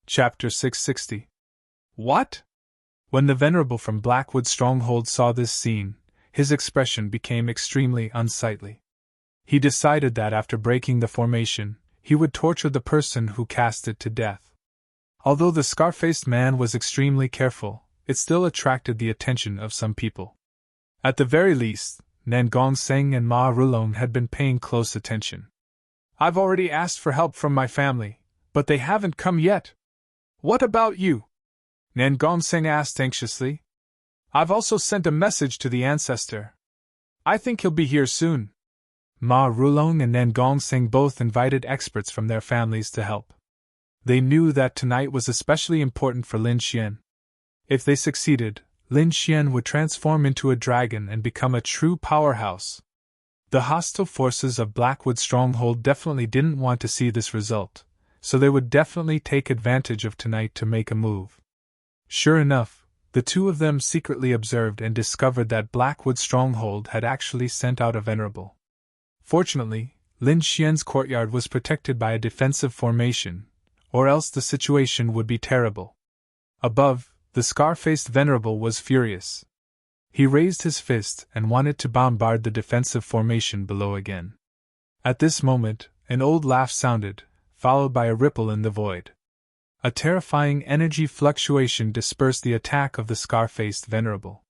Chapter 660. What? When the Venerable from Blackwood Stronghold saw this scene, his expression became extremely unsightly. He decided that after breaking the formation, he would torture the person who cast it to death. Although the scar-faced man was extremely careful, it still attracted the attention of some people. At the very least, Nangong Seng and Ma Rulong had been paying close attention. "I've already asked for help from my family, but they haven't come yet. What about you?" Nangong Seng asked anxiously. "I've also sent a message to the ancestor. I think he'll be here soon." Ma Rulong and Nangong Seng both invited experts from their families to help. They knew that tonight was especially important for Lin Xian. If they succeeded, Lin Xian would transform into a dragon and become a true powerhouse. The hostile forces of Blackwood Stronghold definitely didn't want to see this result, so they would definitely take advantage of tonight to make a move. Sure enough, the two of them secretly observed and discovered that Blackwood Stronghold had actually sent out a Venerable. Fortunately, Lin Xian's courtyard was protected by a defensive formation, or else the situation would be terrible. Above, the scar-faced Venerable was furious. He raised his fist and wanted to bombard the defensive formation below again. At this moment, an old laugh sounded, followed by a ripple in the void. A terrifying energy fluctuation dispersed the attack of the scar-faced Venerable.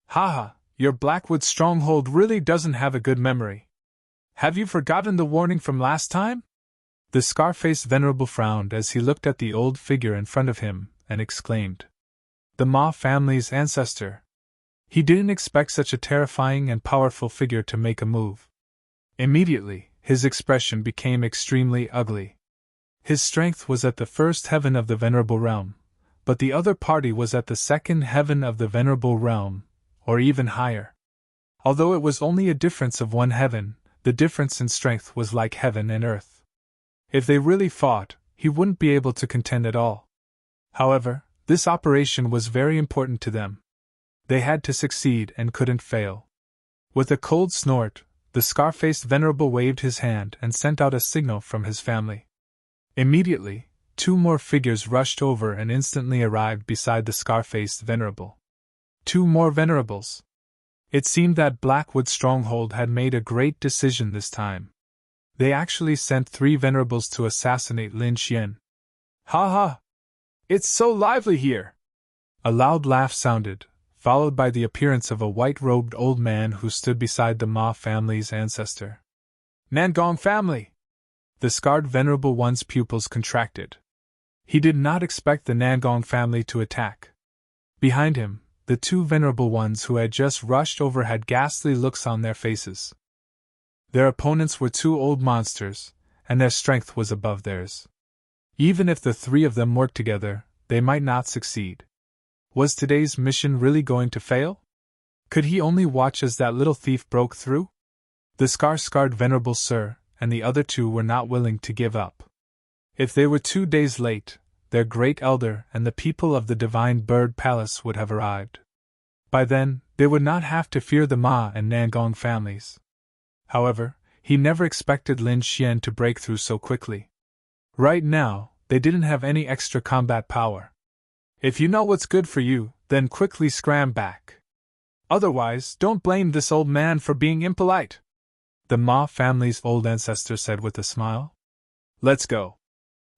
"Haha, your Blackwood Stronghold really doesn't have a good memory. Have you forgotten the warning from last time?" The scar-faced Venerable frowned as he looked at the old figure in front of him, and exclaimed, "The Ma family's ancestor." He didn't expect such a terrifying and powerful figure to make a move. Immediately, his expression became extremely ugly. His strength was at the first heaven of the Venerable Realm, but the other party was at the second heaven of the Venerable Realm, or even higher. Although it was only a difference of one heaven, the difference in strength was like heaven and earth. If they really fought, he wouldn't be able to contend at all. However, this operation was very important to them. They had to succeed and couldn't fail. With a cold snort, the scar-faced Venerable waved his hand and sent out a signal from his family. Immediately, two more figures rushed over and instantly arrived beside the scar-faced Venerable. Two more Venerables. It seemed that Blackwood Stronghold had made a great decision this time. They actually sent 3 Venerables to assassinate Lin Xian. "Ha ha! It's so lively here!" A loud laugh sounded, followed by the appearance of a white-robed old man who stood beside the Ma family's ancestor. "Nangong family!" The scarred Venerable One's pupils contracted. He did not expect the Nangong family to attack. Behind him, the 2 Venerable Ones who had just rushed over had ghastly looks on their faces. Their opponents were 2 old monsters, and their strength was above theirs. Even if the 3 of them worked together, they might not succeed. Was today's mission really going to fail? Could he only watch as that little thief broke through? The scarred Venerable Sir and the other 2 were not willing to give up. If they were 2 days late, their great elder and the people of the Divine Bird Palace would have arrived. By then, they would not have to fear the Ma and Nangong families. However, he never expected Lin Xian to break through so quickly. Right now, they didn't have any extra combat power. If you know what's good for you, then quickly scram back. Otherwise, don't blame this old man for being impolite," the Ma family's old ancestor said with a smile. "Let's go.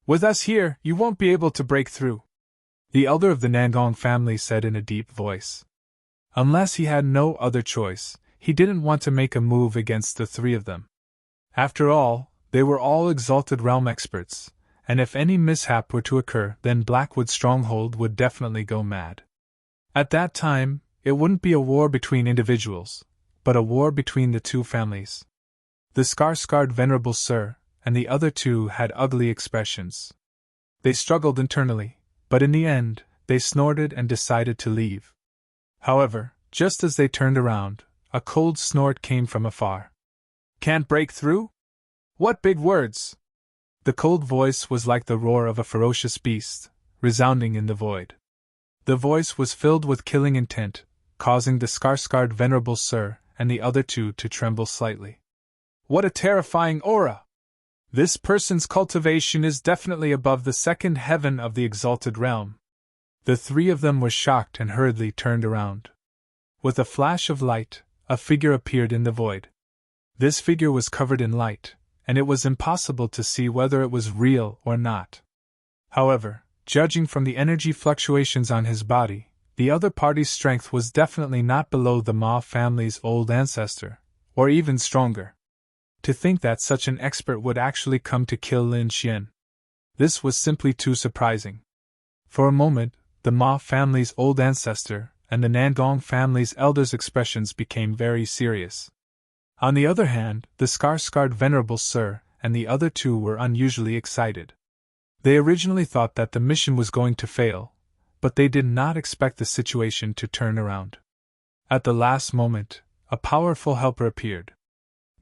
With us here, you won't be able to break through," the elder of the Nangong family said in a deep voice. Unless he had no other choice, he didn't want to make a move against the 3 of them. After all, they were all exalted realm experts, and if any mishap were to occur, then Blackwood Stronghold would definitely go mad. At that time, it wouldn't be a war between individuals, but a war between the 2 families. The scarred Venerable Sir and the other 2 had ugly expressions. They struggled internally, but in the end, they snorted and decided to leave. However, just as they turned around, a cold snort came from afar. "Can't break through? What big words!" The cold voice was like the roar of a ferocious beast, resounding in the void. The voice was filled with killing intent, causing the scarred Venerable Sir and the other 2 to tremble slightly. "What a terrifying aura!" This person's cultivation is definitely above the second heaven of the exalted realm. The three of them were shocked and hurriedly turned around. With a flash of light, a figure appeared in the void. This figure was covered in light, and it was impossible to see whether it was real or not. However, judging from the energy fluctuations on his body, the other party's strength was definitely not below the Ma family's old ancestor, or even stronger. To think that such an expert would actually come to kill Lin Xian. This was simply too surprising. For a moment, the Ma family's old ancestor and the Nangong family's elders' expressions became very serious. On the other hand, the scar-scarred Venerable Sir and the other two were unusually excited. They originally thought that the mission was going to fail, but they did not expect the situation to turn around. At the last moment, a powerful helper appeared.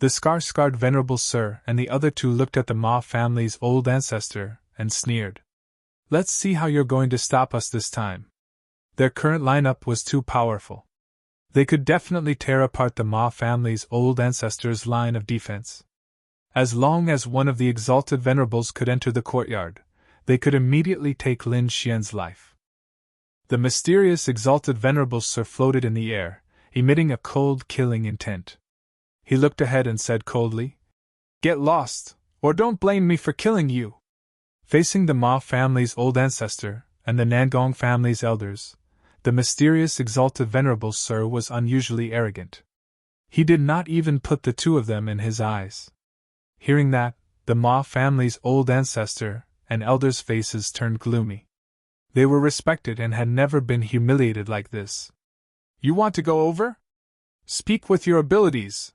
The scar-scarred Venerable Sir and the other two looked at the Ma family's old ancestor and sneered. Let's see how you're going to stop us this time. Their current lineup was too powerful. They could definitely tear apart the Ma family's old ancestor's line of defense. As long as one of the exalted venerables could enter the courtyard, they could immediately take Lin Xian's life. The mysterious exalted Venerable Sir floated in the air, emitting a cold, killing intent. He looked ahead and said coldly, "Get lost, or don't blame me for killing you." Facing the Ma family's old ancestor and the Nangong family's elders, the mysterious exalted Venerable Sir was unusually arrogant. He did not even put the two of them in his eyes. Hearing that, the Ma family's old ancestor and elders' faces turned gloomy. They were respected and had never been humiliated like this. "You want to go over? Speak with your abilities.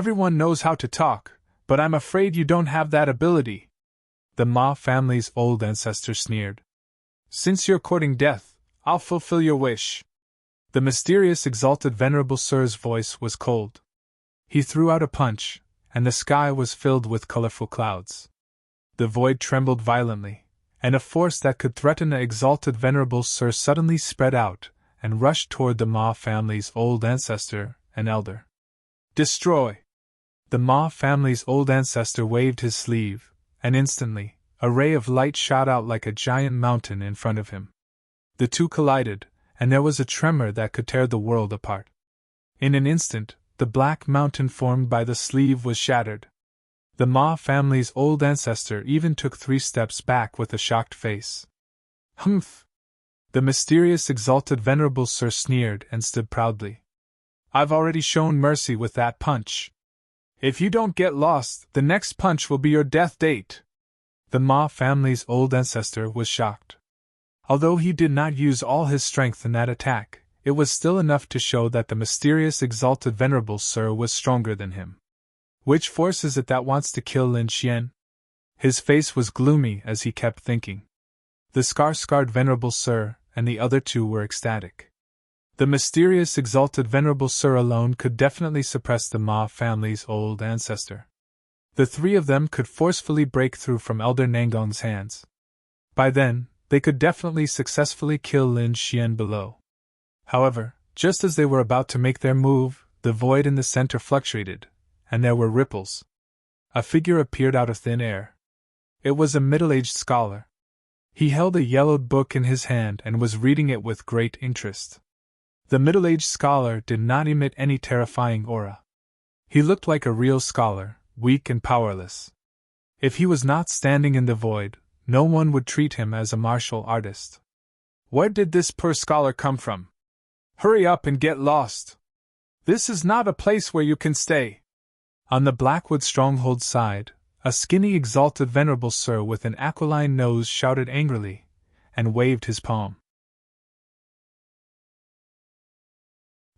Everyone knows how to talk, but I'm afraid you don't have that ability." The Ma family's old ancestor sneered. "Since you're courting death, I'll fulfill your wish." The mysterious exalted Venerable Sir's voice was cold. He threw out a punch, and the sky was filled with colorful clouds. The void trembled violently, and a force that could threaten the exalted Venerable Sir suddenly spread out and rushed toward the Ma family's old ancestor and elder. "Destroy!" The Ma family's old ancestor waved his sleeve, and instantly, a ray of light shot out like a giant mountain in front of him. The two collided, and there was a tremor that could tear the world apart. In an instant, the black mountain formed by the sleeve was shattered. The Ma family's old ancestor even took 3 steps back with a shocked face. "Humph!" The mysterious exalted Venerable Sir sneered and stood proudly. "I've already shown mercy with that punch. If you don't get lost, the next punch will be your death date." The Ma family's old ancestor was shocked. Although he did not use all his strength in that attack, it was still enough to show that the mysterious exalted Venerable Sir was stronger than him. Which force is it that wants to kill Lin Xian? His face was gloomy as he kept thinking. The scar-scarred Venerable Sir and the other two were ecstatic. The mysterious exalted Venerable Sir alone could definitely suppress the Ma family's old ancestor. The 3 of them could forcefully break through from Elder Nangong's hands. By then, they could definitely successfully kill Lin Xian below. However, just as they were about to make their move, the void in the center fluctuated, and there were ripples. A figure appeared out of thin air. It was a middle-aged scholar. He held a yellowed book in his hand and was reading it with great interest. The middle-aged scholar did not emit any terrifying aura. He looked like a real scholar, weak and powerless. If he was not standing in the void, no one would treat him as a martial artist. "Where did this poor scholar come from? Hurry up and get lost. This is not a place where you can stay." On the Blackwood stronghold side, a skinny exalted Venerable Sir with an aquiline nose shouted angrily, and waved his palm.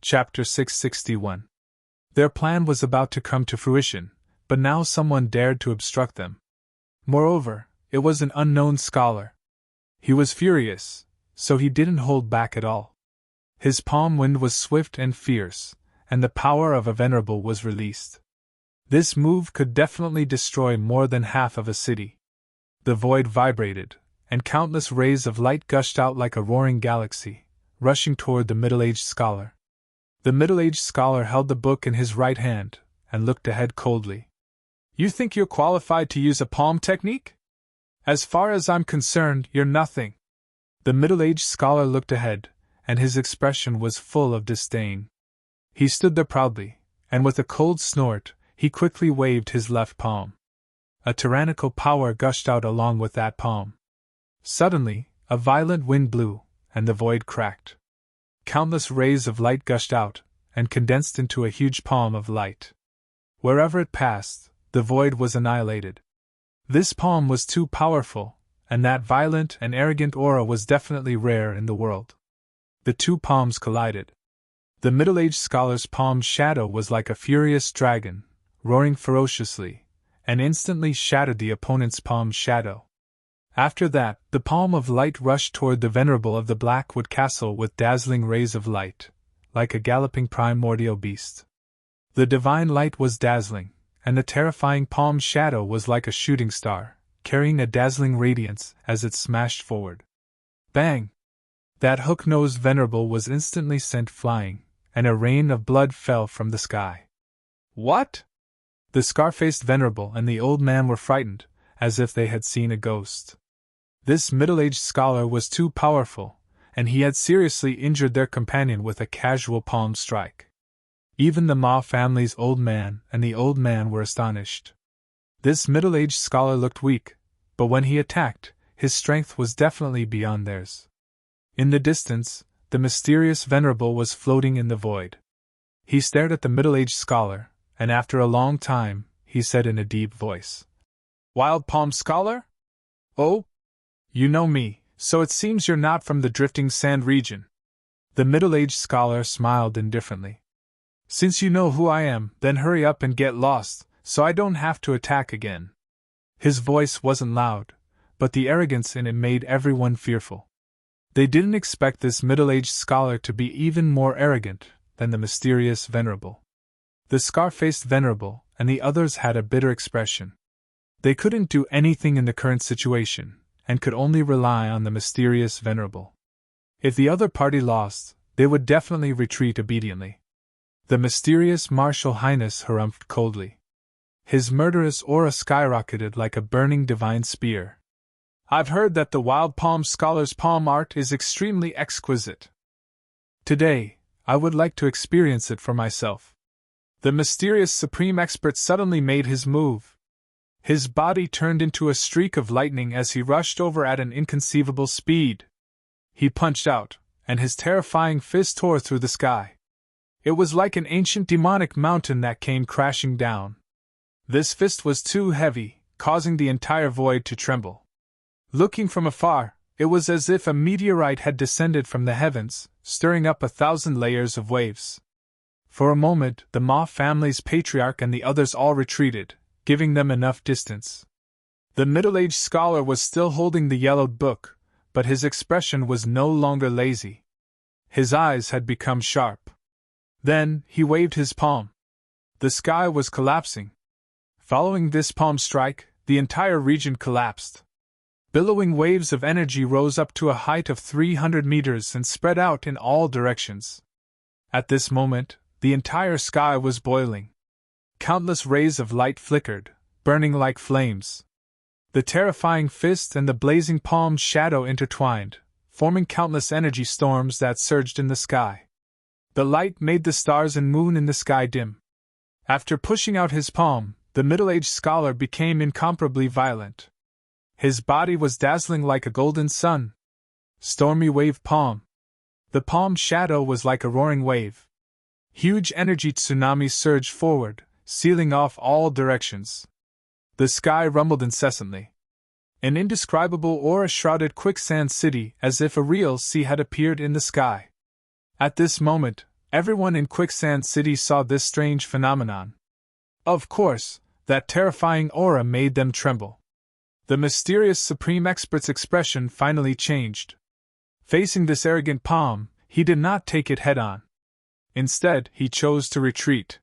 Chapter 661. Their plan was about to come to fruition, but now someone dared to obstruct them. Moreover, it was an unknown scholar. He was furious, so he didn't hold back at all. His palm wind was swift and fierce, and the power of a venerable was released. This move could definitely destroy more than half of a city. The void vibrated, and countless rays of light gushed out like a roaring galaxy, rushing toward the middle-aged scholar. The middle-aged scholar held the book in his right hand, and looked ahead coldly. You think you're qualified to use a palm technique? As far as I'm concerned, you're nothing. The middle-aged scholar looked ahead, and his expression was full of disdain. He stood there proudly, and with a cold snort, he quickly waved his left palm. A tyrannical power gushed out along with that palm. Suddenly, a violent wind blew, and the void cracked. Countless rays of light gushed out, and condensed into a huge palm of light. Wherever it passed, the void was annihilated. This palm was too powerful, and that violent and arrogant aura was definitely rare in the world. The two palms collided. The middle-aged scholar's palm's shadow was like a furious dragon, roaring ferociously, and instantly shattered the opponent's palm's shadow. After that, the palm of light rushed toward the venerable of the Blackwood Castle with dazzling rays of light, like a galloping primordial beast. The divine light was dazzling, and the terrifying palm's shadow was like a shooting star, carrying a dazzling radiance as it smashed forward. Bang! That hook-nosed venerable was instantly sent flying, and a rain of blood fell from the sky. What? The scar-faced venerable and the old man were frightened, as if they had seen a ghost. This middle-aged scholar was too powerful, and he had seriously injured their companion with a casual palm strike. Even the Ma family's old man and the old man were astonished. This middle-aged scholar looked weak, but when he attacked, his strength was definitely beyond theirs. In the distance, the mysterious venerable was floating in the void. He stared at the middle-aged scholar, and after a long time, he said in a deep voice, "Wild Palm Scholar? Oh? You know me, so it seems you're not from the drifting sand region." The middle-aged scholar smiled indifferently. "Since you know who I am, then hurry up and get lost, so I don't have to attack again." His voice wasn't loud, but the arrogance in it made everyone fearful. They didn't expect this middle-aged scholar to be even more arrogant than the mysterious venerable. The scar-faced venerable and the others had a bitter expression. They couldn't do anything in the current situation, and could only rely on the mysterious venerable. If the other party lost, they would definitely retreat obediently. The mysterious Martial Highness harumphed coldly. His murderous aura skyrocketed like a burning divine spear. "I've heard that the Wild Palm Scholar's palm art is extremely exquisite. Today, I would like to experience it for myself." The mysterious supreme expert suddenly made his move. His body turned into a streak of lightning as he rushed over at an inconceivable speed. He punched out, and his terrifying fist tore through the sky. It was like an ancient demonic mountain that came crashing down. This fist was too heavy, causing the entire void to tremble. Looking from afar, it was as if a meteorite had descended from the heavens, stirring up 1,000 layers of waves. For a moment, the Ma family's patriarch and the others all retreated, giving them enough distance. The middle-aged scholar was still holding the yellowed book, but his expression was no longer lazy. His eyes had become sharp. Then, he waved his palm. The sky was collapsing. Following this palm strike, the entire region collapsed. Billowing waves of energy rose up to a height of 300 meters and spread out in all directions. At this moment, the entire sky was boiling. Countless rays of light flickered, burning like flames. The terrifying fist and the blazing palm's shadow intertwined, forming countless energy storms that surged in the sky. The light made the stars and moon in the sky dim. After pushing out his palm, the middle-aged scholar became incomparably violent. His body was dazzling like a golden sun. Stormy wave palm. The palm's shadow was like a roaring wave. Huge energy tsunamis surged forward, sealing off all directions. The sky rumbled incessantly. An indescribable aura shrouded Quicksand City as if a real sea had appeared in the sky. At this moment, everyone in Quicksand City saw this strange phenomenon. Of course, that terrifying aura made them tremble. The mysterious supreme expert's expression finally changed. Facing this arrogant palm, he did not take it head-on. Instead, he chose to retreat.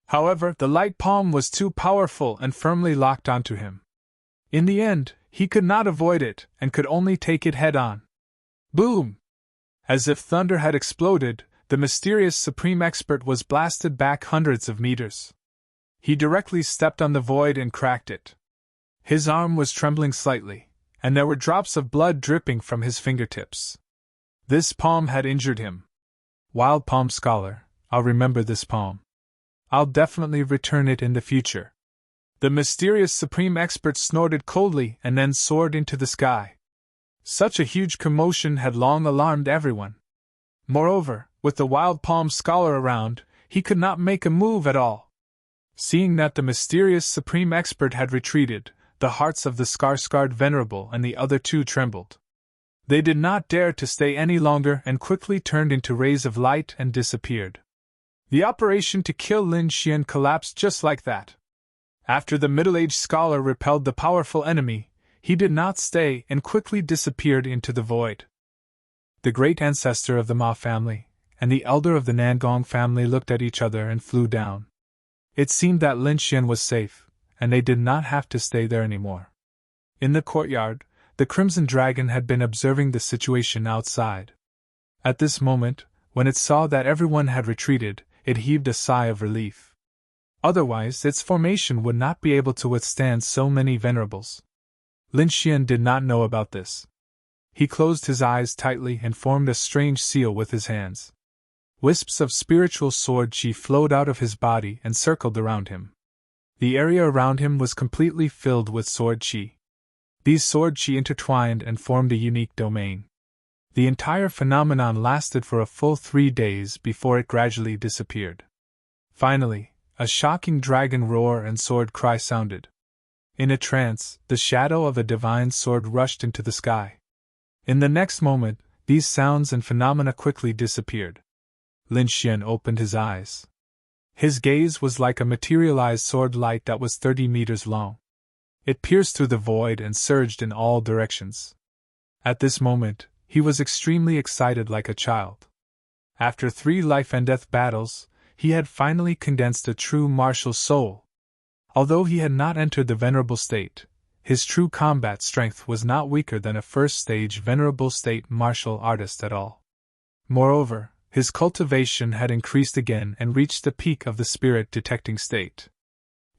However, the light palm was too powerful and firmly locked onto him. In the end, he could not avoid it and could only take it head-on. Boom! As if thunder had exploded, the mysterious supreme expert was blasted back hundreds of meters. He directly stepped on the void and cracked it. His arm was trembling slightly, and there were drops of blood dripping from his fingertips. This palm had injured him. Wild Palm Scholar, I'll remember this palm. I'll definitely return it in the future. The mysterious Supreme Expert snorted coldly and then soared into the sky. Such a huge commotion had long alarmed everyone. Moreover, with the Wild Palm Scholar around, he could not make a move at all. Seeing that the mysterious Supreme Expert had retreated, the hearts of the Skarsgård Venerable and the other two trembled. They did not dare to stay any longer and quickly turned into rays of light and disappeared. The operation to kill Lin Xian collapsed just like that. After the middle-aged scholar repelled the powerful enemy, he did not stay and quickly disappeared into the void. The great ancestor of the Ma family and the elder of the Nangong family looked at each other and flew down. It seemed that Lin Xian was safe, and they did not have to stay there anymore. In the courtyard, the Crimson Dragon had been observing the situation outside. At this moment, when it saw that everyone had retreated, it heaved a sigh of relief. Otherwise, its formation would not be able to withstand so many venerables. Lin Xian did not know about this. He closed his eyes tightly and formed a strange seal with his hands. Wisps of spiritual sword chi flowed out of his body and circled around him. The area around him was completely filled with sword chi. These sword chi intertwined and formed a unique domain. The entire phenomenon lasted for a full 3 days before it gradually disappeared. Finally, a shocking dragon roar and sword cry sounded. In a trance, the shadow of a divine sword rushed into the sky. In the next moment, these sounds and phenomena quickly disappeared. Lin Xian opened his eyes. His gaze was like a materialized sword light that was 30 meters long. It pierced through the void and surged in all directions. At this moment, he was extremely excited like a child. After 3 life-and-death battles, he had finally condensed a true martial soul. Although he had not entered the venerable state, his true combat strength was not weaker than a first-stage venerable state martial artist at all. Moreover, his cultivation had increased again and reached the peak of the spirit-detecting state.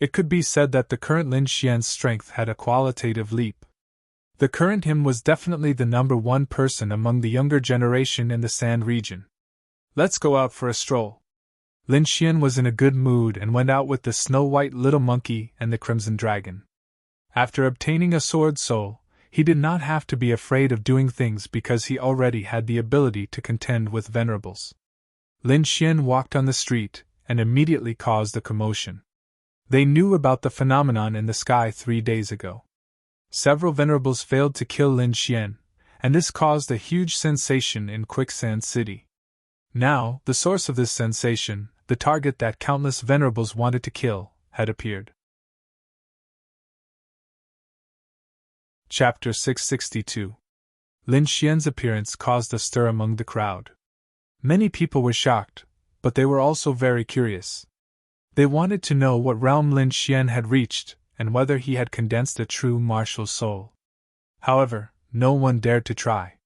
It could be said that the current Lin Xian's strength had a qualitative leap. The current him was definitely the number 1 person among the younger generation in the Sand region. Let's go out for a stroll. Lin Xian was in a good mood and went out with the snow-white little monkey and the Crimson Dragon. After obtaining a sword soul, he did not have to be afraid of doing things because he already had the ability to contend with venerables. Lin Xian walked on the street and immediately caused a commotion. They knew about the phenomenon in the sky 3 days ago. Several venerables failed to kill Lin Xian, and this caused a huge sensation in Quicksand City. Now, the source of this sensation, the target that countless venerables wanted to kill, had appeared. Chapter 662. Lin Xian's appearance caused a stir among the crowd. Many people were shocked, but they were also very curious. They wanted to know what realm Lin Xian had reached, and whether he had condensed a true martial soul. However, no one dared to try.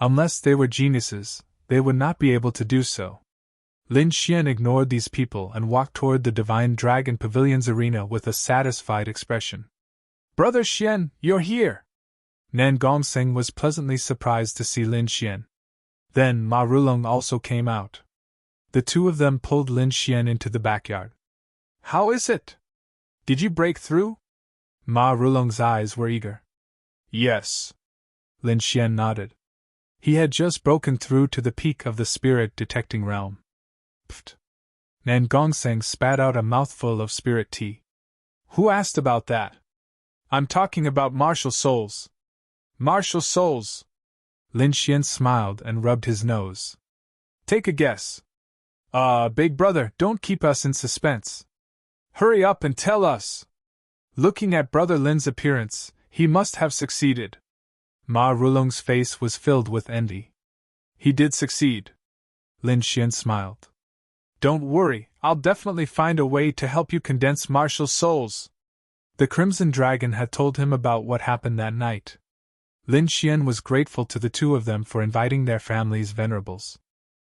Unless they were geniuses, they would not be able to do so. Lin Xian ignored these people and walked toward the Divine Dragon Pavilion's arena with a satisfied expression. Brother Xian, you're here! Nan Gongseng was pleasantly surprised to see Lin Xian. Then Ma Rulong also came out. The two of them pulled Lin Xian into the backyard. How is it? Did you break through? Ma Rulong's eyes were eager. Yes. Lin Xian nodded. He had just broken through to the peak of the spirit-detecting realm. Pfft. Nan Gongseng spat out a mouthful of spirit tea. Who asked about that? I'm talking about martial souls. Martial souls! Lin Xian smiled and rubbed his nose. Take a guess. Big brother, don't keep us in suspense. Hurry up and tell us! Looking at Brother Lin's appearance, he must have succeeded. Ma Rulong's face was filled with envy. He did succeed. Lin Xian smiled. Don't worry, I'll definitely find a way to help you condense martial souls. The Crimson Dragon had told him about what happened that night. Lin Xian was grateful to the two of them for inviting their family's venerables.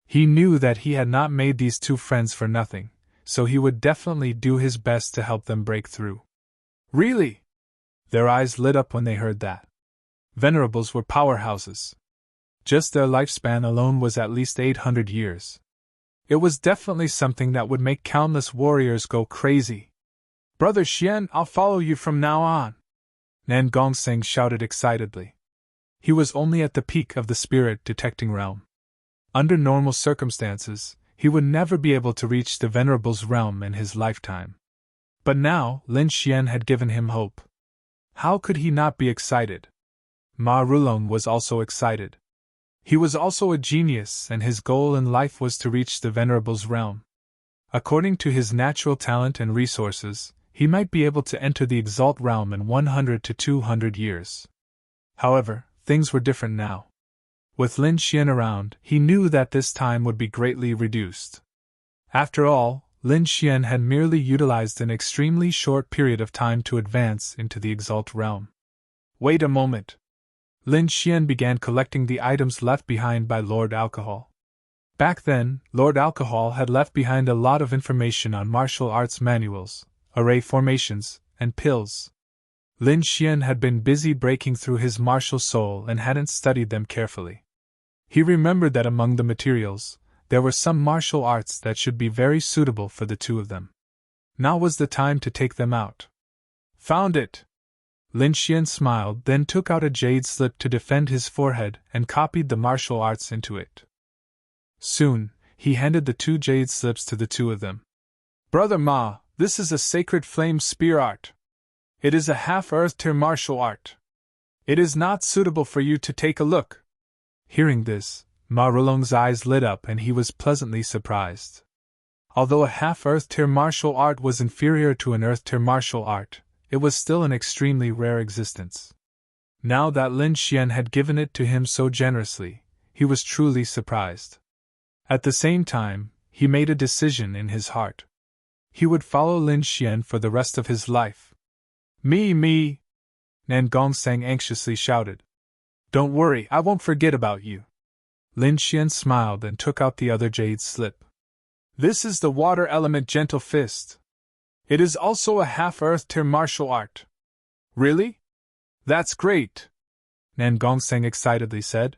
He knew that he had not made these two friends for nothing, so he would definitely do his best to help them break through. Really? Their eyes lit up when they heard that. Venerables were powerhouses. Just their lifespan alone was at least 800 years. It was definitely something that would make countless warriors go crazy. Brother Xian, I'll follow you from now on, Nan Gongseng shouted excitedly. He was only at the peak of the spirit detecting realm. Under normal circumstances, he would never be able to reach the Venerable's realm in his lifetime. But now, Lin Xian had given him hope. How could he not be excited? Ma Rulong was also excited. He was also a genius, and his goal in life was to reach the Venerable's realm. According to his natural talent and resources, he might be able to enter the Exalt realm in 100 to 200 years. However, things were different now. With Lin Xian around, he knew that this time would be greatly reduced. After all, Lin Xian had merely utilized an extremely short period of time to advance into the Exalt realm. Wait a moment. Lin Xian began collecting the items left behind by Lord Alcohol. Back then, Lord Alcohol had left behind a lot of information on martial arts manuals, array formations, and pills. Lin Xian had been busy breaking through his martial soul and hadn't studied them carefully. He remembered that among the materials, there were some martial arts that should be very suitable for the two of them. Now was the time to take them out. Found it! Lin Xian smiled, then took out a jade slip to defend his forehead and copied the martial arts into it. Soon, he handed the 2 jade slips to the two of them. Brother Ma, this is a sacred flame spear art. It is a half-earth martial art. It is not suitable for you to take a look. Hearing this, Ma Rulong's eyes lit up and he was pleasantly surprised. Although a half-earth martial art was inferior to an earth martial art, it was still an extremely rare existence. Now that Lin Xian had given it to him so generously, he was truly surprised. At the same time, he made a decision in his heart. He would follow Lin Xian for the rest of his life. Me! Nan Gongseng anxiously shouted. Don't worry, I won't forget about you. Lin Xian smiled and took out the other jade slip. This is the water element gentle fist. It is also a half-earth martial art. Really? That's great, Nan Gongseng excitedly said.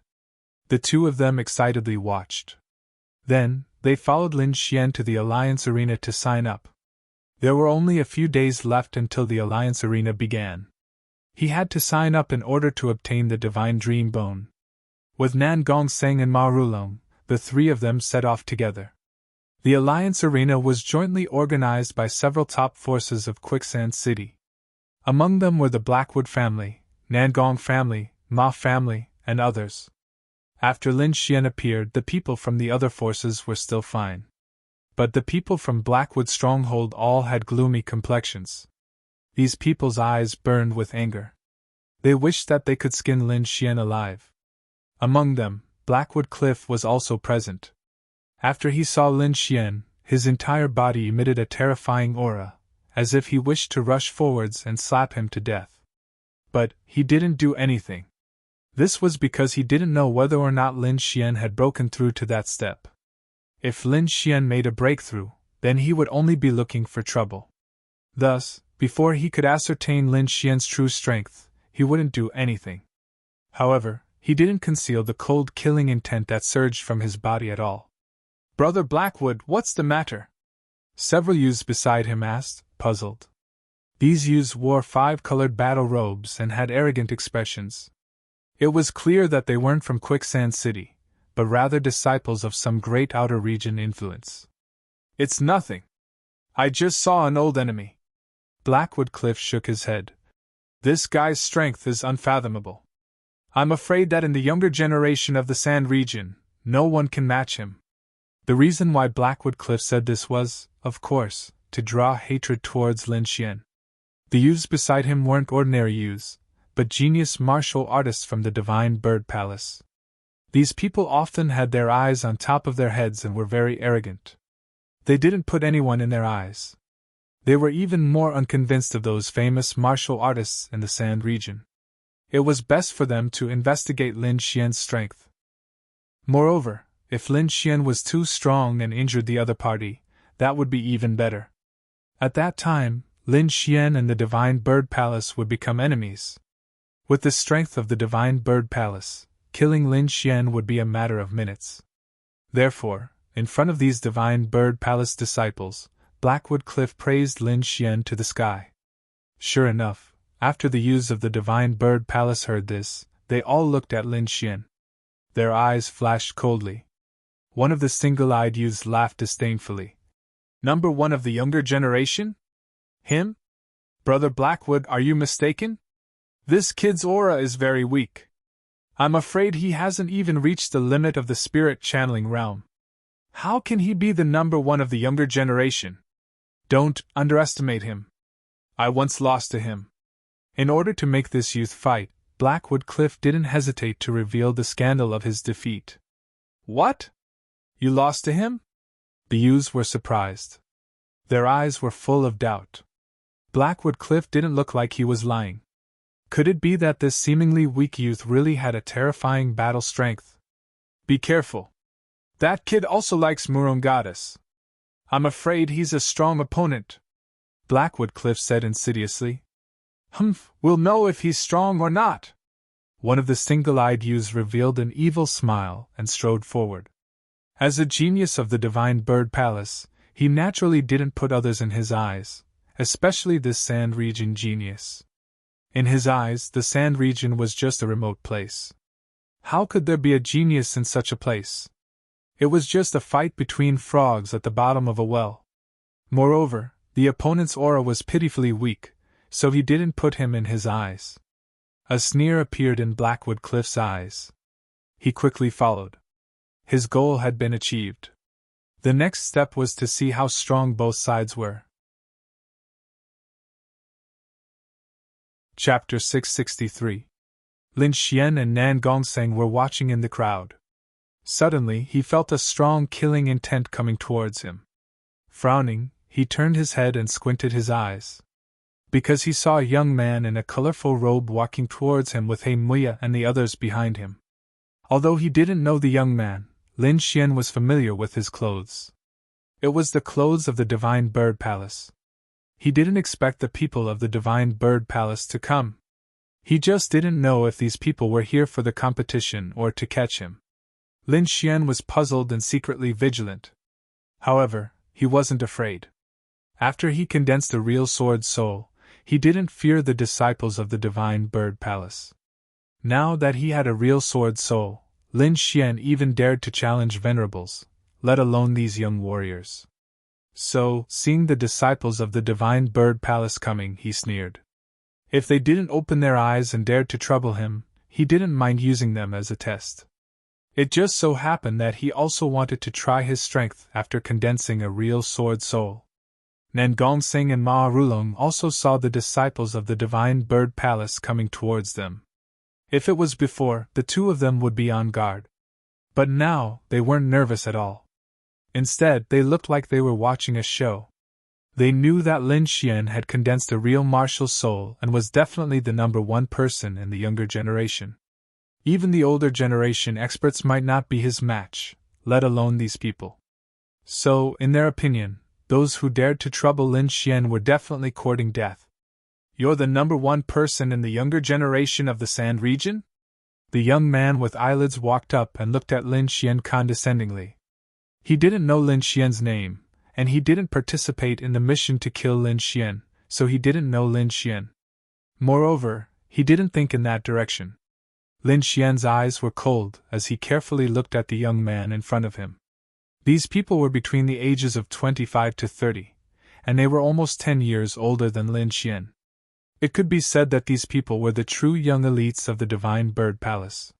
The two of them excitedly watched. Then, they followed Lin Xian to the Alliance Arena to sign up. There were only a few days left until the Alliance Arena began. He had to sign up in order to obtain the Divine Dream Bone. With Nan Gongseng and Ma Rulong, the three of them set off together. The Alliance Arena was jointly organized by several top forces of Quicksand City. Among them were the Blackwood family, Nangong family, Ma family, and others. After Lin Xian appeared, the people from the other forces were still fine. But the people from Blackwood Stronghold all had gloomy complexions. These people's eyes burned with anger. They wished that they could skin Lin Xian alive. Among them, Blackwood Cliff was also present. After he saw Lin Xian, his entire body emitted a terrifying aura, as if he wished to rush forwards and slap him to death. But he didn't do anything. This was because he didn't know whether or not Lin Xian had broken through to that step. If Lin Xian made a breakthrough, then he would only be looking for trouble. Thus, before he could ascertain Lin Xian's true strength, he wouldn't do anything. However, he didn't conceal the cold killing intent that surged from his body at all. Brother Blackwood, what's the matter? Several youths beside him asked, puzzled. These youths wore 5-colored battle robes and had arrogant expressions. It was clear that they weren't from Quicksand City, but rather disciples of some great outer region influence. It's nothing. I just saw an old enemy. Blackwood Cliff shook his head. This guy's strength is unfathomable. I'm afraid that in the younger generation of the Sand region, no one can match him. The reason why Blackwood Cliff said this was, of course, to draw hatred towards Lin Xian. The youths beside him weren't ordinary youths, but genius martial artists from the Divine Bird Palace. These people often had their eyes on top of their heads and were very arrogant. They didn't put anyone in their eyes. They were even more unconvinced of those famous martial artists in the Sand region. It was best for them to investigate Lin Xian's strength. Moreover, if Lin Xian was too strong and injured the other party, that would be even better. At that time, Lin Xian and the Divine Bird Palace would become enemies. With the strength of the Divine Bird Palace, killing Lin Xian would be a matter of minutes. Therefore, in front of these Divine Bird Palace disciples, Blackwood Cliff praised Lin Xian to the sky. Sure enough, after the youths of the Divine Bird Palace heard this, they all looked at Lin Xian. Their eyes flashed coldly. One of the single-eyed youths laughed disdainfully. "Number one of the younger generation? Him? Brother Blackwood, are you mistaken? This kid's aura is very weak. I'm afraid he hasn't even reached the limit of the spirit channeling realm. How can he be the number one of the younger generation? Don't underestimate him. I once lost to him." In order to make this youth fight, Blackwood Cliff didn't hesitate to reveal the scandal of his defeat. "What? You lost to him?" The youths were surprised. Their eyes were full of doubt. Blackwood Cliff didn't look like he was lying. Could it be that this seemingly weak youth really had a terrifying battle strength? "Be careful. That kid also likes Murong Goddess. I'm afraid he's a strong opponent," Blackwood Cliff said insidiously. "Humph, we'll know if he's strong or not." One of the single-eyed youths revealed an evil smile and strode forward. As a genius of the Divine Bird Palace, he naturally didn't put others in his eyes, especially this Sand Region genius. In his eyes, the Sand Region was just a remote place. How could there be a genius in such a place? It was just a fight between frogs at the bottom of a well. Moreover, the opponent's aura was pitifully weak, so he didn't put him in his eyes. A sneer appeared in Blackwood Cliff's eyes. He quickly followed. His goal had been achieved. The next step was to see how strong both sides were. Chapter 663. Lin Xian and Nan Gongseng were watching in the crowd. Suddenly, he felt a strong killing intent coming towards him. Frowning, he turned his head and squinted his eyes. Because he saw a young man in a colorful robe walking towards him with He Muya and the others behind him. Although he didn't know the young man, Lin Xian was familiar with his clothes. It was the clothes of the Divine Bird Palace. He didn't expect the people of the Divine Bird Palace to come. He just didn't know if these people were here for the competition or to catch him. Lin Xian was puzzled and secretly vigilant. However, he wasn't afraid. After he condensed a real sword soul, he didn't fear the disciples of the Divine Bird Palace. Now that he had a real sword soul, Lin Xian even dared to challenge venerables, let alone these young warriors. So, seeing the disciples of the Divine Bird Palace coming, he sneered. If they didn't open their eyes and dared to trouble him, he didn't mind using them as a test. It just so happened that he also wanted to try his strength after condensing a real sword soul. Nan Gongseng and Ma Rulong also saw the disciples of the Divine Bird Palace coming towards them. If it was before, the two of them would be on guard. But now, they weren't nervous at all. Instead, they looked like they were watching a show. They knew that Lin Xian had condensed a real martial soul and was definitely the number one person in the younger generation. Even the older generation experts might not be his match, let alone these people. So, in their opinion, those who dared to trouble Lin Xian were definitely courting death. "You're the number one person in the younger generation of the Sand Region?" The young man with eyelids walked up and looked at Lin Xian condescendingly. He didn't know Lin Xian's name, and he didn't participate in the mission to kill Lin Xian, so he didn't know Lin Xian. Moreover, he didn't think in that direction. Lin Xian's eyes were cold as he carefully looked at the young man in front of him. These people were between the ages of 25 to 30, and they were almost 10 years older than Lin Xian. It could be said that these people were the true young elites of the Divine Bird Palace.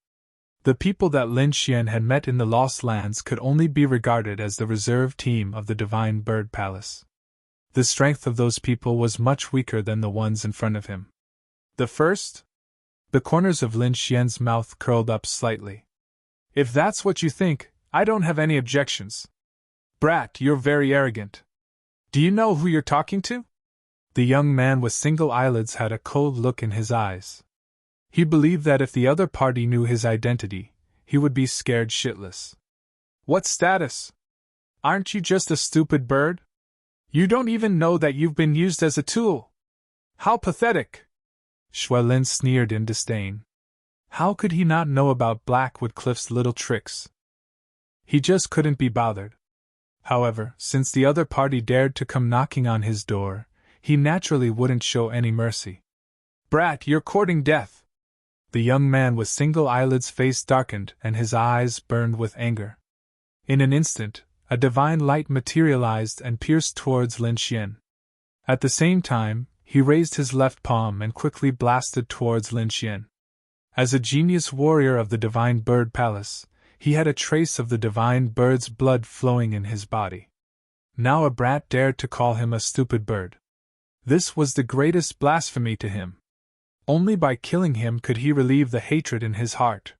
The people that Lin Xian had met in the Lost Lands could only be regarded as the reserve team of the Divine Bird Palace. The strength of those people was much weaker than the ones in front of him. The first? The corners of Lin Xian's mouth curled up slightly. "If that's what you think, I don't have any objections. Brat, you're very arrogant. Do you know who you're talking to?" The young man with single eyelids had a cold look in his eyes. He believed that if the other party knew his identity, he would be scared shitless. "What status? Aren't you just a stupid bird?" You don't even know that you've been used as a tool. How pathetic! Xuelin sneered in disdain. How could he not know about Blackwood Cliff's little tricks? He just couldn't be bothered. However, since the other party dared to come knocking on his door, he naturally wouldn't show any mercy. Brat, you're courting death! The young man with single eyelids' face darkened and his eyes burned with anger. In an instant, a divine light materialized and pierced towards Lin Xian. At the same time, he raised his left palm and quickly blasted towards Lin Xian. As a genius warrior of the Divine Bird Palace, he had a trace of the divine bird's blood flowing in his body. Now a brat dared to call him a stupid bird. This was the greatest blasphemy to him. Only by killing him could he relieve the hatred in his heart.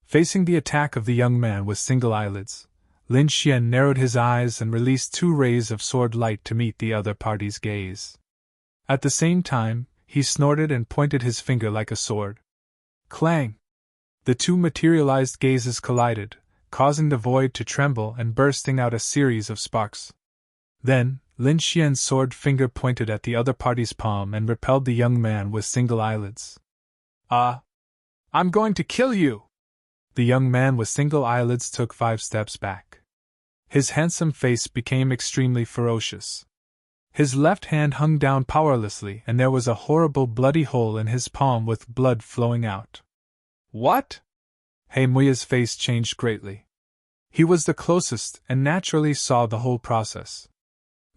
Facing the attack of the young man with single eyelids, Lin Xian narrowed his eyes and released 2 rays of sword light to meet the other party's gaze. At the same time, he snorted and pointed his finger like a sword. Clang! The 2 materialized gazes collided, causing the void to tremble and bursting out a series of sparks. Then, Lin Xian's sword finger pointed at the other party's palm and repelled the young man with single eyelids. I'm going to kill you! The young man with single eyelids took 5 steps back. His handsome face became extremely ferocious. His left hand hung down powerlessly and there was a horrible bloody hole in his palm with blood flowing out. What? He Muya's face changed greatly. He was the closest and naturally saw the whole process.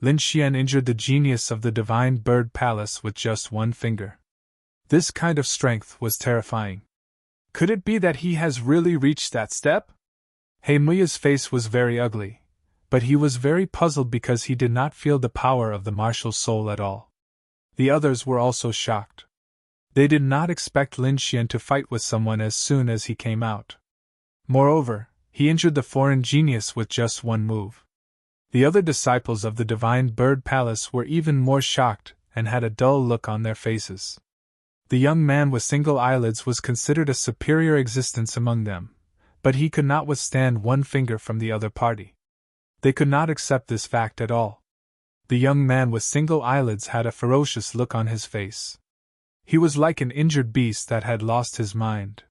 Lin Xian injured the genius of the Divine Bird Palace with just 1 finger. This kind of strength was terrifying. Could it be that he has really reached that step? He Muya's face was very ugly, but he was very puzzled because he did not feel the power of the martial soul at all. The others were also shocked. They did not expect Lin Xian to fight with someone as soon as he came out. Moreover, he injured the foreign genius with just 1 move. The other disciples of the Divine Bird Palace were even more shocked and had a dull look on their faces. The young man with single eyelids was considered a superior existence among them, but he could not withstand 1 finger from the other party. They could not accept this fact at all. The young man with single eyelids had a ferocious look on his face. He was like an injured beast that had lost his mind.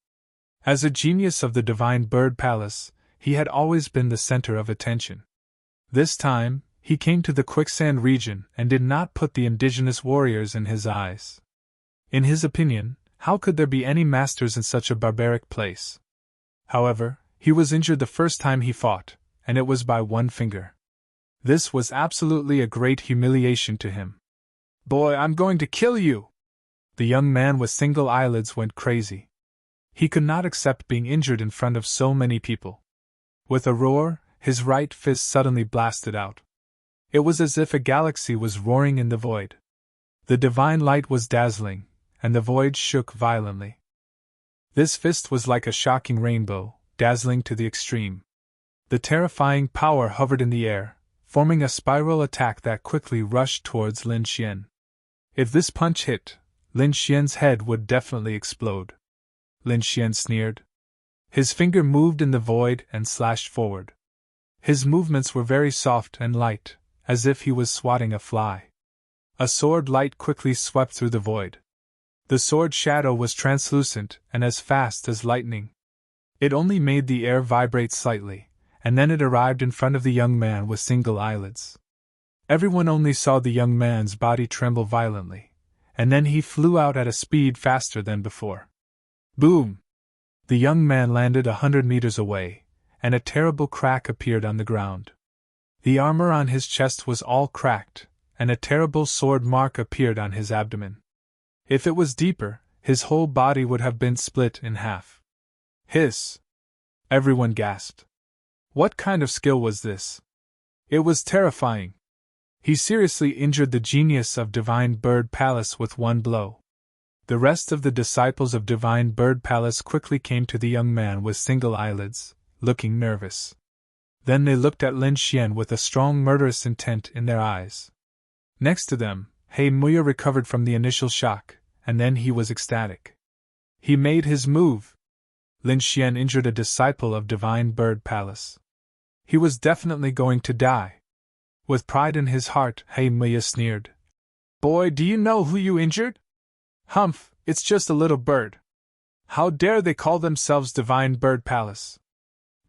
As a genius of the Divine Bird Palace, he had always been the center of attention. This time, he came to the quicksand region and did not put the indigenous warriors in his eyes. In his opinion, how could there be any masters in such a barbaric place? However, he was injured the first time he fought, and it was by 1 finger. This was absolutely a great humiliation to him. Boy, I'm going to kill you! The young man with single eyelids went crazy. He could not accept being injured in front of so many people. With a roar, his right fist suddenly blasted out. It was as if a galaxy was roaring in the void. The divine light was dazzling, and the void shook violently. This fist was like a shocking rainbow, dazzling to the extreme. The terrifying power hovered in the air, forming a spiral attack that quickly rushed towards Lin Xian. If this punch hit, Lin Xian's head would definitely explode. Lin Xian sneered. His finger moved in the void and slashed forward. His movements were very soft and light, as if he was swatting a fly. A sword light quickly swept through the void. The sword shadow was translucent and as fast as lightning. It only made the air vibrate slightly, and then it arrived in front of the young man with single eyelids. Everyone only saw the young man's body tremble violently, and then he flew out at a speed faster than before. Boom! The young man landed 100 meters away, and a terrible crack appeared on the ground. The armor on his chest was all cracked, and a terrible sword mark appeared on his abdomen. If it was deeper, his whole body would have been split in half. Hiss! Everyone gasped. What kind of skill was this? It was terrifying. He seriously injured the genius of Divine Bird Palace with 1 blow. The rest of the disciples of Divine Bird Palace quickly came to the young man with single eyelids, looking nervous. Then they looked at Lin Xian with a strong murderous intent in their eyes. Next to them, He Muya recovered from the initial shock, and then he was ecstatic. He made his move. Lin Xian injured a disciple of Divine Bird Palace. He was definitely going to die. With pride in his heart, Maya sneered. Boy, do you know who you injured? Humph, it's just a little bird. How dare they call themselves Divine Bird Palace?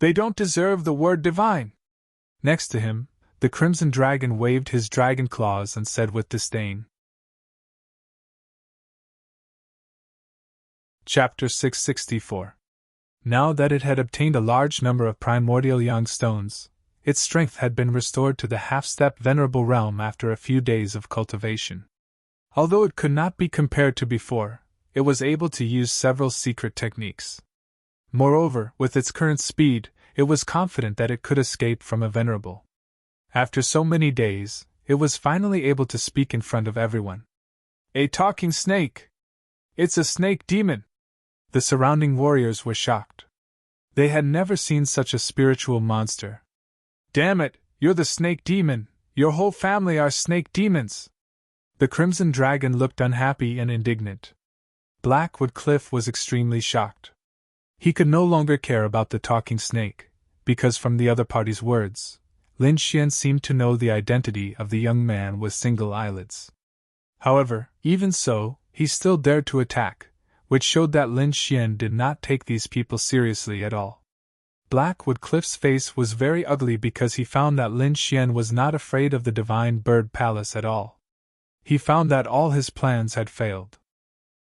They don't deserve the word divine. Next to him, the Crimson Dragon waved his dragon claws and said with disdain. Chapter 664. Now that it had obtained a large number of primordial young stones, its strength had been restored to the half-step venerable realm after a few days of cultivation. Although it could not be compared to before, it was able to use several secret techniques. Moreover, with its current speed, it was confident that it could escape from a venerable. After so many days, it was finally able to speak in front of everyone. A talking snake! It's a snake demon! The surrounding warriors were shocked. They had never seen such a spiritual monster. Damn it, you're the snake demon! Your whole family are snake demons! The Crimson Dragon looked unhappy and indignant. Blackwood Cliff was extremely shocked. He could no longer care about the talking snake, because from the other party's words, Lin Xian seemed to know the identity of the young man with single eyelids. However, even so, he still dared to attack, which showed that Lin Xian did not take these people seriously at all. Blackwood Cliff's face was very ugly because he found that Lin Xian was not afraid of the Divine Bird Palace at all. He found that all his plans had failed.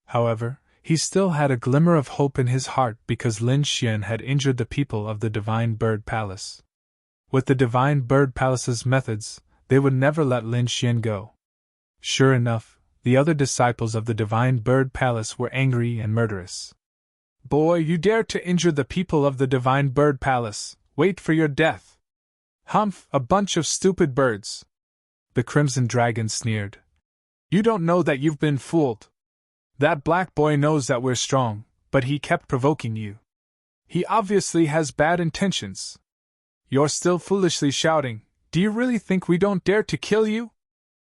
However, he still had a glimmer of hope in his heart because Lin Xian had injured the people of the Divine Bird Palace. With the Divine Bird Palace's methods, they would never let Lin Xian go. Sure enough, the other disciples of the Divine Bird Palace were angry and murderous. Boy, you dare to injure the people of the Divine Bird Palace! Wait for your death! Humph, a bunch of stupid birds! The Crimson Dragon sneered. You don't know that you've been fooled. That black boy knows that we're strong, but he kept provoking you. He obviously has bad intentions. You're still foolishly shouting, do you really think we don't dare to kill you?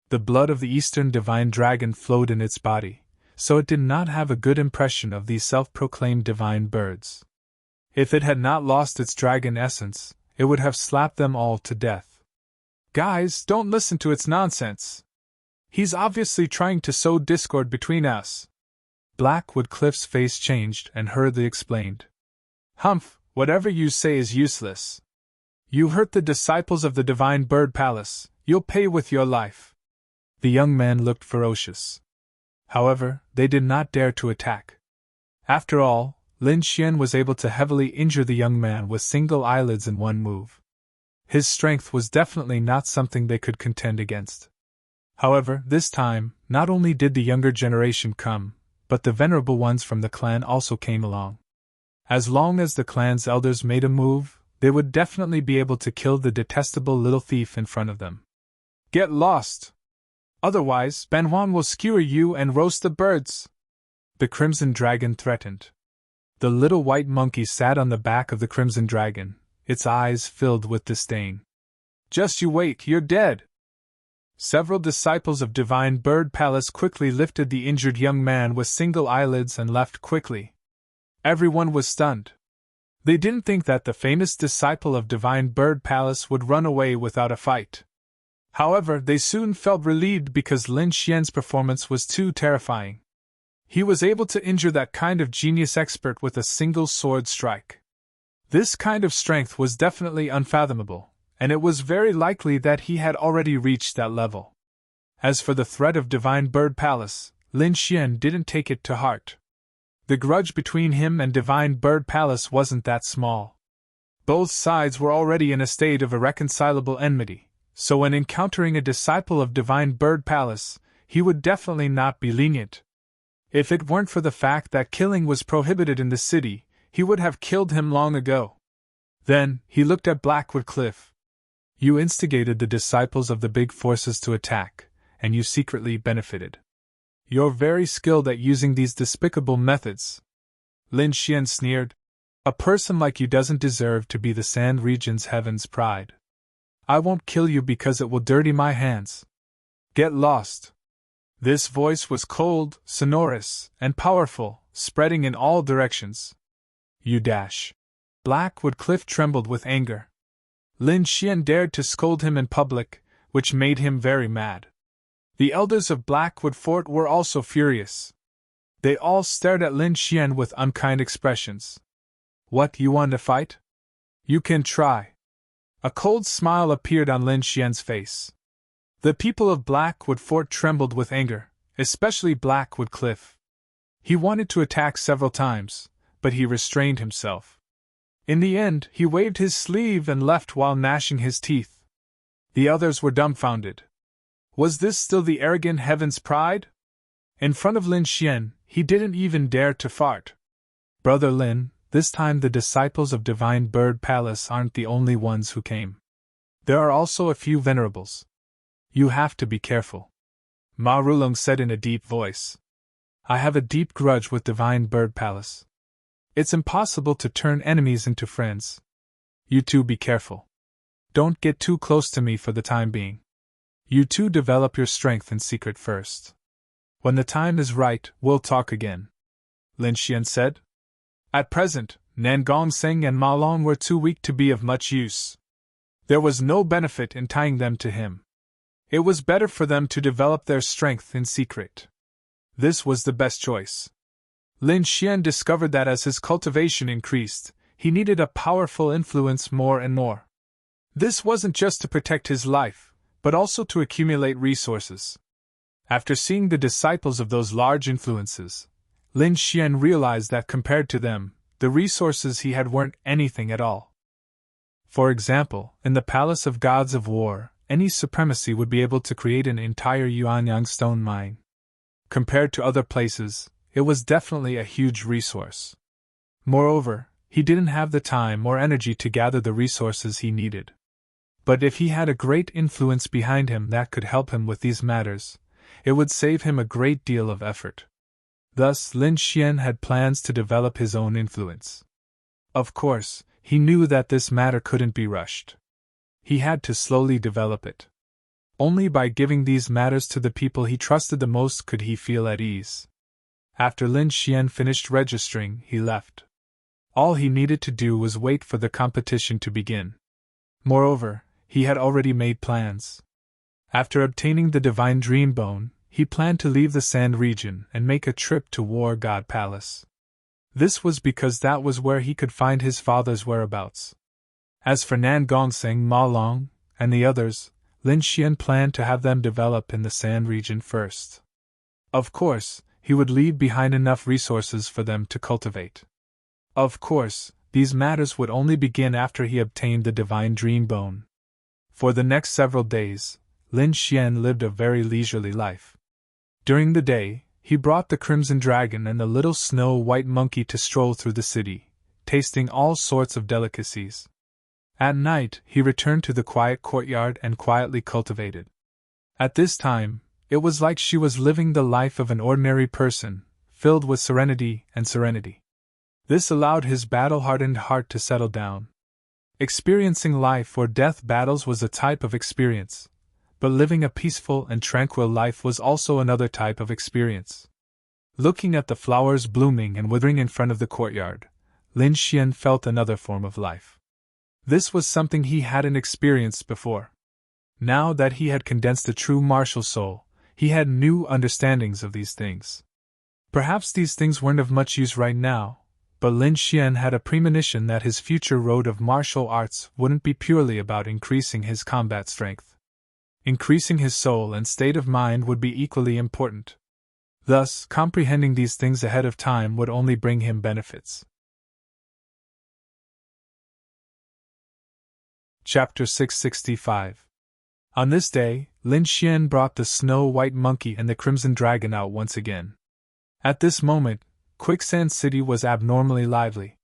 The blood of the Eastern Divine Dragon flowed in its body, so it did not have a good impression of these self-proclaimed divine birds. If it had not lost its dragon essence, it would have slapped them all to death. Guys, don't listen to its nonsense. He's obviously trying to sow discord between us. Blackwood Cliff's face changed and hurriedly explained. Humph, whatever you say is useless. You hurt the disciples of the Divine Bird Palace, you'll pay with your life. The young man looked ferocious. However, they did not dare to attack. After all, Lin Xian was able to heavily injure the young man with single eyelids in one move. His strength was definitely not something they could contend against. However, this time, not only did the younger generation come, but the venerable ones from the clan also came along. As long as the clan's elders made a move, they would definitely be able to kill the detestable little thief in front of them. Get lost! Otherwise, Ben Huan will skewer you and roast the birds! The Crimson Dragon threatened. The little white monkey sat on the back of the Crimson Dragon, its eyes filled with disdain. Just you wait, you're dead! Several disciples of Divine Bird Palace quickly lifted the injured young man with single eyelids and left quickly. Everyone was stunned. They didn't think that the famous disciple of Divine Bird Palace would run away without a fight. However, they soon felt relieved because Lin Xian's performance was too terrifying. He was able to injure that kind of genius expert with a single sword strike. This kind of strength was definitely unfathomable, and it was very likely that he had already reached that level. As for the threat of Divine Bird Palace, Lin Xian didn't take it to heart. The grudge between him and Divine Bird Palace wasn't that small. Both sides were already in a state of irreconcilable enmity, so when encountering a disciple of Divine Bird Palace, he would definitely not be lenient. If it weren't for the fact that killing was prohibited in the city, he would have killed him long ago. Then, he looked at Blackwood Cliff. You instigated the disciples of the big forces to attack, and you secretly benefited. You're very skilled at using these despicable methods. Lin Xian sneered. A person like you doesn't deserve to be the Sand Region's heaven's pride. I won't kill you because it will dirty my hands. Get lost. This voice was cold, sonorous, and powerful, spreading in all directions. You dash. Blackwood Cliff trembled with anger. Lin Xian dared to scold him in public, which made him very mad. The elders of Blackwood Fort were also furious. They all stared at Lin Xian with unkind expressions. What, you want to fight? You can try. A cold smile appeared on Lin Xian's face. The people of Blackwood Fort trembled with anger, especially Blackwood Cliff. He wanted to attack several times, but he restrained himself. In the end, he waved his sleeve and left while gnashing his teeth. The others were dumbfounded. Was this still the arrogant Heaven's Pride? In front of Lin Xian, he didn't even dare to fart. Brother Lin, this time the disciples of Divine Bird Palace aren't the only ones who came. There are also a few venerables. You have to be careful. Ma Rulong said in a deep voice. I have a deep grudge with Divine Bird Palace. It's impossible to turn enemies into friends. You two be careful. Don't get too close to me for the time being. You two develop your strength in secret first. When the time is right, we'll talk again. Lin Xian said. At present, Nan Gongseng and Ma Long were too weak to be of much use. There was no benefit in tying them to him. It was better for them to develop their strength in secret. This was the best choice. Lin Xian discovered that as his cultivation increased, he needed a powerful influence more and more. This wasn't just to protect his life, but also to accumulate resources. After seeing the disciples of those large influences, Lin Xian realized that compared to them, the resources he had weren't anything at all. For example, in the Palace of Gods of War, any supremacy would be able to create an entire Yuanyang stone mine. Compared to other places, it was definitely a huge resource. Moreover, he didn't have the time or energy to gather the resources he needed. But if he had a great influence behind him that could help him with these matters, it would save him a great deal of effort. Thus, Lin Xian had plans to develop his own influence. Of course, he knew that this matter couldn't be rushed. He had to slowly develop it. Only by giving these matters to the people he trusted the most could he feel at ease. After Lin Xian finished registering, he left. All he needed to do was wait for the competition to begin. Moreover, he had already made plans. After obtaining the Divine Dream Bone, he planned to leave the Sand region and make a trip to War God Palace. This was because that was where he could find his father's whereabouts. As for Nan Gongseng, Ma Long, and the others, Lin Xian planned to have them develop in the Sand region first. Of course, he would leave behind enough resources for them to cultivate. Of course, these matters would only begin after he obtained the Divine Dream Bone. For the next several days, Lin Xian lived a very leisurely life. During the day, he brought the Crimson Dragon and the little snow-white monkey to stroll through the city, tasting all sorts of delicacies. At night, he returned to the quiet courtyard and quietly cultivated. At this time, it was like she was living the life of an ordinary person, filled with serenity. This allowed his battle-hardened heart to settle down. Experiencing life or death battles was a type of experience, but living a peaceful and tranquil life was also another type of experience. Looking at the flowers blooming and withering in front of the courtyard, Lin Xian felt another form of life. This was something he hadn't experienced before. Now that he had condensed a true martial soul, he had new understandings of these things. Perhaps these things weren't of much use right now, but Lin Xian had a premonition that his future road of martial arts wouldn't be purely about increasing his combat strength. Increasing his soul and state of mind would be equally important. Thus, comprehending these things ahead of time would only bring him benefits. Chapter 665. On this day, Lin Xian brought the snow-white monkey and the crimson dragon out once again. At this moment, Quicksand City was abnormally lively.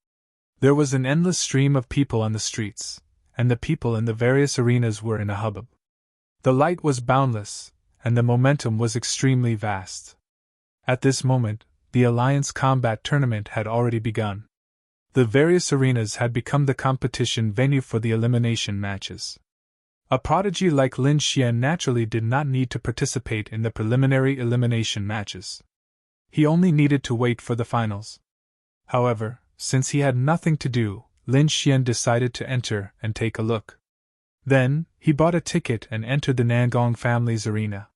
There was an endless stream of people on the streets, and the people in the various arenas were in a hubbub. The light was boundless, and the momentum was extremely vast. At this moment, the Alliance Combat Tournament had already begun. The various arenas had become the competition venue for the elimination matches. A prodigy like Lin Xian naturally did not need to participate in the preliminary elimination matches. He only needed to wait for the finals. However, since he had nothing to do, Lin Xian decided to enter and take a look. Then, He bought a ticket and entered the Nangong family's arena.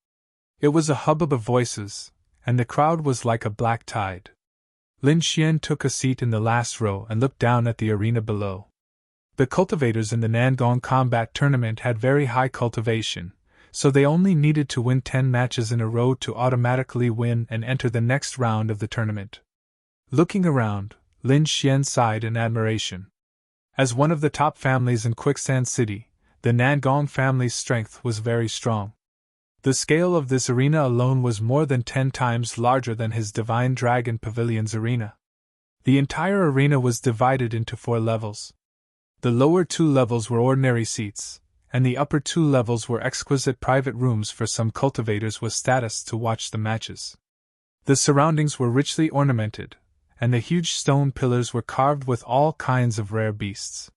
It was a hubbub of voices, and the crowd was like a black tide. Lin Xian took a seat in the last row and looked down at the arena below. The cultivators in the Nangong combat tournament had very high cultivation, so they only needed to win 10 matches in a row to automatically win and enter the next round of the tournament. Looking around, Lin Xian sighed in admiration. As one of the top families in Quicksand City, the Nangong family's strength was very strong. The scale of this arena alone was more than 10 times larger than his Divine Dragon Pavilion's arena. The entire arena was divided into 4 levels. The lower 2 levels were ordinary seats, and the upper 2 levels were exquisite private rooms for some cultivators with status to watch the matches. The surroundings were richly ornamented, and the huge stone pillars were carved with all kinds of rare beasts.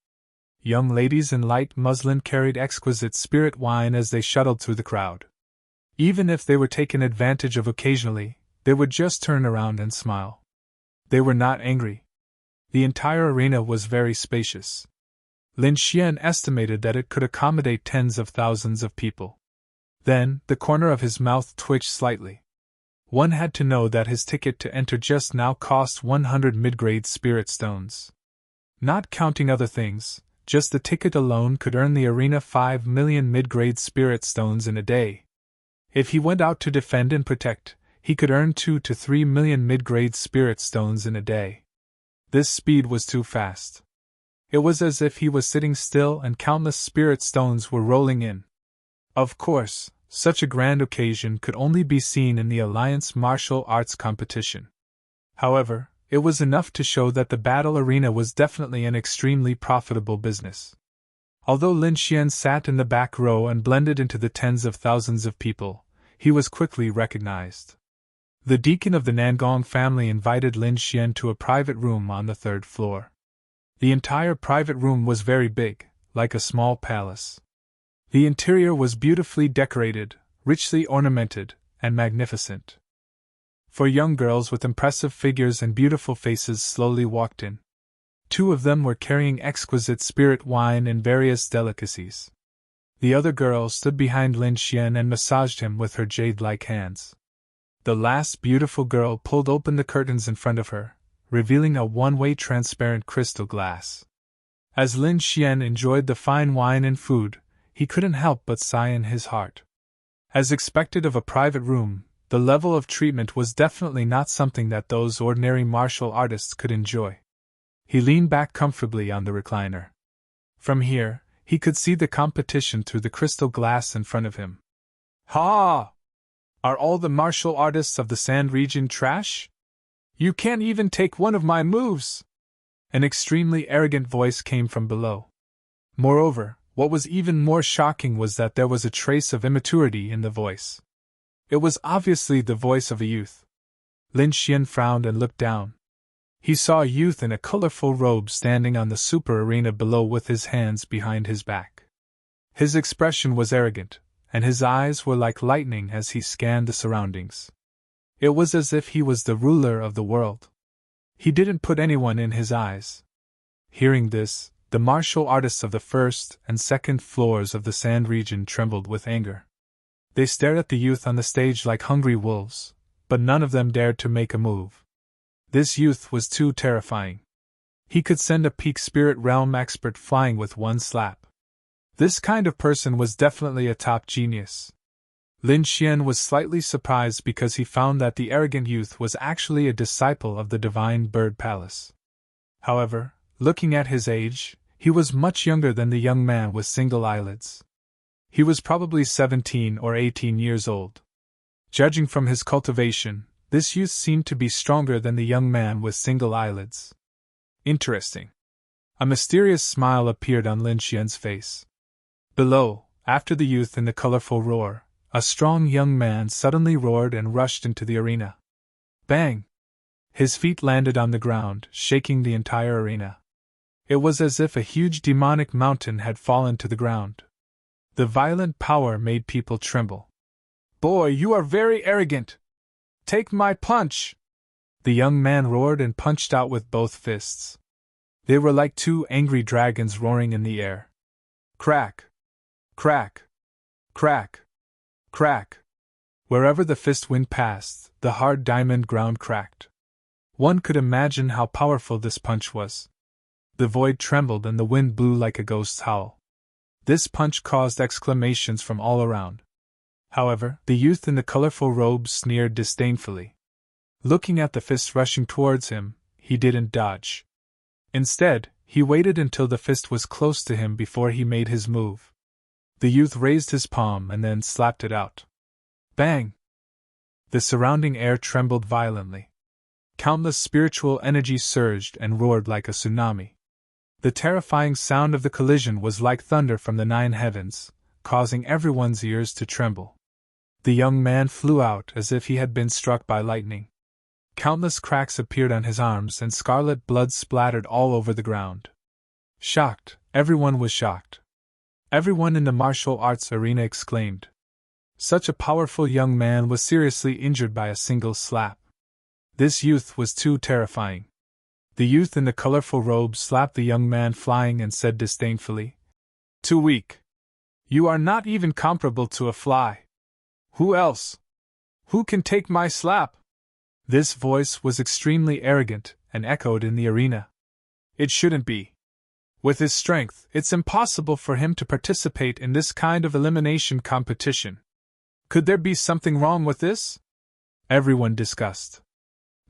Young ladies in light muslin carried exquisite spirit wine as they shuttled through the crowd. Even if they were taken advantage of occasionally, they would just turn around and smile. They were not angry. The entire arena was very spacious. Lin Xian estimated that it could accommodate tens of thousands of people. Then, the corner of his mouth twitched slightly. One had to know that his ticket to enter just now cost 100 mid-grade spirit stones. Not counting other things, just the ticket alone could earn the arena 5 million mid-grade spirit stones in a day. If he went out to defend and protect, he could earn 2 to 3 million mid-grade spirit stones in a day. This speed was too fast. It was as if he was sitting still and countless spirit stones were rolling in. Of course, such a grand occasion could only be seen in the Alliance martial arts competition. However, it was enough to show that the battle arena was definitely an extremely profitable business. Although Lin Xian sat in the back row and blended into the tens of thousands of people, he was quickly recognized. The deacon of the Nangong family invited Lin Xian to a private room on the 3rd floor. The entire private room was very big, like a small palace. The interior was beautifully decorated, richly ornamented, and magnificent. 4 young girls with impressive figures and beautiful faces slowly walked in. 2 of them were carrying exquisite spirit wine and various delicacies. The other girl stood behind Lin Xian and massaged him with her jade-like hands. The last beautiful girl pulled open the curtains in front of her, revealing a one-way transparent crystal glass. As Lin Xian enjoyed the fine wine and food, he couldn't help but sigh in his heart. As expected of a private room, the level of treatment was definitely not something that those ordinary martial artists could enjoy. He leaned back comfortably on the recliner. From here, he could see the competition through the crystal glass in front of him. Ha! Are all the martial artists of the Sand region trash? You can't even take one of my moves! An extremely arrogant voice came from below. Moreover, what was even more shocking was that there was a trace of immaturity in the voice. It was obviously the voice of a youth. Lin Xian frowned and looked down. He saw a youth in a colorful robe standing on the super arena below with his hands behind his back. His expression was arrogant, and his eyes were like lightning as he scanned the surroundings. It was as if he was the ruler of the world. He didn't put anyone in his eyes. Hearing this, the martial artists of the 1st and 2nd floors of the Sand region trembled with anger. They stared at the youth on the stage like hungry wolves, but none of them dared to make a move. This youth was too terrifying. He could send a peak spirit realm expert flying with one slap. This kind of person was definitely a top genius. Lin Xian was slightly surprised because he found that the arrogant youth was actually a disciple of the Divine Bird Palace. However, looking at his age, he was much younger than the young man with single eyelids. He was probably 17 or 18 years old. Judging from his cultivation, this youth seemed to be stronger than the young man with single eyelids. Interesting. A mysterious smile appeared on Lin Xian's face. Below, after the youth in the colorful roar, a strong young man suddenly roared and rushed into the arena. Bang! His feet landed on the ground, shaking the entire arena. It was as if a huge demonic mountain had fallen to the ground. The violent power made people tremble. Boy, you are very arrogant! Take my punch! The young man roared and punched out with both fists. They were like 2 angry dragons roaring in the air. Crack! Crack! Crack! Crack! Wherever the fist wind passed, the hard diamond ground cracked. One could imagine how powerful this punch was. The void trembled and the wind blew like a ghost's howl. This punch caused exclamations from all around. However, the youth in the colorful robes sneered disdainfully. Looking at the fist rushing towards him, he didn't dodge. Instead, he waited until the fist was close to him before he made his move. The youth raised his palm and then slapped it out. Bang! The surrounding air trembled violently. Countless spiritual energies surged and roared like a tsunami. The terrifying sound of the collision was like thunder from the 9 heavens, causing everyone's ears to tremble. The young man flew out as if he had been struck by lightning. Countless cracks appeared on his arms and scarlet blood splattered all over the ground. Shocked, everyone was shocked. Everyone in the martial arts arena exclaimed. Such a powerful young man was seriously injured by a single slap. This youth was too terrifying. The youth in the colorful robe slapped the young man flying and said disdainfully, "Too weak. You are not even comparable to a fly. Who else? Who can take my slap?" This voice was extremely arrogant and echoed in the arena. It shouldn't be. With his strength, it's impossible for him to participate in this kind of elimination competition. Could there be something wrong with this? Everyone discussed.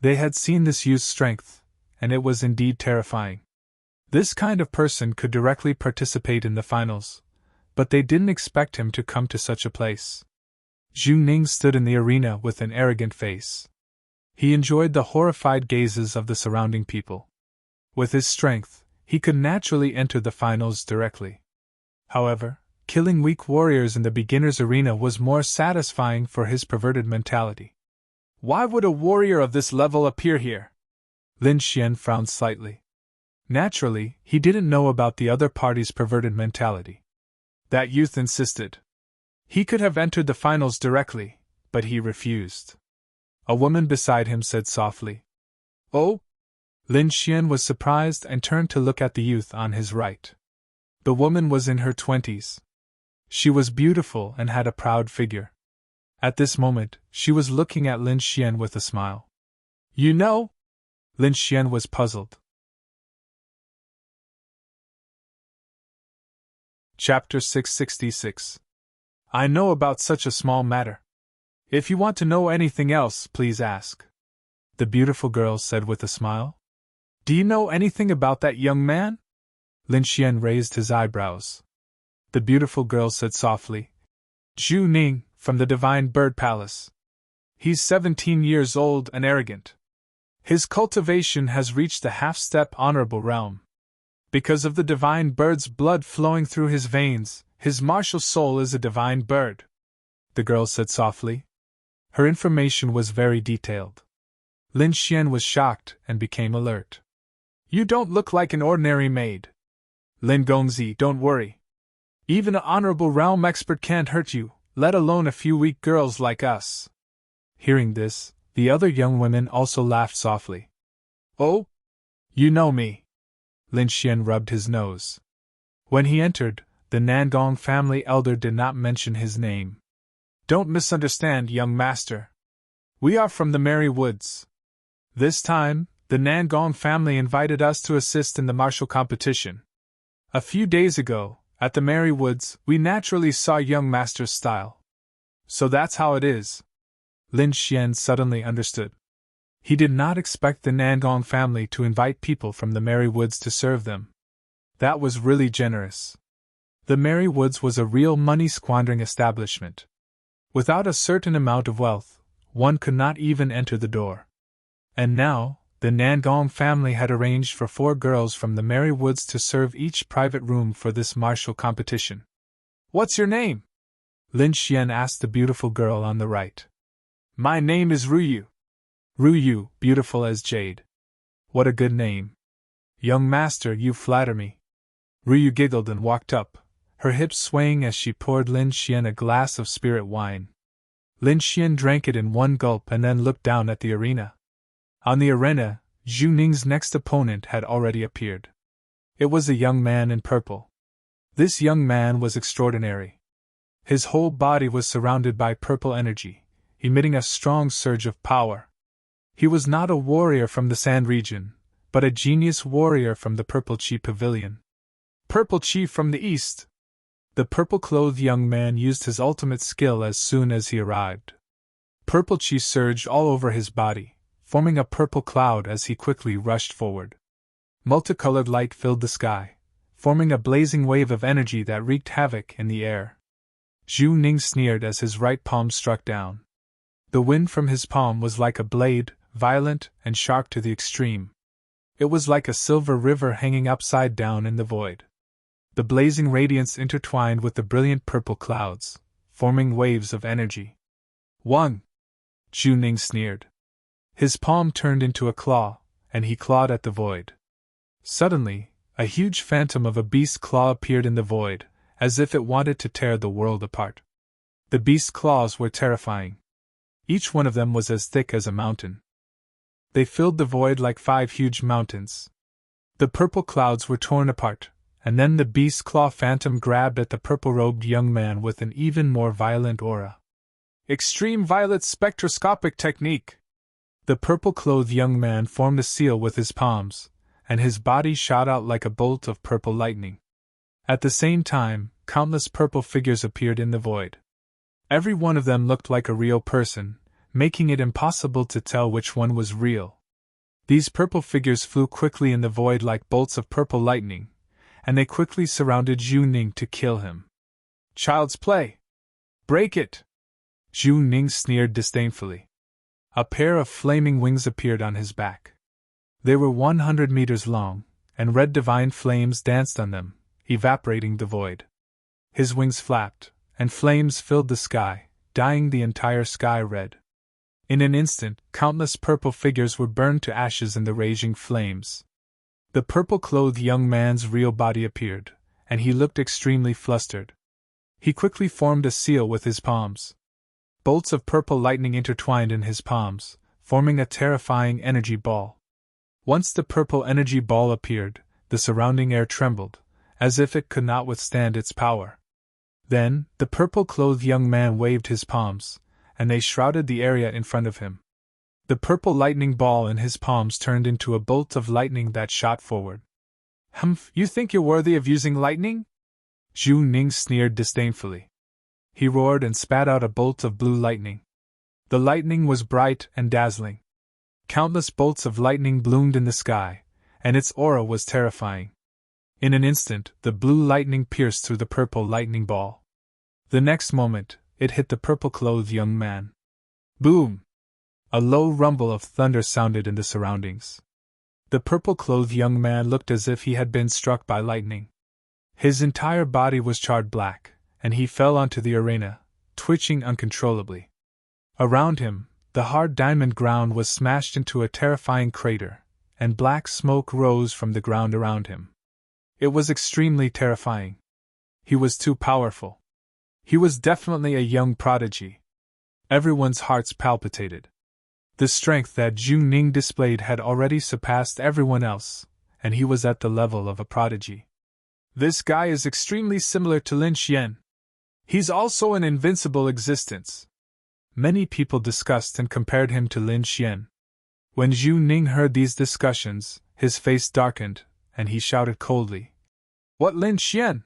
They had seen this youth's strength, and it was indeed terrifying. This kind of person could directly participate in the finals, but they didn't expect him to come to such a place. Zhu Ning stood in the arena with an arrogant face. He enjoyed the horrified gazes of the surrounding people. With his strength, he could naturally enter the finals directly. However, killing weak warriors in the beginner's arena was more satisfying for his perverted mentality. Why would a warrior of this level appear here? Lin Xian frowned slightly. Naturally, he didn't know about the other party's perverted mentality. That youth insisted. He could have entered the finals directly, but he refused. A woman beside him said softly, "Oh?" Lin Xian was surprised and turned to look at the youth on his right. The woman was in her 20s. She was beautiful and had a proud figure. At this moment, she was looking at Lin Xian with a smile. "You know?" Lin Xian was puzzled. Chapter 666. I know about such a small matter. If you want to know anything else, please ask. The beautiful girl said with a smile. Do you know anything about that young man? Lin Xian raised his eyebrows. The beautiful girl said softly. Zhu Ning, from the Divine Bird Palace. He's 17 years old and arrogant. His cultivation has reached the half-step honorable realm. Because of the divine bird's blood flowing through his veins, his martial soul is a divine bird. The girl said softly. Her information was very detailed. Lin Xian was shocked and became alert. You don't look like an ordinary maid. Lin Gongzi, don't worry. Even an honorable realm expert can't hurt you, let alone a few weak girls like us. Hearing this, the other young women also laughed softly. Oh? You know me. Lin Xian rubbed his nose. When he entered, the Nangong family elder did not mention his name. Don't misunderstand, young master. We are from the Merry Woods. This time, the Nangong family invited us to assist in the martial competition. A few days ago, at the Merry Woods, we naturally saw young master's style. So that's how it is. Lin Xian suddenly understood. He did not expect the Nangong family to invite people from the Merry Woods to serve them. That was really generous. The Merry Woods was a real money-squandering establishment. Without a certain amount of wealth, one could not even enter the door. And now, the Nangong family had arranged for 4 girls from the Merry Woods to serve each private room for this martial competition. What's your name? Lin Xian asked the beautiful girl on the right. My name is Ruyu. Ruyu, beautiful as jade. What a good name. Young master, you flatter me. Ruyu giggled and walked up, her hips swaying as she poured Lin Xian a glass of spirit wine. Lin Xian drank it in one gulp and then looked down at the arena. On the arena, Zhu Ning's next opponent had already appeared. It was a young man in purple. This young man was extraordinary. His whole body was surrounded by purple energy, emitting a strong surge of power. He was not a warrior from the Sand region, but a genius warrior from the Purple Chi Pavilion. Purple Chi from the east! The purple-clothed young man used his ultimate skill as soon as he arrived. Purple Chi surged all over his body, forming a purple cloud as he quickly rushed forward. Multicolored light filled the sky, forming a blazing wave of energy that wreaked havoc in the air. Zhu Ning sneered as his right palm struck down. The wind from his palm was like a blade, violent and sharp to the extreme. It was like a silver river hanging upside down in the void. The blazing radiance intertwined with the brilliant purple clouds, forming waves of energy. One! Zhu Ning sneered. His palm turned into a claw, and he clawed at the void. Suddenly, a huge phantom of a beast's claw appeared in the void, as if it wanted to tear the world apart. The beast's claws were terrifying. Each one of them was as thick as a mountain. They filled the void like 5 huge mountains. The purple clouds were torn apart, and then the beast's claw phantom grabbed at the purple-robed young man with an even more violent aura. Extreme violet spectroscopic technique! The purple-clothed young man formed a seal with his palms, and his body shot out like a bolt of purple lightning. At the same time, countless purple figures appeared in the void. Every one of them looked like a real person, making it impossible to tell which one was real. These purple figures flew quickly in the void like bolts of purple lightning, and they quickly surrounded Zhu Ning to kill him. Child's play! Break it! Zhu Ning sneered disdainfully. A pair of flaming wings appeared on his back. They were 100 meters long, and red divine flames danced on them, evaporating the void. His wings flapped, and flames filled the sky, dyeing the entire sky red. In an instant, countless purple figures were burned to ashes in the raging flames. The purple-clothed young man's real body appeared, and he looked extremely flustered. He quickly formed a seal with his palms. Bolts of purple lightning intertwined in his palms, forming a terrifying energy ball. Once the purple energy ball appeared, the surrounding air trembled, as if it could not withstand its power. Then, the purple-clothed young man waved his palms, and they shrouded the area in front of him. The purple lightning ball in his palms turned into a bolt of lightning that shot forward. Humph, you think you're worthy of using lightning? Zhu Ning sneered disdainfully. He roared and spat out a bolt of blue lightning. The lightning was bright and dazzling. Countless bolts of lightning bloomed in the sky, and its aura was terrifying. In an instant, the blue lightning pierced through the purple lightning ball. The next moment, it hit the purple-clothed young man. Boom! A low rumble of thunder sounded in the surroundings. The purple-clothed young man looked as if he had been struck by lightning. His entire body was charred black, and he fell onto the arena, twitching uncontrollably. Around him, the hard diamond ground was smashed into a terrifying crater, and black smoke rose from the ground around him. It was extremely terrifying. He was too powerful. He was definitely a young prodigy. Everyone's hearts palpitated. The strength that Zhu Ning displayed had already surpassed everyone else, and he was at the level of a prodigy. This guy is extremely similar to Lin Xian. He's also an invincible existence. Many people discussed and compared him to Lin Xian. When Zhu Ning heard these discussions, his face darkened, and he shouted coldly, "What Lin Xian?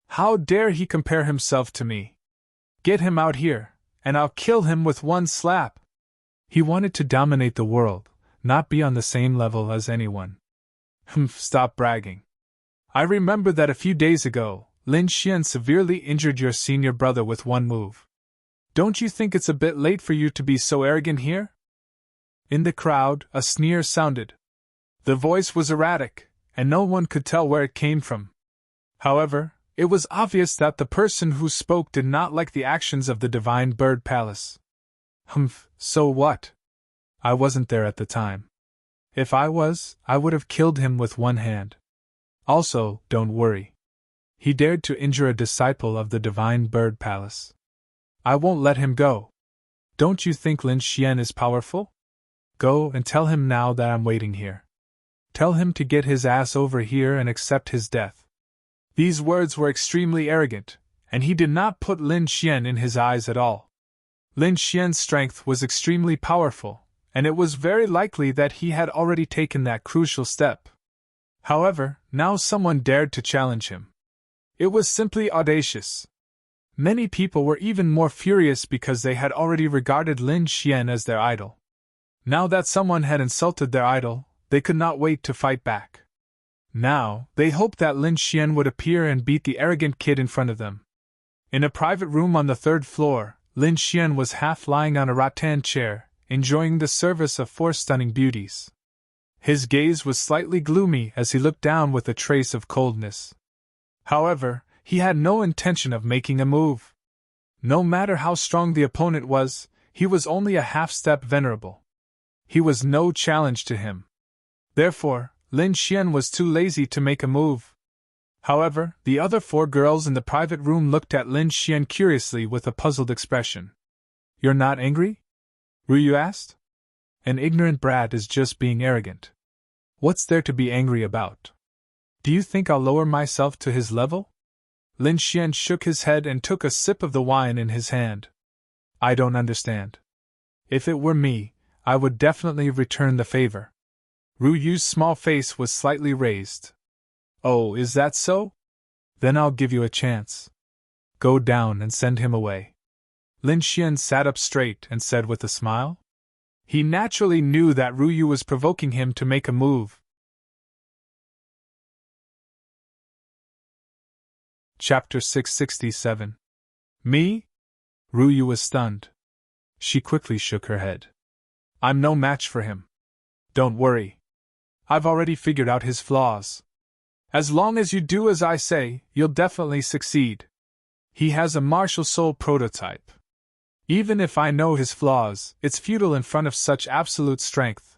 How dare he compare himself to me? Get him out here, and I'll kill him with one slap." He wanted to dominate the world, not be on the same level as anyone. Stop bragging. I remember that a few days ago, Lin Xian severely injured your senior brother with one move. Don't you think it's a bit late for you to be so arrogant here? In the crowd, a sneer sounded. The voice was erratic, and no one could tell where it came from. However, it was obvious that the person who spoke did not like the actions of the Divine Bird Palace. So what? I wasn't there at the time. If I was, I would have killed him with one hand. Also, don't worry. He dared to injure a disciple of the Divine Bird Palace. I won't let him go. Don't you think Lin Xian is powerful? Go and tell him now that I'm waiting here. Tell him to get his ass over here and accept his death. These words were extremely arrogant, and he did not put Lin Xian in his eyes at all. Lin Xian's strength was extremely powerful, and it was very likely that he had already taken that crucial step. However, now someone dared to challenge him. It was simply audacious. Many people were even more furious because they had already regarded Lin Xian as their idol. Now that someone had insulted their idol, they could not wait to fight back. Now, they hoped that Lin Xian would appear and beat the arrogant kid in front of them. In a private room on the 3rd floor, Lin Xian was half lying on a rattan chair, enjoying the service of 4 stunning beauties. His gaze was slightly gloomy as he looked down with a trace of coldness. However, he had no intention of making a move. No matter how strong the opponent was, he was only a half-step venerable. He was no challenge to him. Therefore, Lin Xian was too lazy to make a move. However, the other 4 girls in the private room looked at Lin Xian curiously with a puzzled expression. "You're not angry?" Ruyu asked. "An ignorant brat is just being arrogant. What's there to be angry about? Do you think I'll lower myself to his level?" Lin Xian shook his head and took a sip of the wine in his hand. "I don't understand. If it were me, I would definitely return the favor." Ruyu's small face was slightly raised. "Oh, is that so? Then I'll give you a chance. Go down and send him away." Lin Xian sat up straight and said with a smile. He naturally knew that Ruyu was provoking him to make a move. Chapter 667. Me? Ruyu was stunned. She quickly shook her head. "I'm no match for him. Don't worry. I've already figured out his flaws. As long as you do as I say, you'll definitely succeed. He has a martial soul prototype. Even if I know his flaws, it's futile in front of such absolute strength."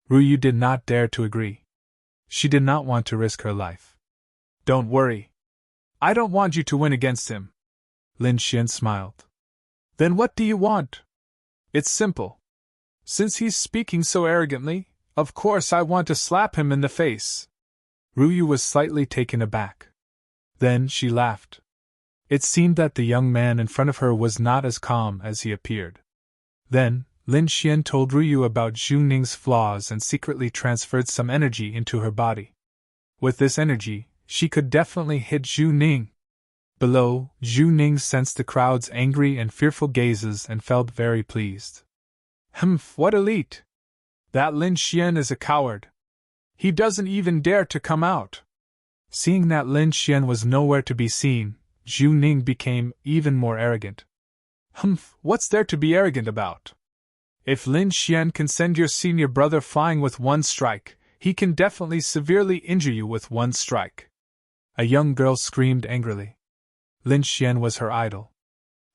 Ruyu did not dare to agree. She did not want to risk her life. "Don't worry. I don't want you to win against him." Lin Xian smiled. "Then what do you want?" "It's simple. Since he's speaking so arrogantly, of course I want to slap him in the face." Ruyu was slightly taken aback. Then she laughed. It seemed that the young man in front of her was not as calm as he appeared. Then, Lin Xian told Ruyu about Zhu Ning's flaws and secretly transferred some energy into her body. With this energy, she could definitely hit Zhu Ning. Below, Zhu Ning sensed the crowd's angry and fearful gazes and felt very pleased. "Humph, what elite! That Lin Xian is a coward. He doesn't even dare to come out." Seeing that Lin Xian was nowhere to be seen, Zhu Ning became even more arrogant. "Humph, what's there to be arrogant about? If Lin Xian can send your senior brother flying with 1 strike, he can definitely severely injure you with 1 strike." A young girl screamed angrily. Lin Xian was her idol.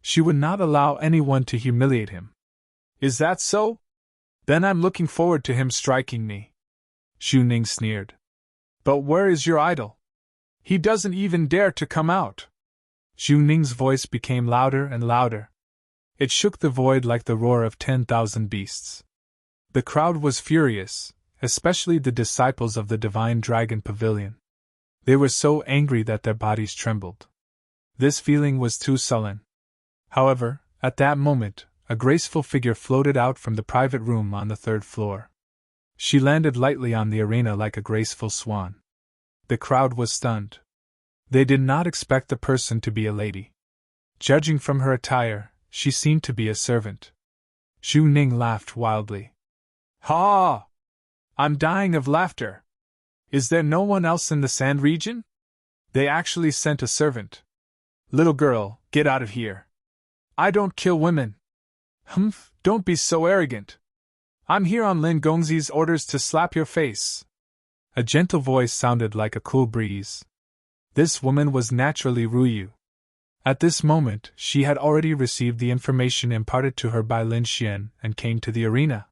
She would not allow anyone to humiliate him. "Is that so? Then I'm looking forward to him striking me." Zhu Ning sneered. "But where is your idol? He doesn't even dare to come out." Zhu Ning's voice became louder and louder. It shook the void like the roar of 10,000 beasts. The crowd was furious, especially the disciples of the Divine Dragon Pavilion. They were so angry that their bodies trembled. This feeling was too sullen. However, at that moment, a graceful figure floated out from the private room on the 3rd floor. She landed lightly on the arena like a graceful swan. The crowd was stunned. They did not expect the person to be a lady. Judging from her attire, she seemed to be a servant. Zhu Ning laughed wildly. "Ha! I'm dying of laughter. Is there no one else in the sand region? They actually sent a servant. Little girl, get out of here. I don't kill women." "Humph, don't be so arrogant. I'm here on Lin Gongzi's orders to slap your face." A gentle voice sounded like a cool breeze. This woman was naturally Ruyu. At this moment, she had already received the information imparted to her by Lin Xian and came to the arena.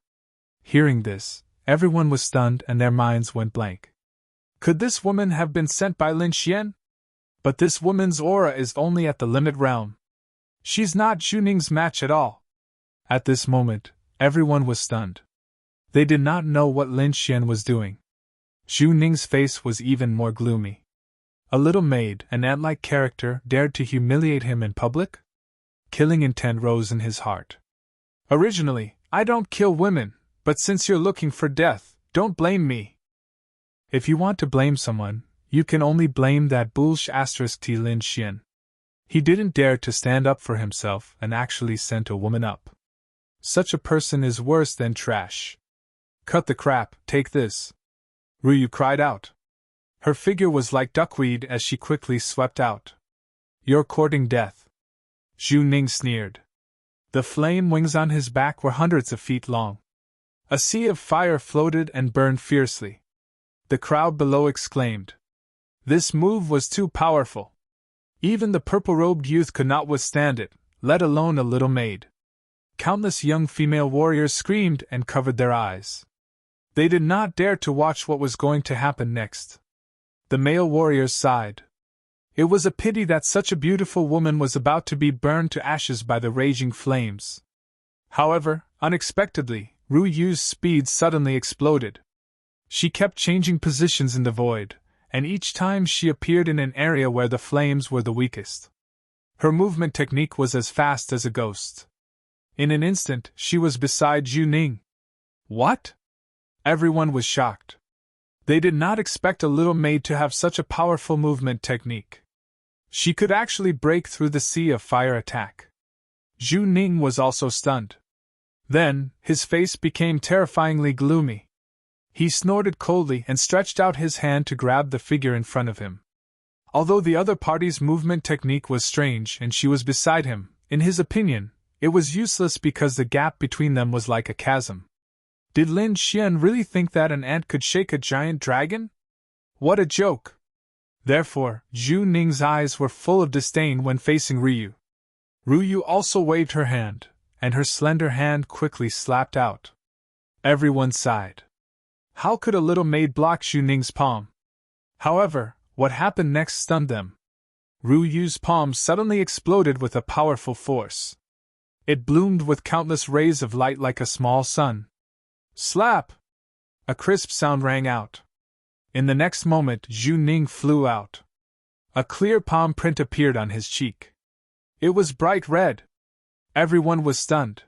Hearing this, everyone was stunned and their minds went blank. Could this woman have been sent by Lin Xian? But this woman's aura is only at the limit realm. She's not Zhu Ning's match at all. At this moment, everyone was stunned. They did not know what Lin Xian was doing. Zhu Ning's face was even more gloomy. A little maid, an ant-like character, dared to humiliate him in public? Killing intent rose in his heart. Originally, I don't kill women, but since you're looking for death, don't blame me. If you want to blame someone, you can only blame that *T Lin Xian. He didn't dare to stand up for himself and actually sent a woman up. Such a person is worse than trash. Cut the crap, take this. Ruyu cried out. Her figure was like duckweed as she quickly swept out. You're courting death. Zhu Ning sneered. The flame wings on his back were hundreds of feet long. A sea of fire floated and burned fiercely. The crowd below exclaimed. This move was too powerful. Even the purple-robed youth could not withstand it, let alone a little maid. Countless young female warriors screamed and covered their eyes. They did not dare to watch what was going to happen next. The male warriors sighed. It was a pity that such a beautiful woman was about to be burned to ashes by the raging flames. However, unexpectedly, Ru Yu's speed suddenly exploded. She kept changing positions in the void, and each time she appeared in an area where the flames were the weakest. Her movement technique was as fast as a ghost. In an instant, she was beside Zhu Ning. What? Everyone was shocked. They did not expect a little maid to have such a powerful movement technique. She could actually break through the sea of fire attack. Zhu Ning was also stunned. Then, his face became terrifyingly gloomy. He snorted coldly and stretched out his hand to grab the figure in front of him. Although the other party's movement technique was strange and she was beside him, in his opinion, it was useless because the gap between them was like a chasm. Did Lin Xian really think that an ant could shake a giant dragon? What a joke! Therefore, Zhu Ning's eyes were full of disdain when facing Ryu. Ryu also waved her hand, and her slender hand quickly slapped out. Everyone sighed. How could a little maid block Zhu Ning's palm? However, what happened next stunned them. Ryu's palm suddenly exploded with a powerful force. It bloomed with countless rays of light like a small sun. Slap! A crisp sound rang out. In the next moment, Zhu Ning flew out. A clear palm print appeared on his cheek. It was bright red. Everyone was stunned.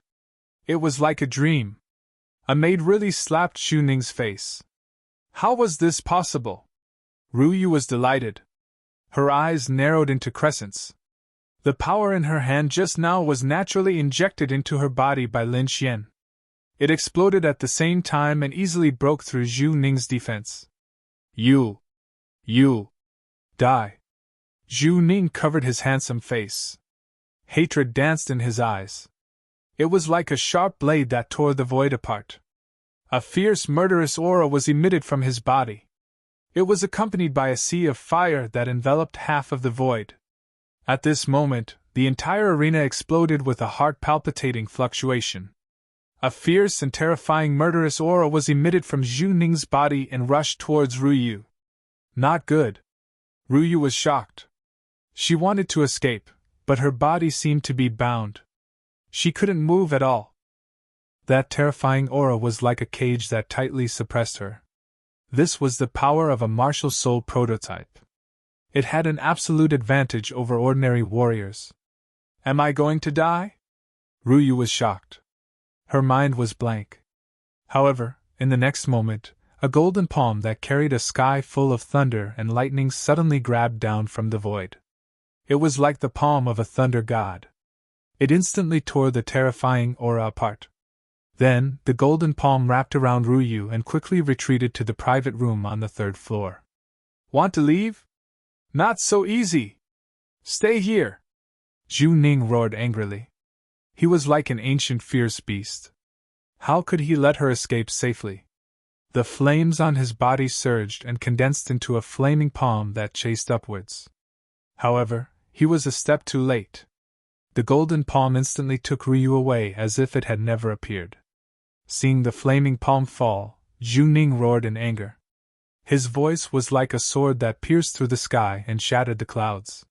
It was like a dream. A maid really slapped Zhu Ning's face. How was this possible? Ryu was delighted. Her eyes narrowed into crescents. The power in her hand just now was naturally injected into her body by Lin Xian. It exploded at the same time and easily broke through Zhu Ning's defense. You, die. Zhu Ning covered his handsome face. Hatred danced in his eyes. It was like a sharp blade that tore the void apart. A fierce, murderous aura was emitted from his body. It was accompanied by a sea of fire that enveloped half of the void. At this moment, the entire arena exploded with a heart-palpitating fluctuation. A fierce and terrifying murderous aura was emitted from Zhu Ning's body and rushed towards Ryu. Not good. Ryu was shocked. She wanted to escape, but her body seemed to be bound. She couldn't move at all. That terrifying aura was like a cage that tightly suppressed her. This was the power of a martial soul prototype. It had an absolute advantage over ordinary warriors. Am I going to die? Ryu was shocked. Her mind was blank. However, in the next moment, a golden palm that carried a sky full of thunder and lightning suddenly grabbed down from the void. It was like the palm of a thunder god. It instantly tore the terrifying aura apart. Then, the golden palm wrapped around Ryu and quickly retreated to the private room on the third floor. Want to leave? Not so easy! Stay here! Zhu Ning roared angrily. He was like an ancient fierce beast. How could he let her escape safely? The flames on his body surged and condensed into a flaming palm that chased upwards. However, he was a step too late. The golden palm instantly took Ryu away as if it had never appeared. Seeing the flaming palm fall, Zhu Ning roared in anger. His voice was like a sword that pierced through the sky and shattered the clouds.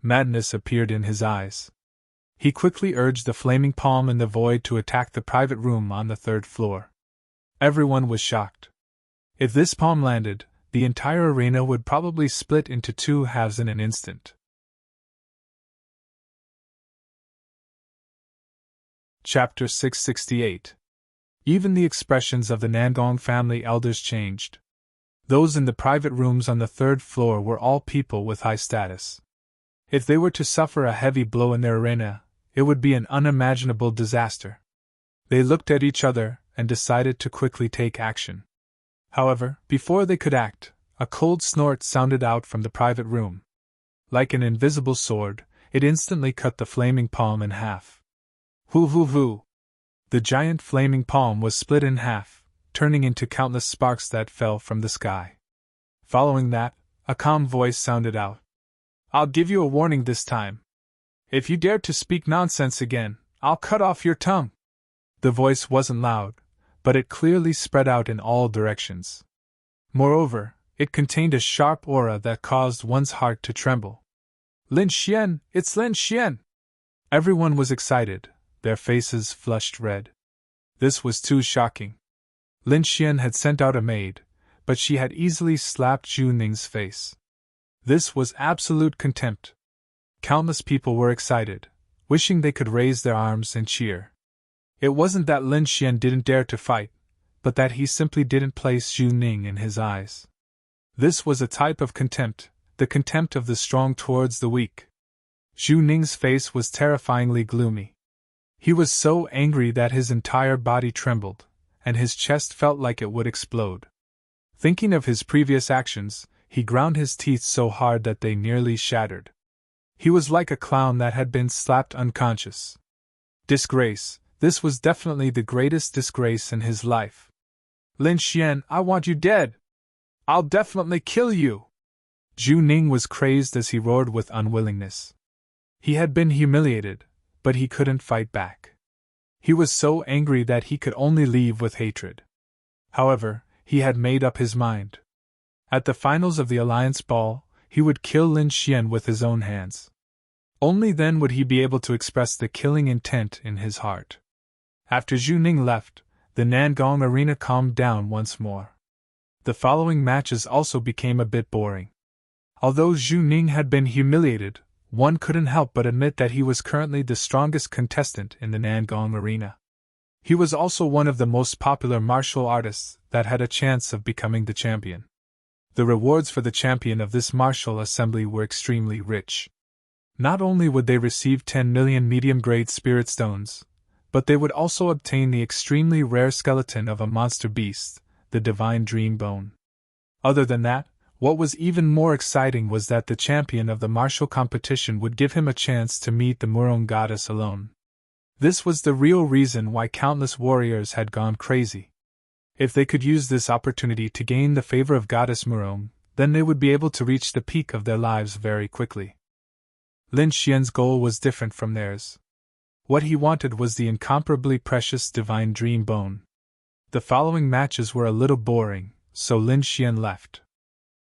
Madness appeared in his eyes. He quickly urged the flaming palm in the void to attack the private room on the third floor. Everyone was shocked. If this palm landed, the entire arena would probably split into two halves in an instant. Chapter 668. Even the expressions of the Nangong family elders changed. Those in the private rooms on the third floor were all people with high status. If they were to suffer a heavy blow in their arena, it would be an unimaginable disaster. They looked at each other and decided to quickly take action. However, before they could act, a cold snort sounded out from the private room. Like an invisible sword, it instantly cut the flaming palm in half. Hoo hoo hoo! The giant flaming palm was split in half, turning into countless sparks that fell from the sky. Following that, a calm voice sounded out. "I'll give you a warning this time. If you dare to speak nonsense again, I'll cut off your tongue." The voice wasn't loud, but it clearly spread out in all directions. Moreover, it contained a sharp aura that caused one's heart to tremble. "Lin Xian, it's Lin Xian!" Everyone was excited, their faces flushed red. This was too shocking. Lin Xian had sent out a maid, but she had easily slapped Zhu Ning's face. This was absolute contempt. Countless people were excited, wishing they could raise their arms and cheer. It wasn't that Lin Xian didn't dare to fight, but that he simply didn't place Zhu Ning in his eyes. This was a type of contempt, the contempt of the strong towards the weak. Zhu Ning's face was terrifyingly gloomy. He was so angry that his entire body trembled, and his chest felt like it would explode. Thinking of his previous actions, he ground his teeth so hard that they nearly shattered. He was like a clown that had been slapped unconscious. Disgrace, this was definitely the greatest disgrace in his life. "Lin Xian, I want you dead! I'll definitely kill you!" Zhu Ning was crazed as he roared with unwillingness. He had been humiliated, but he couldn't fight back. He was so angry that he could only leave with hatred. However, he had made up his mind. At the finals of the Alliance Ball, he would kill Lin Xian with his own hands. Only then would he be able to express the killing intent in his heart. After Zhu Ning left, the Nangong arena calmed down once more. The following matches also became a bit boring. Although Zhu Ning had been humiliated, one couldn't help but admit that he was currently the strongest contestant in the Nangong arena. He was also one of the most popular martial artists that had a chance of becoming the champion. The rewards for the champion of this martial assembly were extremely rich. Not only would they receive 10 million medium-grade spirit stones, but they would also obtain the extremely rare skeleton of a monster beast, the divine dream bone. Other than that, what was even more exciting was that the champion of the martial competition would give him a chance to meet the Murong goddess alone. This was the real reason why countless warriors had gone crazy. If they could use this opportunity to gain the favor of Goddess Murong, then they would be able to reach the peak of their lives very quickly. Lin Xian's goal was different from theirs. What he wanted was the incomparably precious divine dream bone. The following matches were a little boring, so Lin Xian left.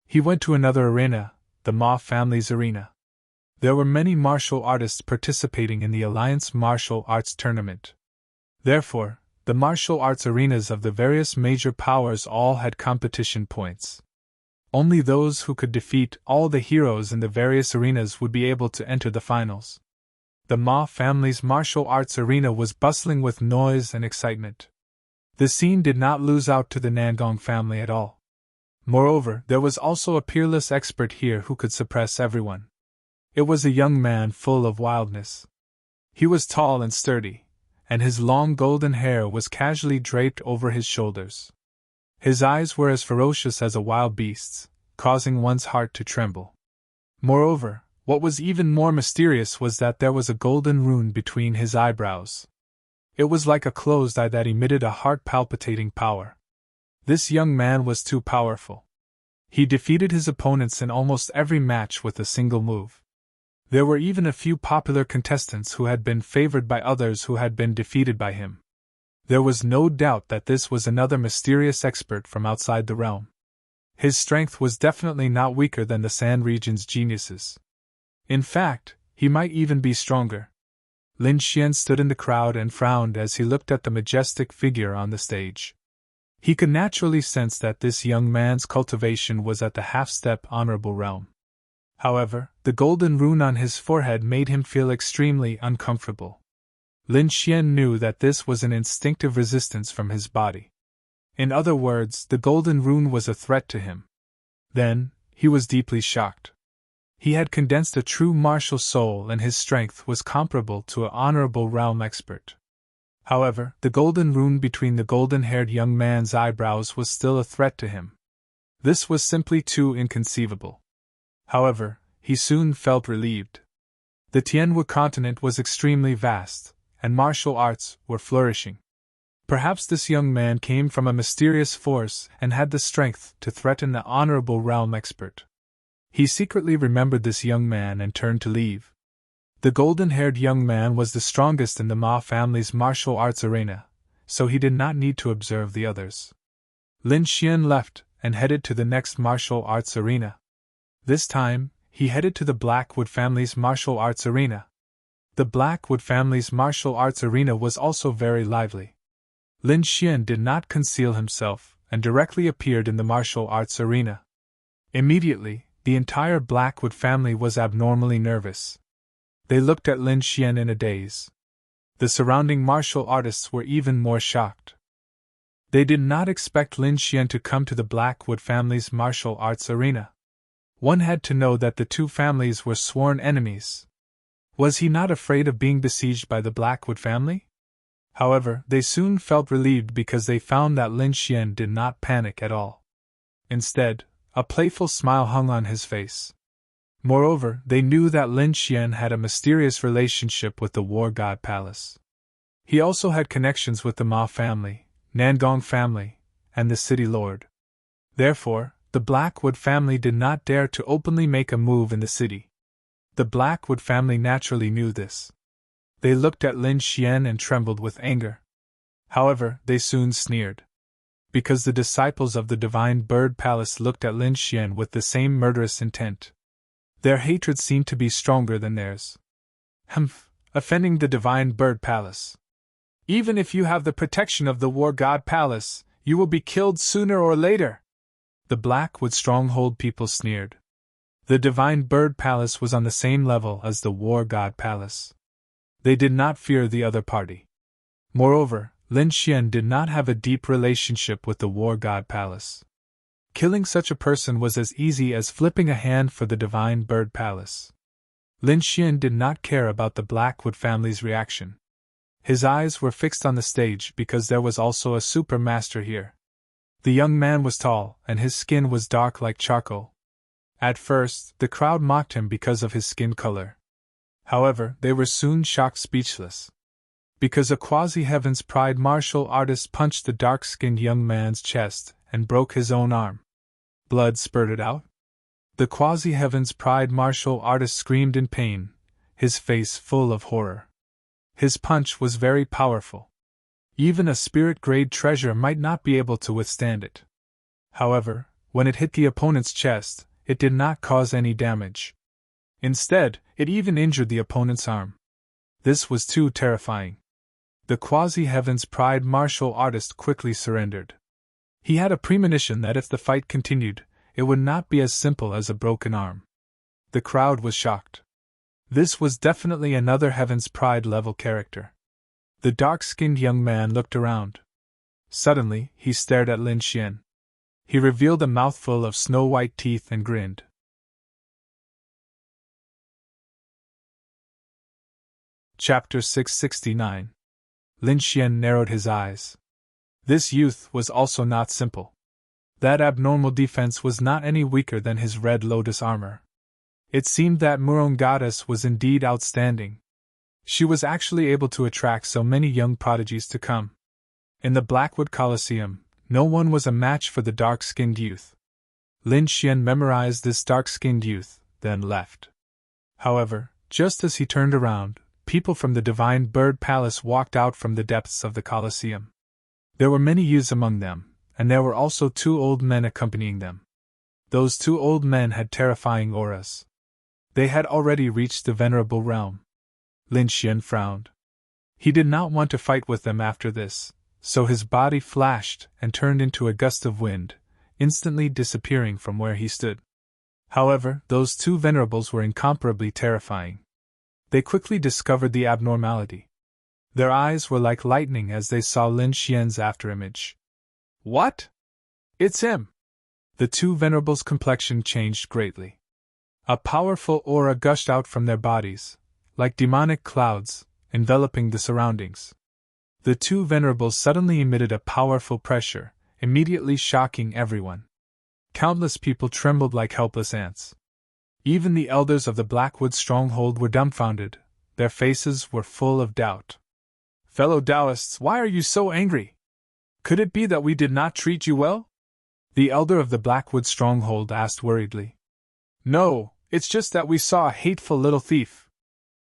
He went to another arena, the Ma family's arena. There were many martial artists participating in the Alliance Martial Arts Tournament. Therefore, the martial arts arenas of the various major powers all had competition points. Only those who could defeat all the heroes in the various arenas would be able to enter the finals. The Ma family's martial arts arena was bustling with noise and excitement. The scene did not lose out to the Nangong family at all. Moreover, there was also a peerless expert here who could suppress everyone. It was a young man full of wildness. He was tall and sturdy, and his long golden hair was casually draped over his shoulders. His eyes were as ferocious as a wild beast's, causing one's heart to tremble. Moreover, what was even more mysterious was that there was a golden rune between his eyebrows. It was like a closed eye that emitted a heart-palpitating power. This young man was too powerful. He defeated his opponents in almost every match with a single move. There were even a few popular contestants who had been favored by others who had been defeated by him. There was no doubt that this was another mysterious expert from outside the realm. His strength was definitely not weaker than the Sand region's geniuses. In fact, he might even be stronger. Lin Xian stood in the crowd and frowned as he looked at the majestic figure on the stage. He could naturally sense that this young man's cultivation was at the half-step honorable realm. However, the golden rune on his forehead made him feel extremely uncomfortable. Lin Xian knew that this was an instinctive resistance from his body. In other words, the golden rune was a threat to him. Then, he was deeply shocked. He had condensed a true martial soul and his strength was comparable to an honorable realm expert. However, the golden rune between the golden-haired young man's eyebrows was still a threat to him. This was simply too inconceivable. However, he soon felt relieved. The Tianwu continent was extremely vast, and martial arts were flourishing. Perhaps this young man came from a mysterious force and had the strength to threaten the honorable realm expert. He secretly remembered this young man and turned to leave. The golden-haired young man was the strongest in the Ma family's martial arts arena, so he did not need to observe the others. Lin Xian left and headed to the next martial arts arena. This time, he headed to the Blackwood family's martial arts arena. The Blackwood family's martial arts arena was also very lively. Lin Xian did not conceal himself and directly appeared in the martial arts arena. Immediately, the entire Blackwood family was abnormally nervous. They looked at Lin Xian in a daze. The surrounding martial artists were even more shocked. They did not expect Lin Xian to come to the Blackwood family's martial arts arena. One had to know that the two families were sworn enemies. Was he not afraid of being besieged by the Blackwood family? However, they soon felt relieved because they found that Lin Xian did not panic at all. Instead, a playful smile hung on his face. Moreover, they knew that Lin Xian had a mysterious relationship with the War God Palace. He also had connections with the Ma family, Nangong family, and the city lord. Therefore, the Blackwood family did not dare to openly make a move in the city. The Blackwood family naturally knew this. They looked at Lin Xian and trembled with anger. However, they soon sneered. Because the disciples of the Divine Bird Palace looked at Lin Xian with the same murderous intent. Their hatred seemed to be stronger than theirs. Humph, offending the Divine Bird Palace. Even if you have the protection of the War God Palace, you will be killed sooner or later. The Blackwood stronghold people sneered. The Divine Bird Palace was on the same level as the War God Palace. They did not fear the other party. Moreover, Lin Xian did not have a deep relationship with the War God Palace. Killing such a person was as easy as flipping a hand for the Divine Bird Palace. Lin Xian did not care about the Blackwood family's reaction. His eyes were fixed on the stage because there was also a super master here. The young man was tall, and his skin was dark like charcoal. At first, the crowd mocked him because of his skin color. However, they were soon shocked speechless. Because a quasi-heaven's pride martial artist punched the dark-skinned young man's chest and broke his own arm. Blood spurted out. The quasi-heaven's pride martial artist screamed in pain, his face full of horror. His punch was very powerful. Even a spirit-grade treasure might not be able to withstand it. However, when it hit the opponent's chest, it did not cause any damage. Instead, it even injured the opponent's arm. This was too terrifying. The quasi-heaven's pride martial artist quickly surrendered. He had a premonition that if the fight continued, it would not be as simple as a broken arm. The crowd was shocked. This was definitely another Heaven's Pride level character. The dark-skinned young man looked around. Suddenly, he stared at Lin Xian. He revealed a mouthful of snow-white teeth and grinned. Chapter 669. Lin Xian narrowed his eyes. This youth was also not simple. That abnormal defense was not any weaker than his red lotus armor. It seemed that Murong Goddess was indeed outstanding. She was actually able to attract so many young prodigies to come. In the Blackwood Coliseum, no one was a match for the dark-skinned youth. Lin Xian memorized this dark-skinned youth, then left. However, just as he turned around, people from the Divine Bird Palace walked out from the depths of the Coliseum. There were many youths among them, and there were also 2 old men accompanying them. Those 2 old men had terrifying auras. They had already reached the venerable realm. Lin Xian frowned. He did not want to fight with them after this, so his body flashed and turned into a gust of wind, instantly disappearing from where he stood. However, those two venerables were incomparably terrifying. They quickly discovered the abnormality. Their eyes were like lightning as they saw Lin Xian's afterimage. What? It's him! The two venerables' complexion changed greatly. A powerful aura gushed out from their bodies, like demonic clouds, enveloping the surroundings. The two venerables suddenly emitted a powerful pressure, immediately shocking everyone. Countless people trembled like helpless ants. Even the elders of the Blackwood stronghold were dumbfounded, their faces were full of doubt. Fellow Taoists, why are you so angry? Could it be that we did not treat you well? The elder of the Blackwood stronghold asked worriedly. No, it's just that we saw a hateful little thief.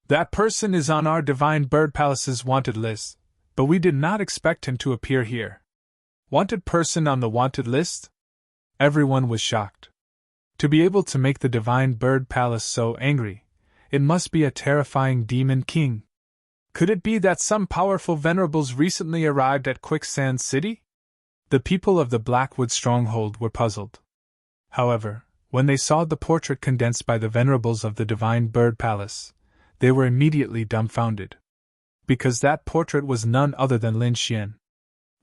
That person is on our Divine Bird Palace's wanted list, but we did not expect him to appear here. Wanted person on the wanted list? Everyone was shocked. To be able to make the Divine Bird Palace so angry, it must be a terrifying demon king. Could it be that some powerful venerables recently arrived at Quicksand City? The people of the Blackwood stronghold were puzzled. However, when they saw the portrait condensed by the venerables of the Divine Bird Palace, they were immediately dumbfounded. Because that portrait was none other than Lin Xian.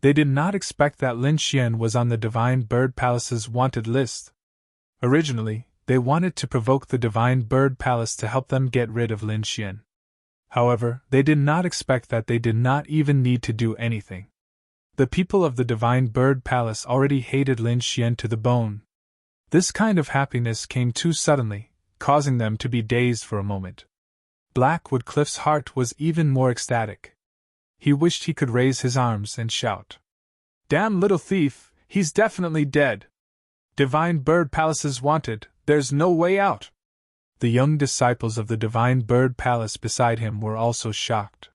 They did not expect that Lin Xian was on the Divine Bird Palace's wanted list. Originally, they wanted to provoke the Divine Bird Palace to help them get rid of Lin Xian. However, they did not expect that they did not even need to do anything. The people of the Divine Bird Palace already hated Lin Xian to the bone. This kind of happiness came too suddenly, causing them to be dazed for a moment. Blackwood Cliff's heart was even more ecstatic. He wished he could raise his arms and shout, "Damn little thief, he's definitely dead! Divine Bird Palace is wanted, there's no way out!" The young disciples of the Divine Bird Palace beside him were also shocked.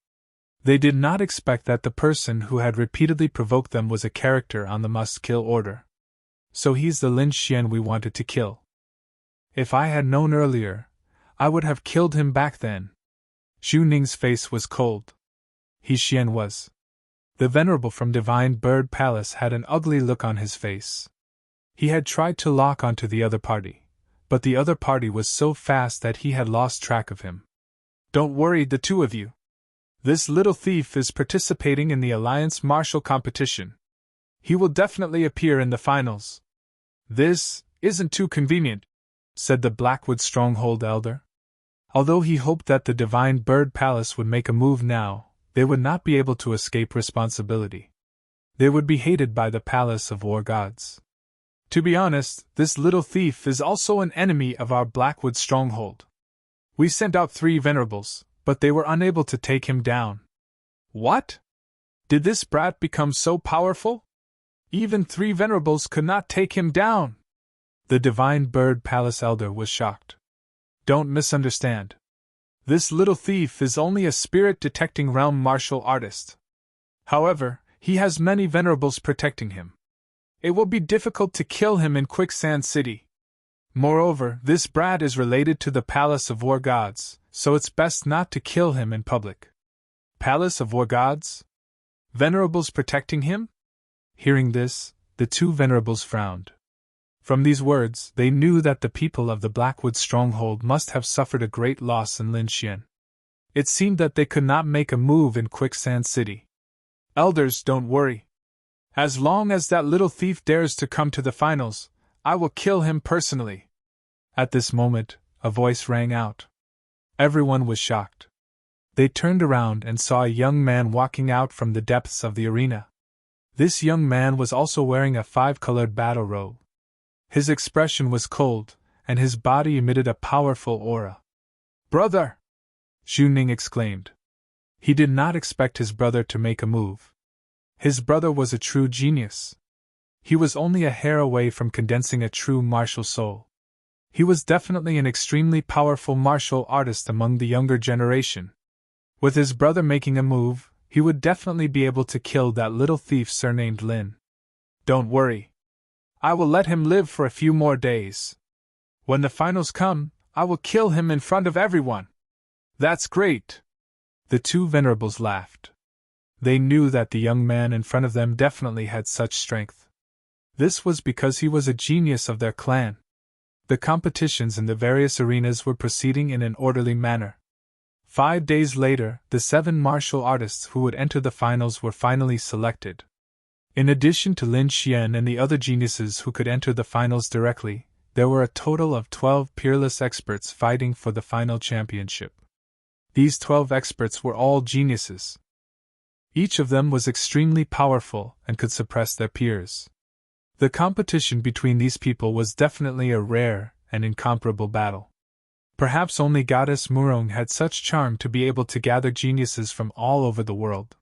They did not expect that the person who had repeatedly provoked them was a character on the must-kill order. So he's the Lin Xian we wanted to kill. If I had known earlier, I would have killed him back then. Xu Ning's face was cold. He Xian was. The venerable from Divine Bird Palace had an ugly look on his face. He had tried to lock onto the other party, but the other party was so fast that he had lost track of him. Don't worry, the two of you. This little thief is participating in the Alliance Martial competition. He will definitely appear in the finals. This isn't too convenient, said the Blackwood stronghold elder. Although he hoped that the Divine Bird Palace would make a move now, they would not be able to escape responsibility. They would be hated by the Palace of War Gods. To be honest, this little thief is also an enemy of our Blackwood stronghold. We sent out 3 venerables, but they were unable to take him down. What? Did this brat become so powerful? Even 3 venerables could not take him down. The Divine Bird Palace elder was shocked. Don't misunderstand. This little thief is only a spirit-detecting realm martial artist. However, he has many venerables protecting him. It will be difficult to kill him in Quicksand City. Moreover, this brat is related to the Palace of War Gods, so it's best not to kill him in public. Palace of War Gods? Venerables protecting him? Hearing this, the 2 venerables frowned. From these words, they knew that the people of the Blackwood stronghold must have suffered a great loss in Lin Xian. It seemed that they could not make a move in Quicksand City. Elders, don't worry. As long as that little thief dares to come to the finals, I will kill him personally. At this moment, a voice rang out. Everyone was shocked. They turned around and saw a young man walking out from the depths of the arena. This young man was also wearing a 5-colored battle robe. His expression was cold, and his body emitted a powerful aura. Brother! Xu Ning exclaimed. He did not expect his brother to make a move. His brother was a true genius. He was only a hair away from condensing a true martial soul. He was definitely an extremely powerful martial artist among the younger generation. With his brother making a move, he would definitely be able to kill that little thief surnamed Lin. Don't worry. I will let him live for a few more days. When the finals come, I will kill him in front of everyone. That's great. The 2 venerables laughed. They knew that the young man in front of them definitely had such strength. This was because he was a genius of their clan. The competitions in the various arenas were proceeding in an orderly manner. 5 days later, the 7 martial artists who would enter the finals were finally selected. In addition to Lin Xian and the other geniuses who could enter the finals directly, there were a total of 12 peerless experts fighting for the final championship. These 12 experts were all geniuses. Each of them was extremely powerful and could suppress their peers. The competition between these people was definitely a rare and incomparable battle. Perhaps only Goddess Murong had such charm to be able to gather geniuses from all over the world.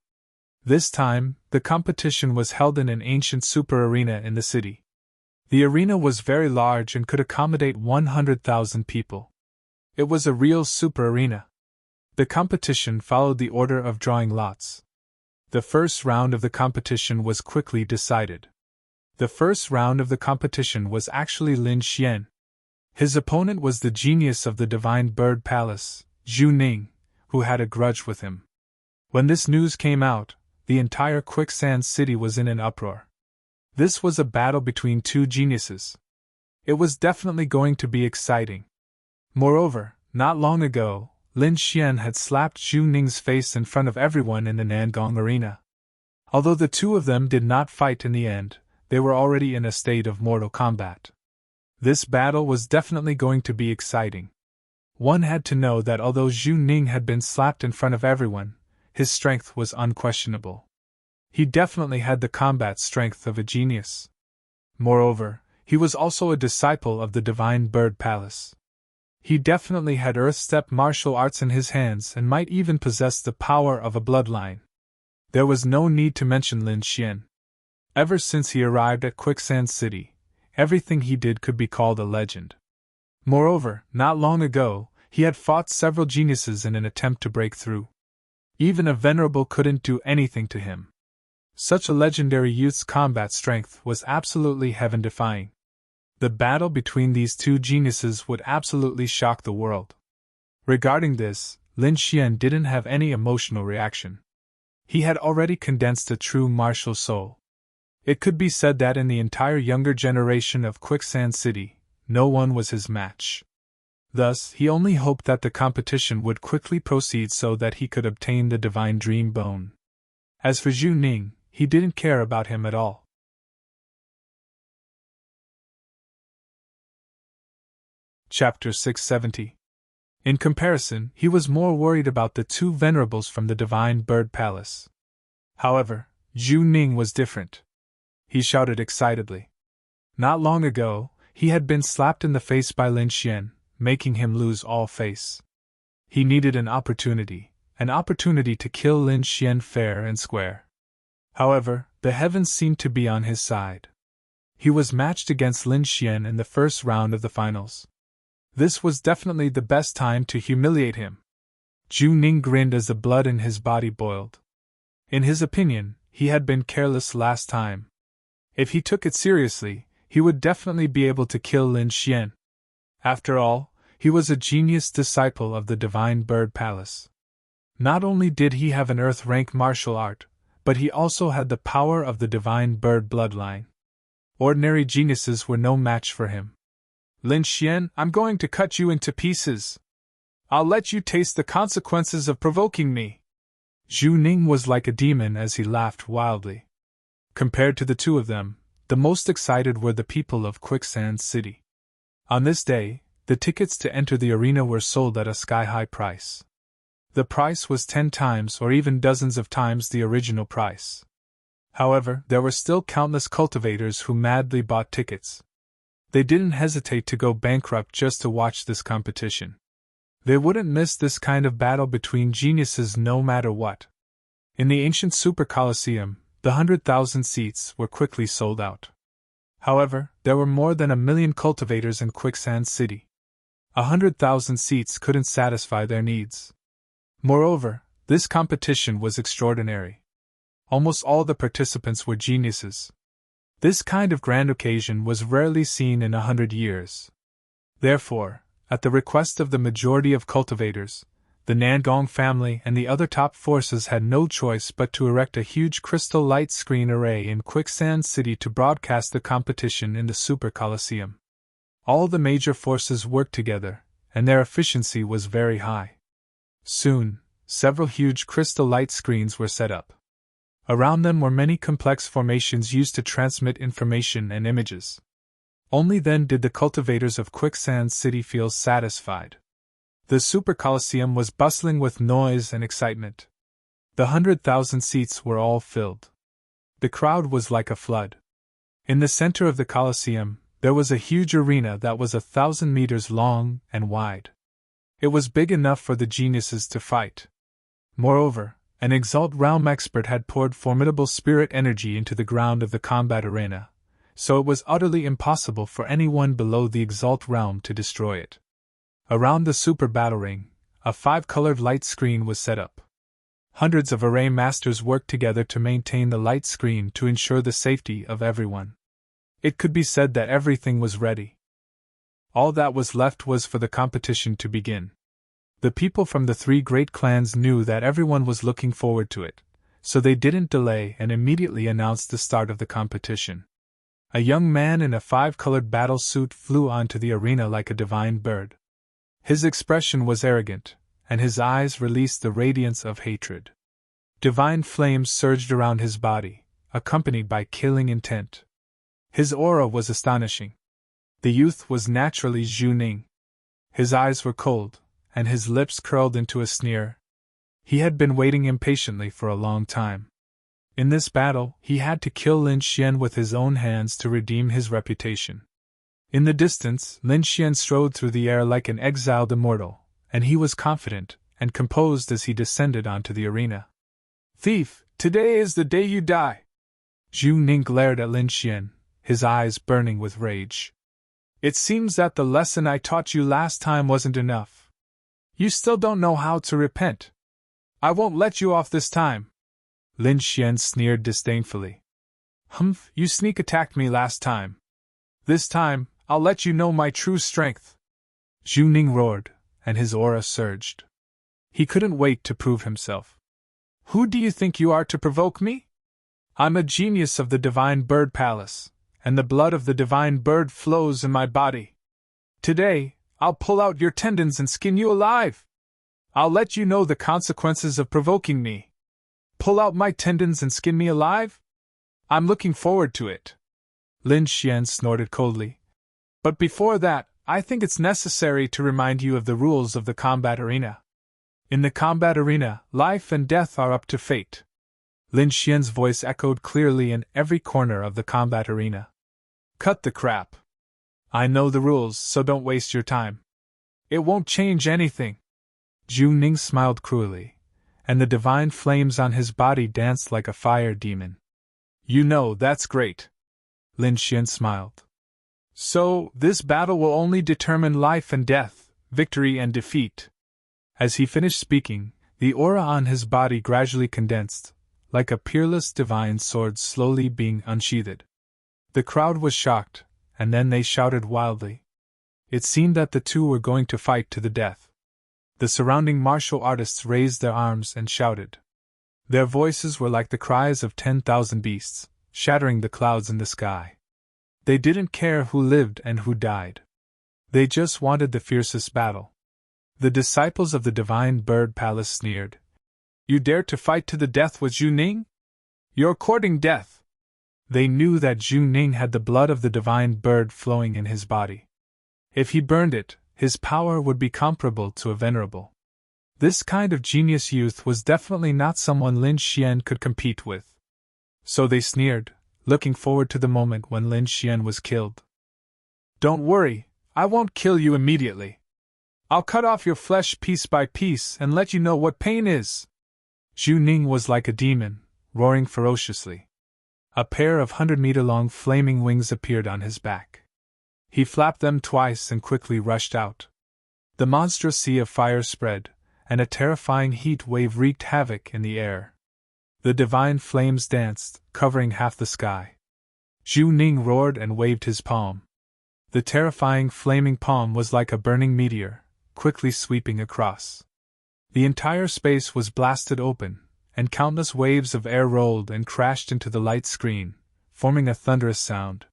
This time, the competition was held in an ancient super arena in the city. The arena was very large and could accommodate 100,000 people. It was a real super arena. The competition followed the order of drawing lots. The first round of the competition was quickly decided. The first round of the competition was actually Lin Xian. His opponent was the genius of the Divine Bird Palace, Zhu Ning, who had a grudge with him. When this news came out, the entire Quicksand City was in an uproar. This was a battle between two geniuses. It was definitely going to be exciting. Moreover, not long ago, Lin Xian had slapped Zhu Ning's face in front of everyone in the Nangong arena. Although the two of them did not fight in the end, they were already in a state of mortal combat. This battle was definitely going to be exciting. One had to know that although Zhu Ning had been slapped in front of everyone, his strength was unquestionable. He definitely had the combat strength of a genius. Moreover, he was also a disciple of the Divine Bird Palace. He definitely had earth-step martial arts in his hands and might even possess the power of a bloodline. There was no need to mention Lin Xian. Ever since he arrived at Quicksand City, everything he did could be called a legend. Moreover, not long ago, he had fought several geniuses in an attempt to break through. Even a venerable couldn't do anything to him. Such a legendary youth's combat strength was absolutely heaven-defying. The battle between these two geniuses would absolutely shock the world. Regarding this, Lin Xian didn't have any emotional reaction. He had already condensed a true martial soul. It could be said that in the entire younger generation of Quicksand City, no one was his match. Thus, he only hoped that the competition would quickly proceed so that he could obtain the Divine Dream Bone. As for Zhu Ning, he didn't care about him at all. Chapter 670. In comparison, he was more worried about the two venerables from the Divine Bird Palace. However, Zhu Ning was different. He shouted excitedly. Not long ago, he had been slapped in the face by Lin Xian, making him lose all face. He needed an opportunity to kill Lin Xian fair and square. However, the heavens seemed to be on his side. He was matched against Lin Xian in the first round of the finals. This was definitely the best time to humiliate him. Zhu Ning grinned as the blood in his body boiled. In his opinion, he had been careless last time. If he took it seriously, he would definitely be able to kill Lin Xian. After all, he was a genius disciple of the Divine Bird Palace. Not only did he have an earth-rank martial art, but he also had the power of the Divine Bird bloodline. Ordinary geniuses were no match for him. Lin Xian, I'm going to cut you into pieces. I'll let you taste the consequences of provoking me. Zhu Ning was like a demon as he laughed wildly. Compared to the two of them, the most excited were the people of Quicksand City. On this day, the tickets to enter the arena were sold at a sky-high price. The price was 10 times or even dozens of times the original price. However, there were still countless cultivators who madly bought tickets. They didn't hesitate to go bankrupt just to watch this competition. They wouldn't miss this kind of battle between geniuses no matter what. In the ancient Super Colosseum, the 100,000 seats were quickly sold out. However, there were more than 1 million cultivators in Quicksand City. 100,000 seats couldn't satisfy their needs. Moreover, this competition was extraordinary. Almost all the participants were geniuses. This kind of grand occasion was rarely seen in 100 years. Therefore, at the request of the majority of cultivators, The Nangong family and the other top forces had no choice but to erect a huge crystal light screen array in Quicksand City to broadcast the competition in the Super Coliseum. All the major forces worked together, and their efficiency was very high. Soon, several huge crystal light screens were set up. Around them were many complex formations used to transmit information and images. Only then did the cultivators of Quicksand City feel satisfied. The Super Coliseum was bustling with noise and excitement. The 100,000 seats were all filled. The crowd was like a flood. In the center of the Coliseum, there was a huge arena that was 1,000 meters long and wide. It was big enough for the geniuses to fight. Moreover, an Exalt Realm expert had poured formidable spirit energy into the ground of the combat arena, so it was utterly impossible for anyone below the Exalt Realm to destroy it. Around the Super Battle Ring, a 5-colored light screen was set up. Hundreds of array masters worked together to maintain the light screen to ensure the safety of everyone. It could be said that everything was ready. All that was left was for the competition to begin. The people from the 3 great clans knew that everyone was looking forward to it, so they didn't delay and immediately announced the start of the competition. A young man in a 5-colored battle suit flew onto the arena like a divine bird. His expression was arrogant, and his eyes released the radiance of hatred. Divine flames surged around his body, accompanied by killing intent. His aura was astonishing. The youth was naturally Zhu Ning. His eyes were cold, and his lips curled into a sneer. He had been waiting impatiently for a long time. In this battle, he had to kill Lin Xian with his own hands to redeem his reputation. In the distance, Lin Xian strode through the air like an exiled immortal, and he was confident and composed as he descended onto the arena. "Thief, today is the day you die!" Zhu Ning glared at Lin Xian, his eyes burning with rage. "It seems that the lesson I taught you last time wasn't enough. You still don't know how to repent. I won't let you off this time." Lin Xian sneered disdainfully. "Humph, you sneak attacked me last time. This time, I'll let you know my true strength." Zhu Ning roared, and his aura surged. He couldn't wait to prove himself. "Who do you think you are to provoke me? I'm a genius of the Divine Bird Palace, and the blood of the Divine Bird flows in my body. Today, I'll pull out your tendons and skin you alive. I'll let you know the consequences of provoking me. Pull out my tendons and skin me alive? I'm looking forward to it." Lin Xian snorted coldly. "But before that, I think it's necessary to remind you of the rules of the combat arena. In the combat arena, life and death are up to fate." Lin Xian's voice echoed clearly in every corner of the combat arena. "Cut the crap. I know the rules, so don't waste your time. It won't change anything." Zhu Ning smiled cruelly, and the divine flames on his body danced like a fire demon. "You know, that's great." Lin Xian smiled. "So, this battle will only determine life and death, victory and defeat." As he finished speaking, the aura on his body gradually condensed, like a peerless divine sword slowly being unsheathed. The crowd was shocked, and then they shouted wildly. It seemed that the two were going to fight to the death. The surrounding martial artists raised their arms and shouted. Their voices were like the cries of 10,000 beasts, shattering the clouds in the sky. They didn't care who lived and who died. They just wanted the fiercest battle. The disciples of the Divine Bird Palace sneered. "You dare to fight to the death with Zhu Ning? You're courting death." They knew that Zhu Ning had the blood of the Divine Bird flowing in his body. If he burned it, his power would be comparable to a venerable. This kind of genius youth was definitely not someone Lin Xian could compete with. So they sneered, looking forward to the moment when Lin Xian was killed. "Don't worry, I won't kill you immediately. I'll cut off your flesh piece by piece and let you know what pain is." Zhu Ning was like a demon, roaring ferociously. A pair of 100-meter-long flaming wings appeared on his back. He flapped them twice and quickly rushed out. The monstrous sea of fire spread, and a terrifying heat wave wreaked havoc in the air. The divine flames danced, covering half the sky. Zhu Ning roared and waved his palm. The terrifying flaming palm was like a burning meteor, quickly sweeping across. The entire space was blasted open, and countless waves of air rolled and crashed into the light screen, forming a thunderous sound.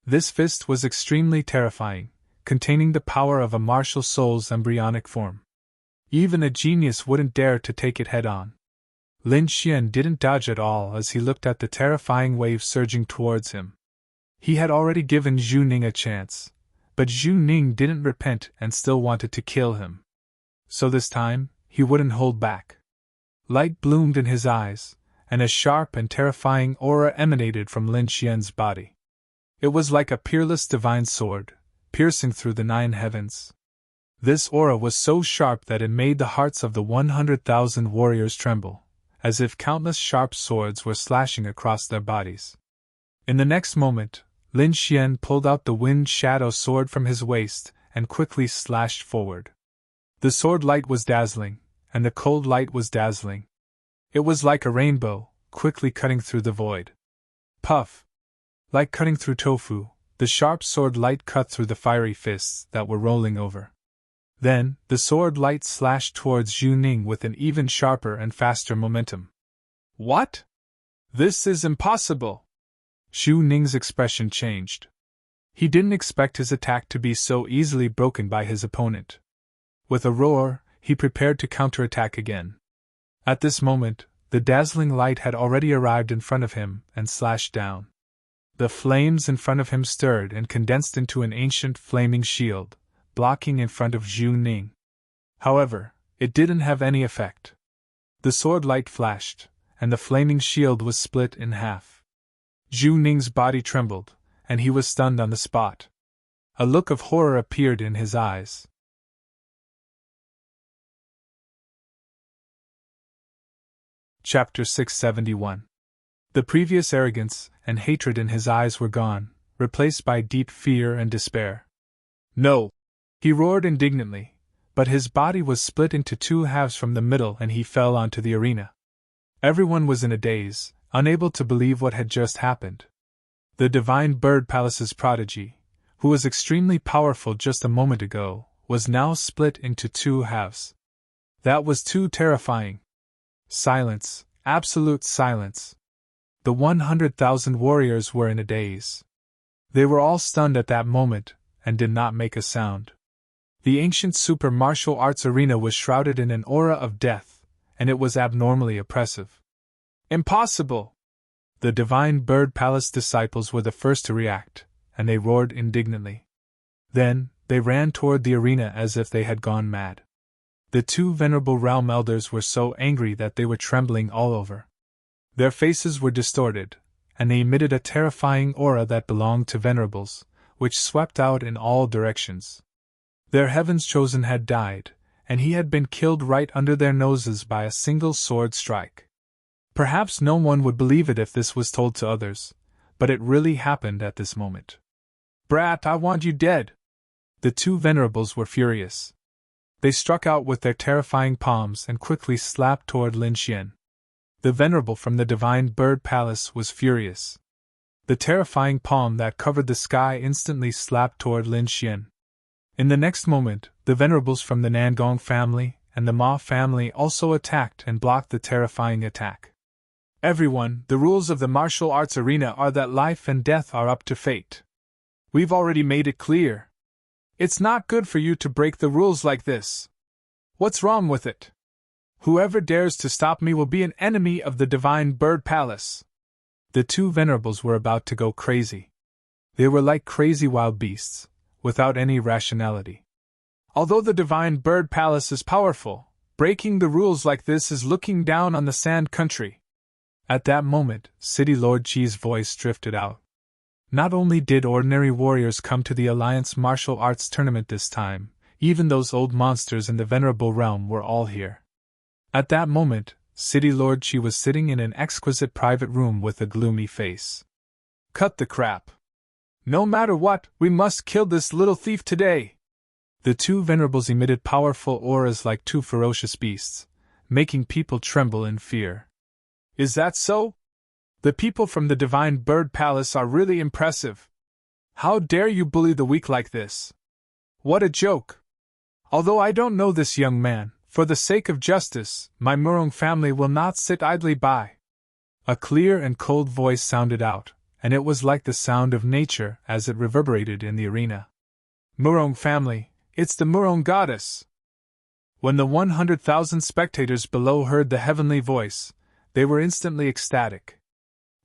This fist was extremely terrifying, containing the power of a martial soul's embryonic form. Even a genius wouldn't dare to take it head-on. Lin Xian didn't dodge at all as he looked at the terrifying wave surging towards him. He had already given Zhu Ning a chance, but Zhu Ning didn't repent and still wanted to kill him. So this time, he wouldn't hold back. Light bloomed in his eyes, and a sharp and terrifying aura emanated from Lin Xian's body. It was like a peerless divine sword, piercing through the 9 heavens. This aura was so sharp that it made the hearts of the 100,000 warriors tremble, as if countless sharp swords were slashing across their bodies. In the next moment, Lin Xian pulled out the wind shadow sword from his waist and quickly slashed forward. The sword light was dazzling, and the cold light was dazzling. It was like a rainbow, quickly cutting through the void. Puff! Like cutting through tofu, the sharp sword light cut through the fiery fists that were rolling over. Then, the sword light slashed towards Zhu Ning with an even sharper and faster momentum. What? This is impossible! Zhu Ning's expression changed. He didn't expect his attack to be so easily broken by his opponent. With a roar, he prepared to counterattack again. At this moment, the dazzling light had already arrived in front of him and slashed down. The flames in front of him stirred and condensed into an ancient flaming shield, blocking in front of Zhu Ning. However, it didn't have any effect. The sword light flashed, and the flaming shield was split in half. Zhu Ning's body trembled, and he was stunned on the spot. A look of horror appeared in his eyes. Chapter 671. The previous arrogance and hatred in his eyes were gone, replaced by deep fear and despair. No! He roared indignantly, but his body was split into 2 halves from the middle and he fell onto the arena. Everyone was in a daze, unable to believe what had just happened. The Divine Bird Palace's prodigy, who was extremely powerful just a moment ago, was now split into 2 halves. That was too terrifying. Silence, absolute silence. The 100,000 warriors were in a daze. They were all stunned at that moment, and did not make a sound. The ancient super martial arts arena was shrouded in an aura of death, and it was abnormally oppressive. Impossible! The Divine Bird Palace disciples were the first to react, and they roared indignantly. Then, they ran toward the arena as if they had gone mad. The 2 venerable realm elders were so angry that they were trembling all over. Their faces were distorted, and they emitted a terrifying aura that belonged to venerables, which swept out in all directions. Their heaven's chosen had died, and he had been killed right under their noses by a single sword strike. Perhaps no one would believe it if this was told to others, but it really happened at this moment. Brat, I want you dead! The 2 venerables were furious. They struck out with their terrifying palms and quickly slapped toward Lin Xian. The venerable from the Divine Bird Palace was furious. The terrifying palm that covered the sky instantly slapped toward Lin Xian. In the next moment, the venerables from the Nangong family and the Ma family also attacked and blocked the terrifying attack. Everyone, the rules of the martial arts arena are that life and death are up to fate. We've already made it clear. It's not good for you to break the rules like this. What's wrong with it? Whoever dares to stop me will be an enemy of the Divine Bird Palace. The 2 venerables were about to go crazy. They were like crazy wild beasts, without any rationality. Although the Divine Bird Palace is powerful, breaking the rules like this is looking down on the Sand Country. At that moment, City Lord Qi's voice drifted out. Not only did ordinary warriors come to the Alliance Martial Arts Tournament this time, even those old monsters in the Venerable Realm were all here. At that moment, City Lord Qi was sitting in an exquisite private room with a gloomy face. Cut the crap! No matter what, we must kill this little thief today! The 2 venerables emitted powerful auras like 2 ferocious beasts, making people tremble in fear. Is that so? The people from the Divine Bird Palace are really impressive. How dare you bully the weak like this? What a joke! Although I don't know this young man, For the sake of justice, my Murong family will not sit idly by. A clear and cold voice sounded out, and it was like the sound of nature as it reverberated in the arena. Murong family, it's the Murong goddess! When the 100,000 spectators below heard the heavenly voice, they were instantly ecstatic.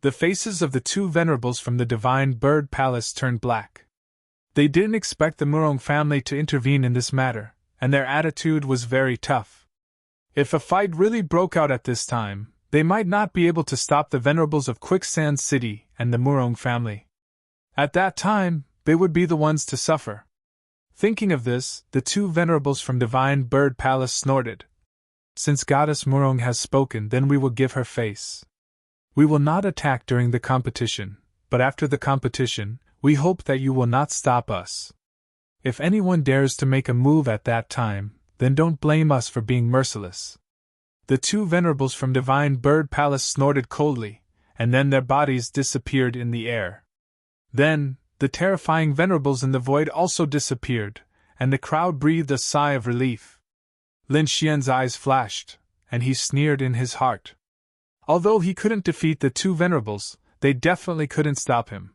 The faces of the two venerables from the divine bird palace turned black. They didn't expect the Murong family to intervene in this matter, and their attitude was very tough. If a fight really broke out at this time, they might not be able to stop the venerables of Quicksand City and the Murong family. At that time, they would be the ones to suffer. Thinking of this, the two venerables from Divine Bird Palace snorted. Since Goddess Murong has spoken, then we will give her face. We will not attack during the competition, but after the competition, we hope that you will not stop us. If anyone dares to make a move at that time, then don't blame us for being merciless. The two venerables from Divine Bird Palace snorted coldly, and then their bodies disappeared in the air. Then, the terrifying venerables in the void also disappeared, and the crowd breathed a sigh of relief. Lin Xian's eyes flashed, and he sneered in his heart. Although he couldn't defeat the two venerables, they definitely couldn't stop him.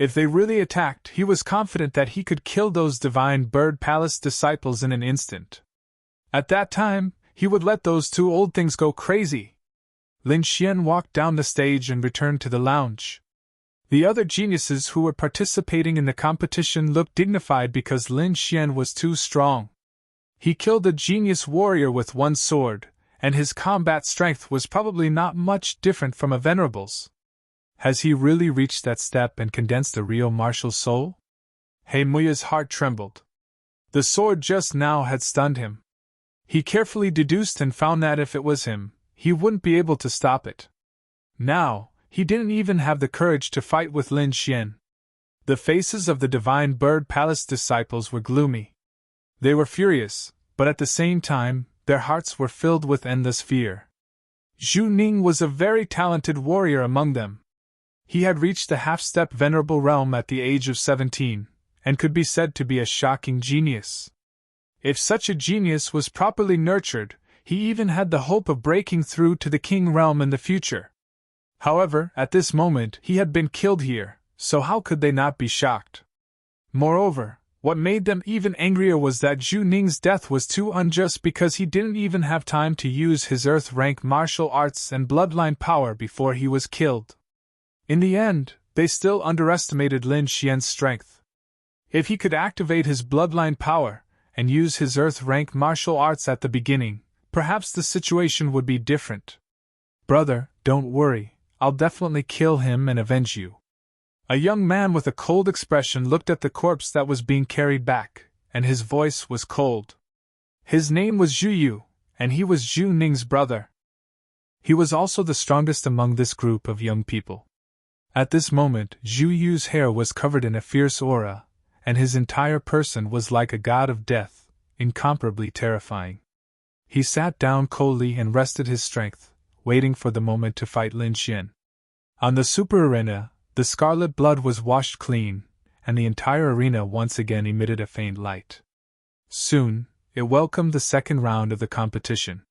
If they really attacked, he was confident that he could kill those Divine Bird Palace disciples in an instant. At that time, he would let those two old things go crazy. Lin Xian walked down the stage and returned to the lounge. The other geniuses who were participating in the competition looked dignified because Lin Xian was too strong. He killed a genius warrior with one sword, and his combat strength was probably not much different from a venerable's. Has he really reached that step and condensed a real martial soul? He Muya's heart trembled. The sword just now had stunned him. He carefully deduced and found that if it was him, he wouldn't be able to stop it. Now, he didn't even have the courage to fight with Lin Xian. The faces of the Divine Bird Palace disciples were gloomy. They were furious, but at the same time, their hearts were filled with endless fear. Zhu Ning was a very talented warrior among them. He had reached the half-step venerable realm at the age of 17, and could be said to be a shocking genius. If such a genius was properly nurtured, he even had the hope of breaking through to the king realm in the future. However, at this moment he had been killed here, so how could they not be shocked? Moreover, what made them even angrier was that Zhu Ning's death was too unjust because he didn't even have time to use his Earth-rank martial arts and bloodline power before he was killed. In the end, they still underestimated Lin Xian's strength. If he could activate his bloodline power and use his Earth-rank martial arts at the beginning, perhaps the situation would be different. Brother, don't worry. I'll definitely kill him and avenge you. A young man with a cold expression looked at the corpse that was being carried back, and his voice was cold. His name was Zhu Yu, and he was Zhu Ning's brother. He was also the strongest among this group of young people. At this moment, Zhu Yu's hair was covered in a fierce aura, and his entire person was like a god of death, incomparably terrifying. He sat down coldly and rested his strength, waiting for the moment to fight Lin Xian. On the super arena, the scarlet blood was washed clean, and the entire arena once again emitted a faint light. Soon, it welcomed the second round of the competition.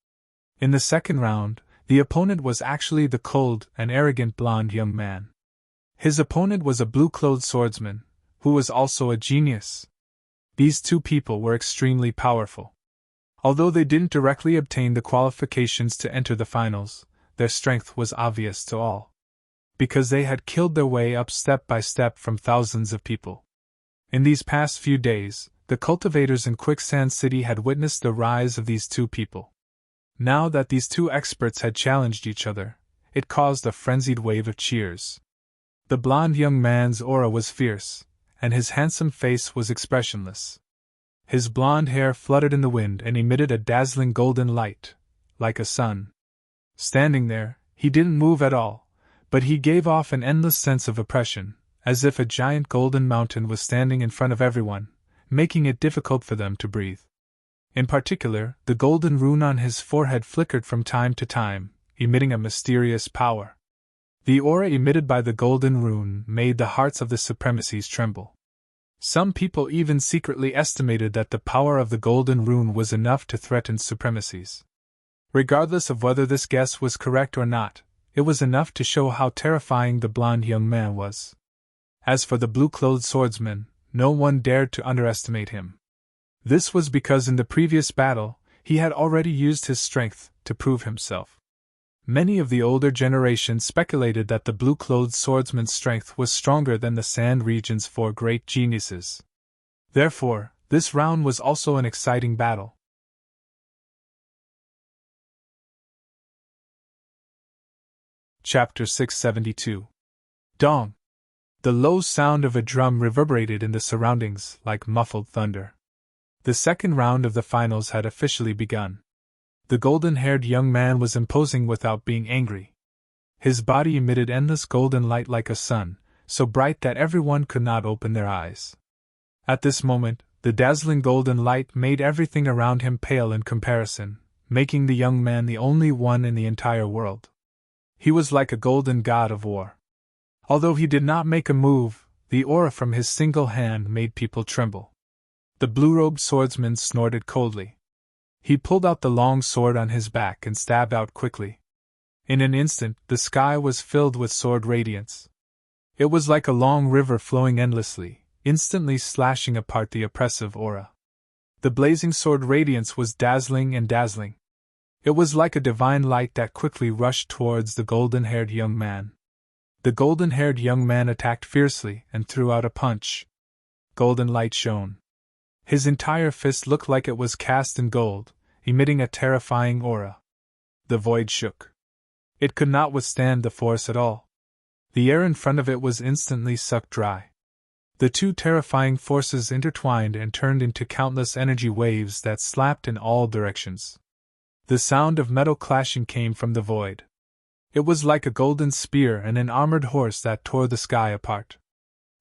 In the second round, the opponent was actually the cold and arrogant blonde young man. His opponent was a blue-clothed swordsman, who was also a genius. These two people were extremely powerful. Although they didn't directly obtain the qualifications to enter the finals, their strength was obvious to all. Because they had killed their way up step by step from thousands of people. In these past few days, the cultivators in Quicksand City had witnessed the rise of these two people. Now that these two experts had challenged each other, it caused a frenzied wave of cheers. The blond young man's aura was fierce, and his handsome face was expressionless. His blonde hair fluttered in the wind and emitted a dazzling golden light, like a sun. Standing there, he didn't move at all, but he gave off an endless sense of oppression, as if a giant golden mountain was standing in front of everyone, making it difficult for them to breathe. In particular, the golden rune on his forehead flickered from time to time, emitting a mysterious power. The aura emitted by the golden rune made the hearts of the supremacies tremble. Some people even secretly estimated that the power of the golden rune was enough to threaten supremacies. Regardless of whether this guess was correct or not, it was enough to show how terrifying the blond young man was. As for the blue-clothed swordsman, no one dared to underestimate him. This was because in the previous battle, he had already used his strength to prove himself. Many of the older generation speculated that the blue-clothed swordsman's strength was stronger than the Sand Region's 4 great geniuses. Therefore, this round was also an exciting battle. Chapter 672. Dong! The low sound of a drum reverberated in the surroundings like muffled thunder. The second round of the finals had officially begun. The golden-haired young man was imposing without being angry. His body emitted endless golden light like a sun, so bright that everyone could not open their eyes. At this moment, the dazzling golden light made everything around him pale in comparison, making the young man the only one in the entire world. He was like a golden god of war. Although he did not make a move, the aura from his single hand made people tremble. The blue-robed swordsman snorted coldly. He pulled out the long sword on his back and stabbed out quickly. In an instant, the sky was filled with sword radiance. It was like a long river flowing endlessly, instantly slashing apart the oppressive aura. The blazing sword radiance was dazzling and dazzling. It was like a divine light that quickly rushed towards the golden-haired young man. The golden-haired young man attacked fiercely and threw out a punch. Golden light shone. His entire fist looked like it was cast in gold, emitting a terrifying aura. The void shook. It could not withstand the force at all. The air in front of it was instantly sucked dry. The two terrifying forces intertwined and turned into countless energy waves that slapped in all directions. The sound of metal clashing came from the void. It was like a golden spear and an armored horse that tore the sky apart.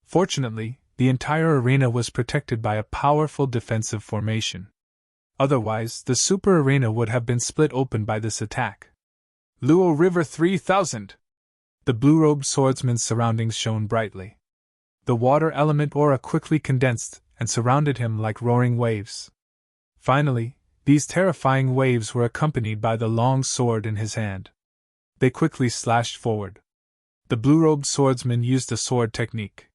Fortunately, the entire arena was protected by a powerful defensive formation. Otherwise, the super arena would have been split open by this attack. Luo River 3000! The blue-robed swordsman's surroundings shone brightly. The water element aura quickly condensed and surrounded him like roaring waves. Finally, these terrifying waves were accompanied by the long sword in his hand. They quickly slashed forward. The blue-robed swordsman used a sword technique.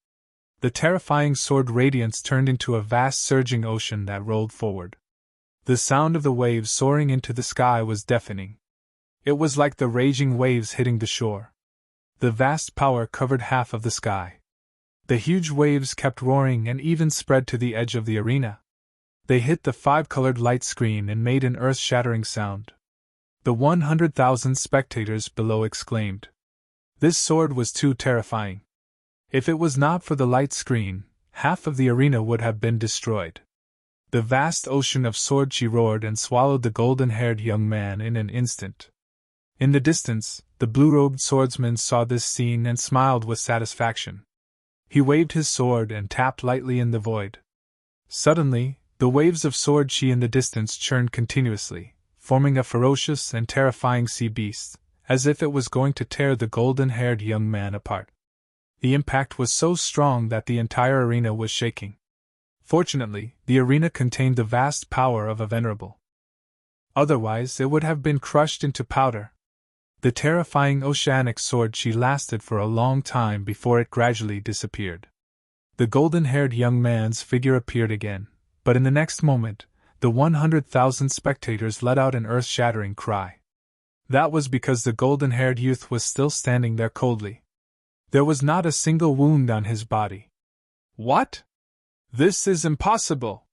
The terrifying sword radiance turned into a vast surging ocean that rolled forward. The sound of the waves soaring into the sky was deafening. It was like the raging waves hitting the shore. The vast power covered half of the sky. The huge waves kept roaring and even spread to the edge of the arena. They hit the 5-colored light screen and made an earth-shattering sound. The 100,000 spectators below exclaimed. This sword was too terrifying. If it was not for the light screen, half of the arena would have been destroyed. The vast ocean of sword chi roared and swallowed the golden-haired young man in an instant. In the distance, the blue-robed swordsman saw this scene and smiled with satisfaction. He waved his sword and tapped lightly in the void. Suddenly, the waves of sword chi in the distance churned continuously, forming a ferocious and terrifying sea beast, as if it was going to tear the golden-haired young man apart. The impact was so strong that the entire arena was shaking. Fortunately, the arena contained the vast power of a venerable. Otherwise, it would have been crushed into powder. The terrifying oceanic sword chi lasted for a long time before it gradually disappeared. The golden-haired young man's figure appeared again, but in the next moment, the 100,000 spectators let out an earth-shattering cry. That was because the golden-haired youth was still standing there coldly. There was not a single wound on his body. What? This is impossible!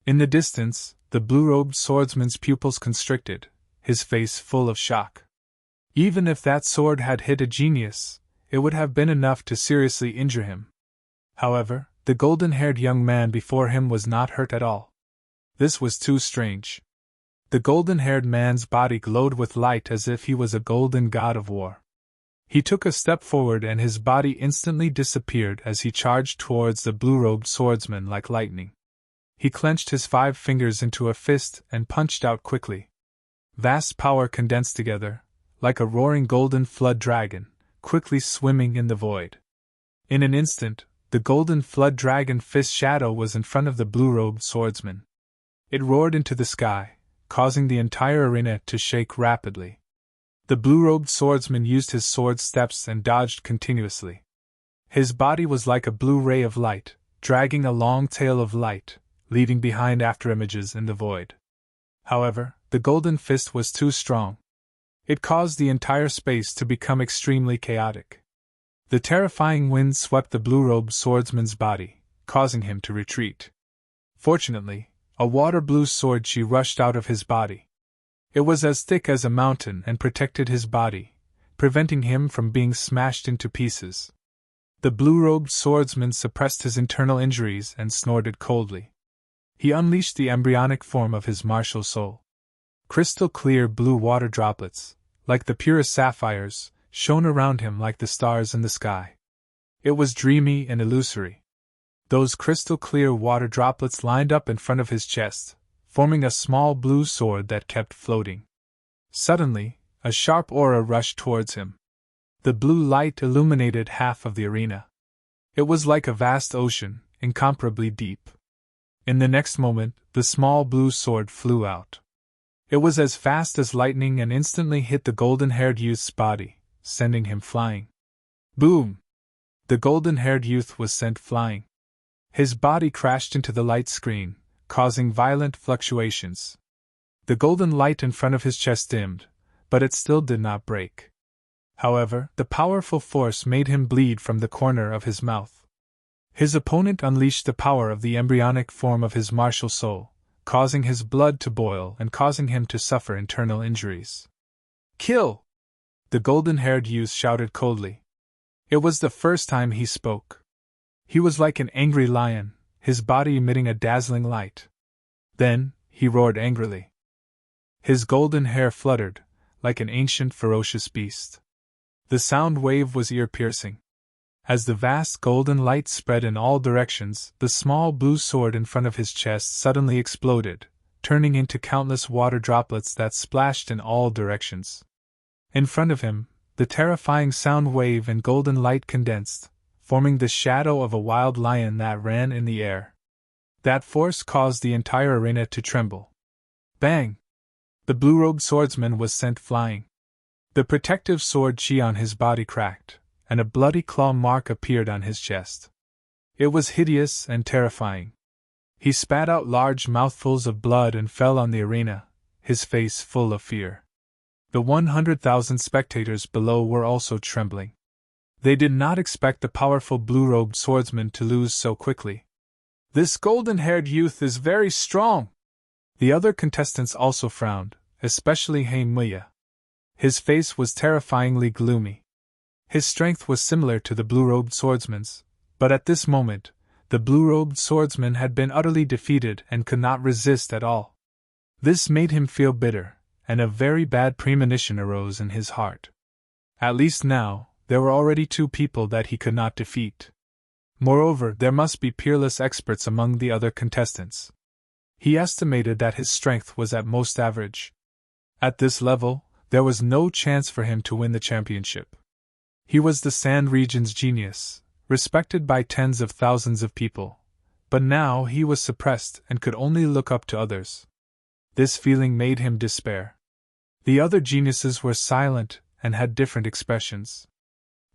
In the distance, the blue-robed swordsman's pupils constricted, his face full of shock. Even if that sword had hit a genius, it would have been enough to seriously injure him. However, the golden-haired young man before him was not hurt at all. This was too strange. The golden-haired man's body glowed with light as if he was a golden god of war. He took a step forward and his body instantly disappeared as he charged towards the blue-robed swordsman like lightning. He clenched his 5 fingers into a fist and punched out quickly. Vast power condensed together, like a roaring golden flood dragon, quickly swimming in the void. In an instant, the golden flood dragon fist shadow was in front of the blue-robed swordsman. It roared into the sky, causing the entire arena to shake rapidly. The blue-robed swordsman used his sword steps and dodged continuously. His body was like a blue ray of light, dragging a long tail of light, leaving behind afterimages in the void. However, the golden fist was too strong. It caused the entire space to become extremely chaotic. The terrifying wind swept the blue-robed swordsman's body, causing him to retreat. Fortunately, a water-blue sword chi rushed out of his body. It was as thick as a mountain and protected his body, preventing him from being smashed into pieces. The blue-robed swordsman suppressed his internal injuries and snorted coldly. He unleashed the embryonic form of his martial soul. Crystal-clear blue water droplets, like the purest sapphires, shone around him like the stars in the sky. It was dreamy and illusory. Those crystal-clear water droplets lined up in front of his chest, forming a small blue sword that kept floating. Suddenly, a sharp aura rushed towards him. The blue light illuminated half of the arena. It was like a vast ocean, incomparably deep. In the next moment, the small blue sword flew out. It was as fast as lightning and instantly hit the golden-haired youth's body, sending him flying. Boom! The golden-haired youth was sent flying. His body crashed into the light screen, causing violent fluctuations. The golden light in front of his chest dimmed, but it still did not break. However, the powerful force made him bleed from the corner of his mouth. His opponent unleashed the power of the embryonic form of his martial soul, causing his blood to boil and causing him to suffer internal injuries. Kill! The golden-haired youth shouted coldly. It was the first time he spoke. He was like an angry lion, his body emitting a dazzling light. Then, he roared angrily. His golden hair fluttered, like an ancient ferocious beast. The sound wave was ear-piercing. As the vast golden light spread in all directions, the small blue sword in front of his chest suddenly exploded, turning into countless water droplets that splashed in all directions. In front of him, the terrifying sound wave and golden light condensed, forming the shadow of a wild lion that ran in the air. That force caused the entire arena to tremble. Bang! The blue-robed swordsman was sent flying. The protective sword chi on his body cracked, and a bloody claw mark appeared on his chest. It was hideous and terrifying. He spat out large mouthfuls of blood and fell on the arena, his face full of fear. The 100,000 spectators below were also trembling. They did not expect the powerful blue-robed swordsman to lose so quickly. This golden-haired youth is very strong. The other contestants also frowned, especially Muya. His face was terrifyingly gloomy. His strength was similar to the blue-robed swordsman's, but at this moment, the blue-robed swordsman had been utterly defeated and could not resist at all. This made him feel bitter, and a very bad premonition arose in his heart. At least now, there were already 2 people that he could not defeat. Moreover, there must be peerless experts among the other contestants. He estimated that his strength was at most average. At this level, there was no chance for him to win the championship. He was the Sand Region's genius, respected by tens of thousands of people, but now he was suppressed and could only look up to others. This feeling made him despair. The other geniuses were silent and had different expressions.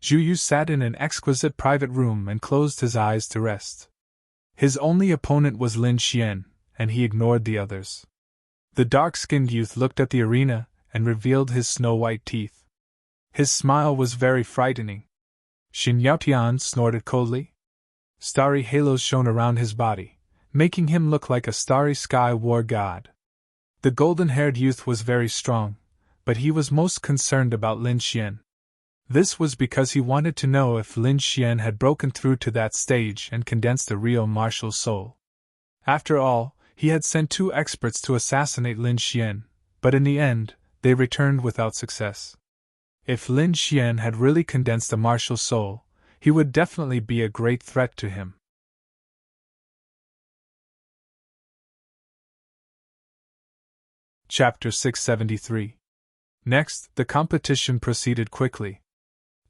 Zhu Yu sat in an exquisite private room and closed his eyes to rest. His only opponent was Lin Xian, and he ignored the others. The dark-skinned youth looked at the arena and revealed his snow-white teeth. His smile was very frightening. Xin Yaotian snorted coldly. Starry halos shone around his body, making him look like a starry sky war god. The golden-haired youth was very strong, but he was most concerned about Lin Xian. This was because he wanted to know if Lin Xian had broken through to that stage and condensed a real martial soul. After all, he had sent 2 experts to assassinate Lin Xian, but in the end, they returned without success. If Lin Xian had really condensed a martial soul, he would definitely be a great threat to him. Chapter 673. Next, the competition proceeded quickly.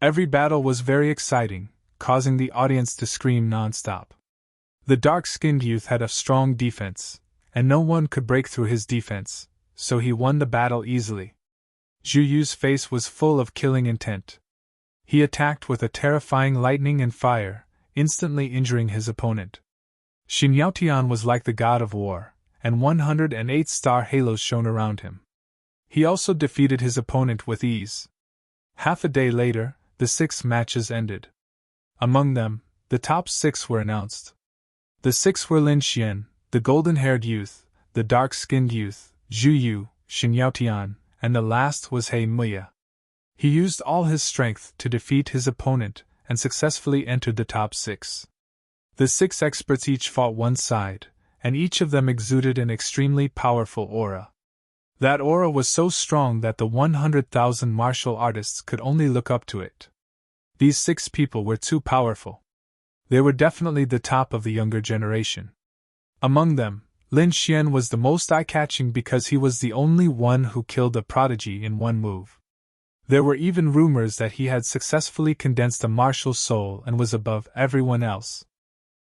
Every battle was very exciting, causing the audience to scream non-stop. The dark-skinned youth had a strong defense, and no one could break through his defense, so he won the battle easily. Zhu Yu's face was full of killing intent. He attacked with a terrifying lightning and fire, instantly injuring his opponent. Xin Yaotian was like the god of war, and 108 star halos shone around him. He also defeated his opponent with ease. Half a day later, the 6 matches ended. Among them, the top 6 were announced. The 6 were Lin Xian, the golden-haired youth, the dark-skinned youth, Zhu Yu, Xin Yaotian, and the last was He Muya. He used all his strength to defeat his opponent and successfully entered the top 6. The 6 experts each fought one side, and each of them exuded an extremely powerful aura. That aura was so strong that the 100,000 martial artists could only look up to it. These 6 people were too powerful. They were definitely the top of the younger generation. Among them, Lin Xian was the most eye-catching because he was the only one who killed a prodigy in one move. There were even rumors that he had successfully condensed a martial soul and was above everyone else.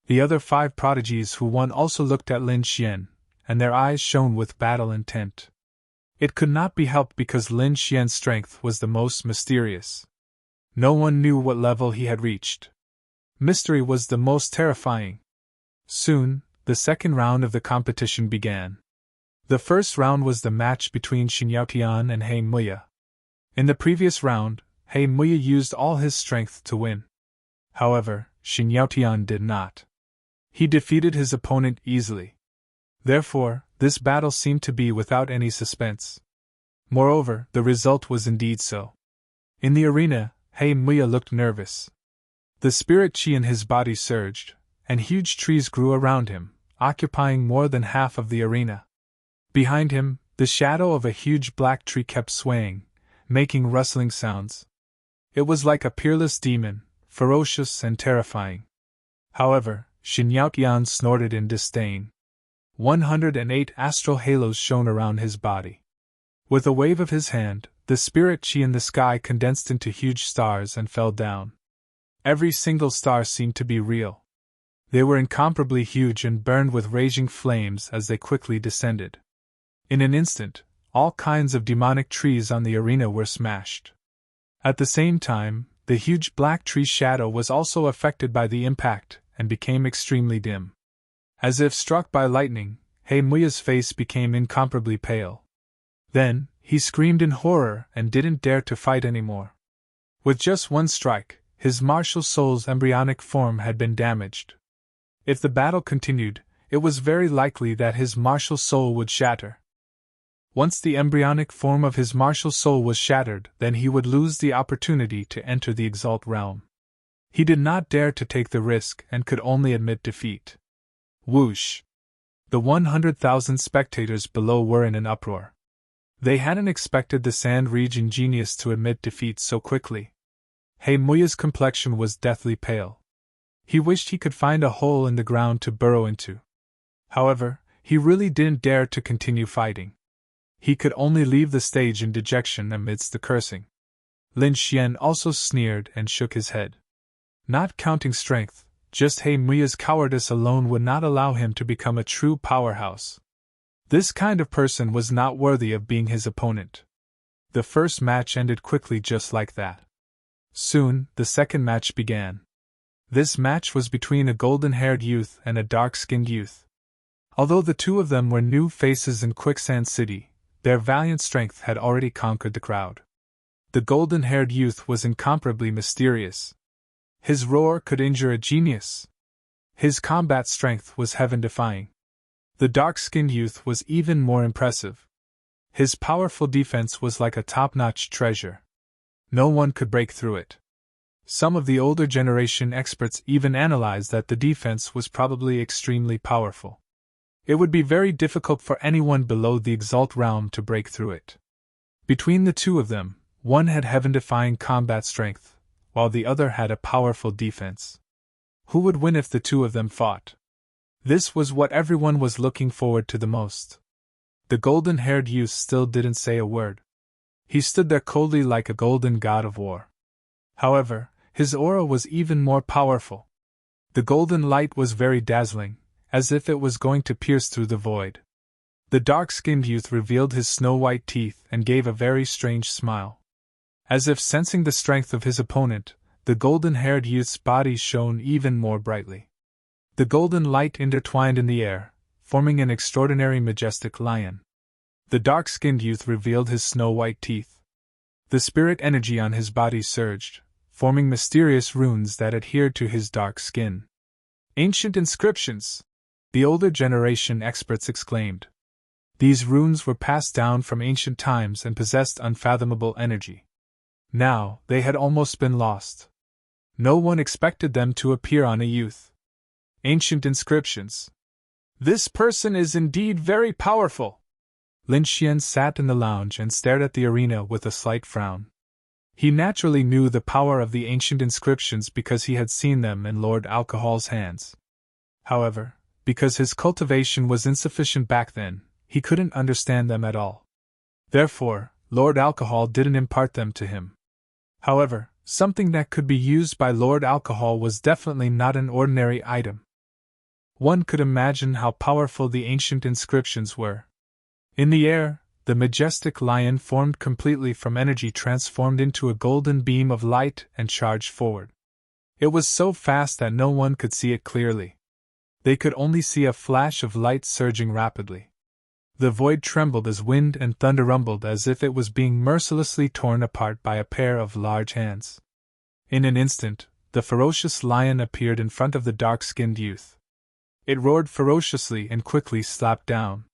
The other 5 prodigies who won also looked at Lin Xian, and their eyes shone with battle intent. It could not be helped because Lin Xian's strength was the most mysterious. No one knew what level he had reached. Mystery was the most terrifying. Soon, the second round of the competition began. The first round was the match between Xin Yaotian and He Muya. In the previous round, He Muya used all his strength to win. However, Xin Yaotian did not. He defeated his opponent easily. Therefore, this battle seemed to be without any suspense. Moreover, the result was indeed so. In the arena, He Muya looked nervous. The spirit qi in his body surged, and huge trees grew around him, occupying more than half of the arena. Behind him, the shadow of a huge black tree kept swaying, making rustling sounds. It was like a peerless demon, ferocious and terrifying. However, Xin Yaotian snorted in disdain. 108 astral halos shone around his body. With a wave of his hand, the spirit qi in the sky condensed into huge stars and fell down. Every single star seemed to be real. They were incomparably huge and burned with raging flames as they quickly descended. In an instant, all kinds of demonic trees on the arena were smashed. At the same time, the huge black tree shadow was also affected by the impact and became extremely dim. As if struck by lightning, He Muya's face became incomparably pale. Then, he screamed in horror and didn't dare to fight anymore. With just one strike, his martial soul's embryonic form had been damaged. If the battle continued, it was very likely that his martial soul would shatter. Once the embryonic form of his martial soul was shattered, then he would lose the opportunity to enter the Exalt realm. He did not dare to take the risk and could only admit defeat. Whoosh! The 100,000 spectators below were in an uproar. They hadn't expected the Sand Region genius to admit defeat so quickly. He Muya's complexion was deathly pale. He wished he could find a hole in the ground to burrow into. However, he really didn't dare to continue fighting. He could only leave the stage in dejection amidst the cursing. Lin Xian also sneered and shook his head. Not counting strength, just He Muya's cowardice alone would not allow him to become a true powerhouse. This kind of person was not worthy of being his opponent. The first match ended quickly just like that. Soon, the second match began. This match was between a golden-haired youth and a dark-skinned youth. Although the two of them were new faces in Quicksand City, their valiant strength had already conquered the crowd. The golden-haired youth was incomparably mysterious. His roar could injure a genius. His combat strength was heaven-defying. The dark-skinned youth was even more impressive. His powerful defense was like a top-notch treasure. No one could break through it. Some of the older generation experts even analyzed that the defense was probably extremely powerful. It would be very difficult for anyone below the Exalt realm to break through it. Between the two of them, one had heaven-defying combat strength, while the other had a powerful defense. Who would win if the two of them fought? This was what everyone was looking forward to the most. The golden-haired youth still didn't say a word. He stood there coldly like a golden god of war. However, his aura was even more powerful. The golden light was very dazzling, as if it was going to pierce through the void. The dark-skinned youth revealed his snow-white teeth and gave a very strange smile. As if sensing the strength of his opponent, the golden-haired youth's body shone even more brightly. The golden light intertwined in the air, forming an extraordinary majestic lion. The dark-skinned youth revealed his snow-white teeth. The spirit energy on his body surged, forming mysterious runes that adhered to his dark skin. Ancient inscriptions! The older generation experts exclaimed. These runes were passed down from ancient times and possessed unfathomable energy. Now, they had almost been lost. No one expected them to appear on a youth. Ancient inscriptions. This person is indeed very powerful. Lin Xian sat in the lounge and stared at the arena with a slight frown. He naturally knew the power of the ancient inscriptions because he had seen them in Lord Alcohol's hands. However, because his cultivation was insufficient back then, he couldn't understand them at all. Therefore, Lord Alcohol didn't impart them to him. However, something that could be used by Lord Alcohol was definitely not an ordinary item. One could imagine how powerful the ancient inscriptions were. In the air, the majestic lion formed completely from energy transformed into a golden beam of light and charged forward. It was so fast that no one could see it clearly. They could only see a flash of light surging rapidly. The void trembled as wind and thunder rumbled as if it was being mercilessly torn apart by a pair of large hands. In an instant, the ferocious lion appeared in front of the dark-skinned youth. It roared ferociously and quickly slapped down.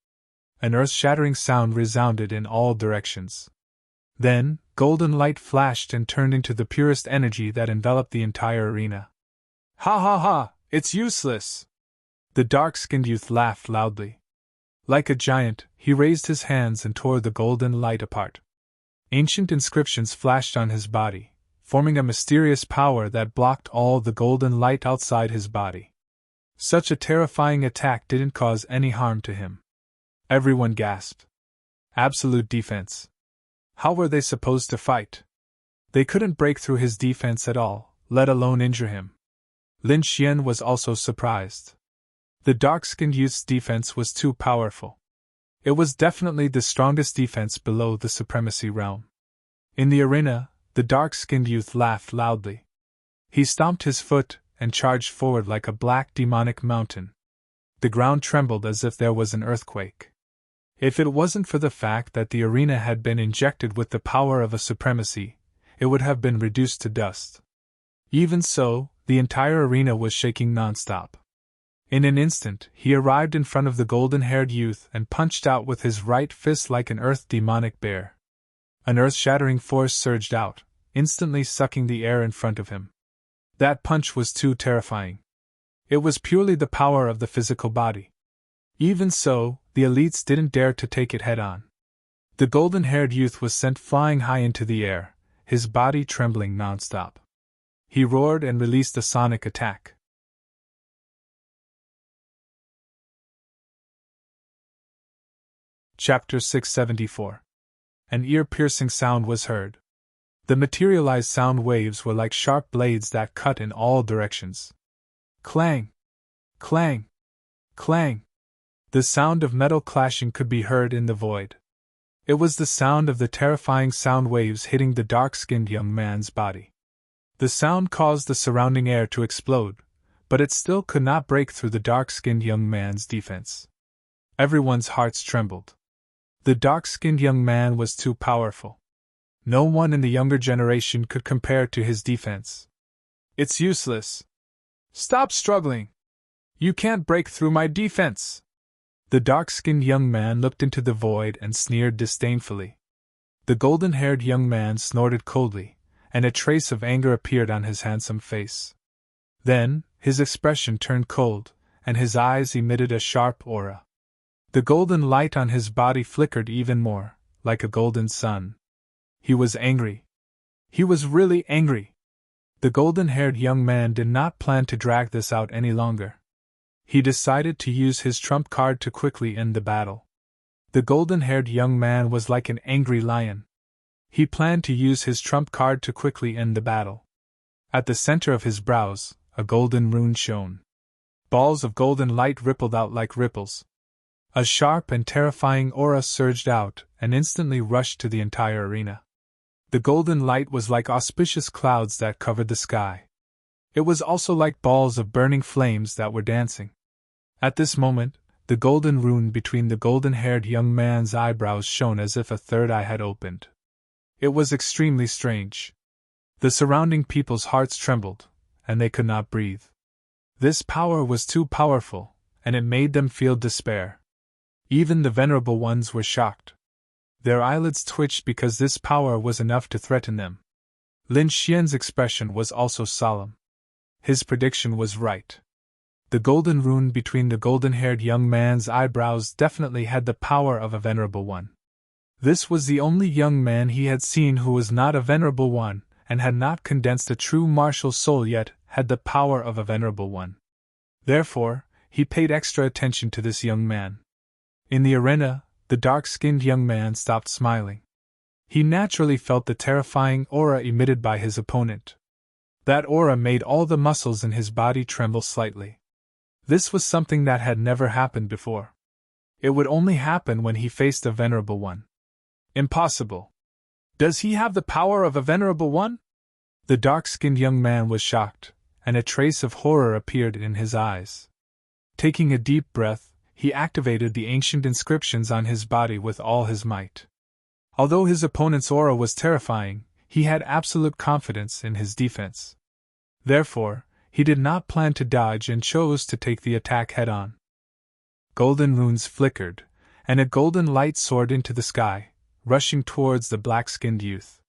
An earth-shattering sound resounded in all directions. Then, golden light flashed and turned into the purest energy that enveloped the entire arena. Ha ha ha, it's useless! The dark-skinned youth laughed loudly. Like a giant, he raised his hands and tore the golden light apart. Ancient inscriptions flashed on his body, forming a mysterious power that blocked all the golden light outside his body. Such a terrifying attack didn't cause any harm to him. Everyone gasped. Absolute defense. How were they supposed to fight? They couldn't break through his defense at all, let alone injure him. Lin Xian was also surprised. The dark-skinned youth's defense was too powerful. It was definitely the strongest defense below the supremacy realm. In the arena, the dark-skinned youth laughed loudly. He stomped his foot and charged forward like a black demonic mountain. The ground trembled as if there was an earthquake. If it wasn't for the fact that the arena had been injected with the power of a supremacy, it would have been reduced to dust. Even so, the entire arena was shaking non-stop. In an instant, he arrived in front of the golden-haired youth and punched out with his right fist like an earth-demonic bear. An earth-shattering force surged out, instantly sucking the air in front of him. That punch was too terrifying. It was purely the power of the physical body. Even so, the elites didn't dare to take it head-on. The golden-haired youth was sent flying high into the air, his body trembling non-stop. He roared and released a sonic attack. Chapter 674. An ear-piercing sound was heard. The materialized sound waves were like sharp blades that cut in all directions. Clang! Clang! Clang! The sound of metal clashing could be heard in the void. It was the sound of the terrifying sound waves hitting the dark-skinned young man's body. The sound caused the surrounding air to explode, but it still could not break through the dark-skinned young man's defense. Everyone's hearts trembled. The dark-skinned young man was too powerful. No one in the younger generation could compare to his defense. It's useless. Stop struggling. You can't break through my defense. The dark-skinned young man looked into the void and sneered disdainfully. The golden-haired young man snorted coldly, and a trace of anger appeared on his handsome face. Then, his expression turned cold, and his eyes emitted a sharp aura. The golden light on his body flickered even more, like a golden sun. He was angry. He was really angry. The golden-haired young man did not plan to drag this out any longer. He decided to use his trump card to quickly end the battle. The golden-haired young man was like an angry lion. He planned to use his trump card to quickly end the battle. At the center of his brows, a golden rune shone. Balls of golden light rippled out like ripples. A sharp and terrifying aura surged out and instantly rushed to the entire arena. The golden light was like auspicious clouds that covered the sky. It was also like balls of burning flames that were dancing. At this moment, the golden rune between the golden-haired young man's eyebrows shone as if a third eye had opened. It was extremely strange. The surrounding people's hearts trembled, and they could not breathe. This power was too powerful, and it made them feel despair. Even the venerable ones were shocked. Their eyelids twitched because this power was enough to threaten them. Lin Xian's expression was also solemn. His prediction was right. The golden rune between the golden-haired young man's eyebrows definitely had the power of a venerable one. This was the only young man he had seen who was not a venerable one, and had not condensed a true martial soul yet had the power of a venerable one. Therefore, he paid extra attention to this young man. In the arena, the dark-skinned young man stopped smiling. He naturally felt the terrifying aura emitted by his opponent. That aura made all the muscles in his body tremble slightly. This was something that had never happened before. It would only happen when he faced a venerable one. Impossible. Does he have the power of a venerable one? The dark-skinned young man was shocked, and a trace of horror appeared in his eyes. Taking a deep breath, he activated the ancient inscriptions on his body with all his might. Although his opponent's aura was terrifying, he had absolute confidence in his defense. Therefore, he did not plan to dodge and chose to take the attack head-on. Golden runes flickered, and a golden light soared into the sky, rushing towards the black-skinned youth.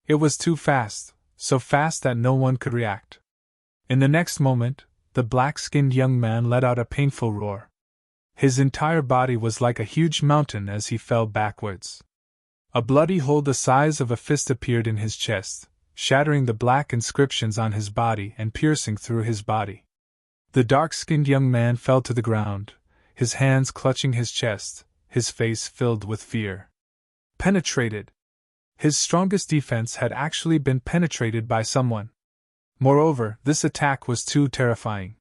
It was too fast, so fast that no one could react. In the next moment, the black-skinned young man let out a painful roar. His entire body was like a huge mountain as he fell backwards. A bloody hole the size of a fist appeared in his chest, shattering the black inscriptions on his body and piercing through his body. The dark-skinned young man fell to the ground, his hands clutching his chest, his face filled with fear. Penetrated. His strongest defense had actually been penetrated by someone. Moreover, this attack was too terrifying.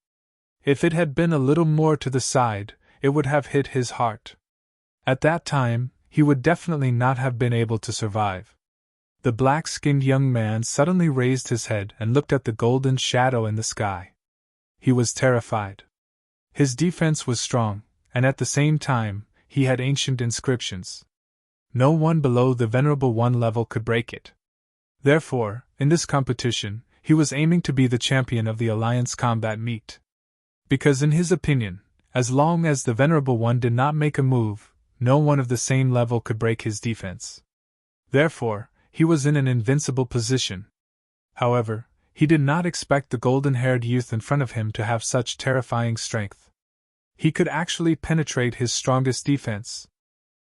If it had been a little more to the side, it would have hit his heart. At that time, he would definitely not have been able to survive. The black-skinned young man suddenly raised his head and looked at the golden shadow in the sky. He was terrified. His defense was strong, and at the same time, he had ancient inscriptions. No one below the Venerable One level could break it. Therefore, in this competition, he was aiming to be the champion of the Alliance combat meet. Because in his opinion, as long as the Venerable One did not make a move, no one of the same level could break his defense. Therefore, he was in an invincible position. However, he did not expect the golden-haired youth in front of him to have such terrifying strength. He could actually penetrate his strongest defense.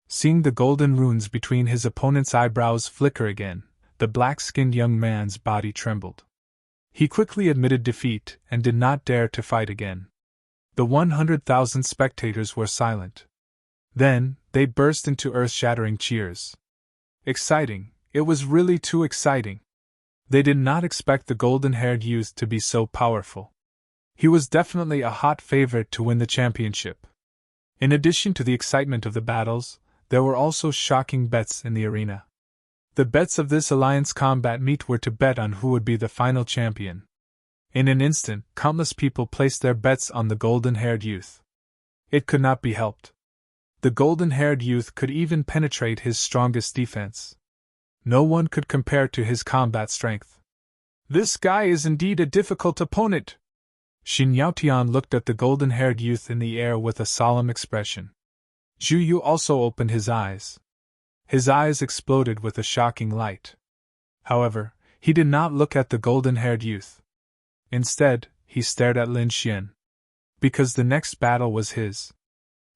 Seeing the golden runes between his opponent's eyebrows flicker again, the black-skinned young man's body trembled. He quickly admitted defeat and did not dare to fight again. The 100,000 spectators were silent. Then, they burst into earth-shattering cheers. Exciting, it was really too exciting. They did not expect the golden-haired youth to be so powerful. He was definitely a hot favorite to win the championship. In addition to the excitement of the battles, there were also shocking bets in the arena. The bets of this Alliance combat meet were to bet on who would be the final champion. In an instant, countless people placed their bets on the golden-haired youth. It could not be helped. The golden-haired youth could even penetrate his strongest defense. No one could compare to his combat strength. This guy is indeed a difficult opponent. Xin Yaotian looked at the golden-haired youth in the air with a solemn expression. Zhu Yu also opened his eyes. His eyes exploded with a shocking light. However, he did not look at the golden-haired youth. Instead, he stared at Lin Xian. Because the next battle was his.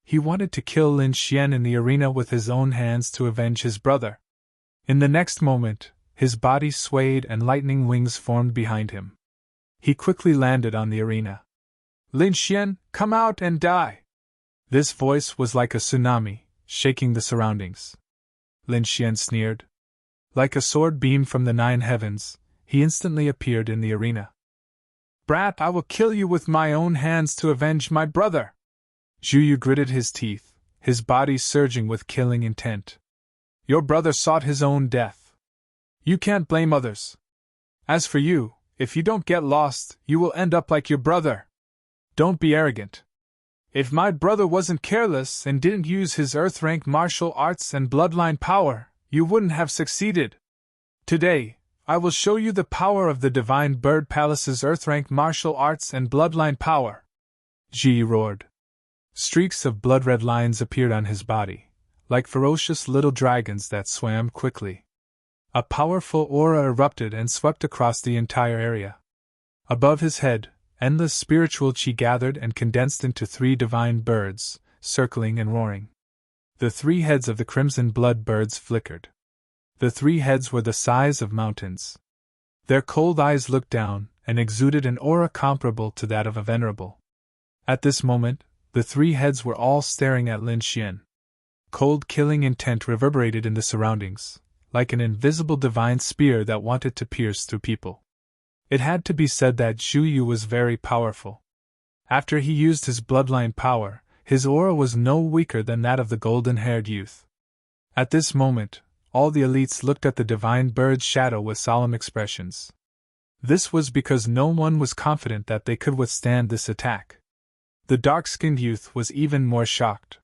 He wanted to kill Lin Xian in the arena with his own hands to avenge his brother. In the next moment, his body swayed and lightning wings formed behind him. He quickly landed on the arena. Lin Xian, come out and die! This voice was like a tsunami, shaking the surroundings. Lin Xian sneered. Like a sword beam from the 9 heavens, he instantly appeared in the arena. "Brat, I will kill you with my own hands to avenge my brother!" Zhu Yu gritted his teeth, his body surging with killing intent. "Your brother sought his own death. You can't blame others. As for you, if you don't get lost, you will end up like your brother. Don't be arrogant. If my brother wasn't careless and didn't use his earth-rank martial arts and bloodline power, you wouldn't have succeeded. Today, I will show you the power of the Divine Bird Palace's earth-rank martial arts and bloodline power." Ji roared. Streaks of blood-red lines appeared on his body, like ferocious little dragons that swam quickly. A powerful aura erupted and swept across the entire area. Above his head, endless spiritual chi gathered and condensed into 3 divine birds, circling and roaring. The 3 heads of the crimson blood birds flickered. The 3 heads were the size of mountains. Their cold eyes looked down and exuded an aura comparable to that of a venerable. At this moment, the 3 heads were all staring at Lin Xian. Cold killing intent reverberated in the surroundings, like an invisible divine spear that wanted to pierce through people. It had to be said that Zhu Yu was very powerful. After he used his bloodline power, his aura was no weaker than that of the golden-haired youth. At this moment, all the elites looked at the divine bird's shadow with solemn expressions. This was because no one was confident that they could withstand this attack. The dark-skinned youth was even more shocked.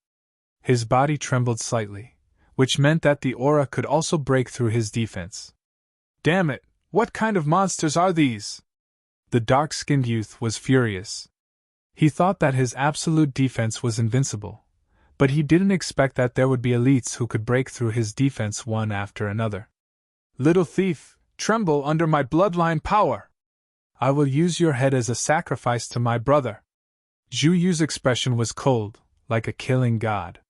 His body trembled slightly, which meant that the aura could also break through his defense. "Damn it! What kind of monsters are these?" The dark-skinned youth was furious. He thought that his absolute defense was invincible, but he didn't expect that there would be elites who could break through his defense one after another. "Little thief, tremble under my bloodline power! I will use your head as a sacrifice to my brother." Zhu Yu's expression was cold, like a killing god.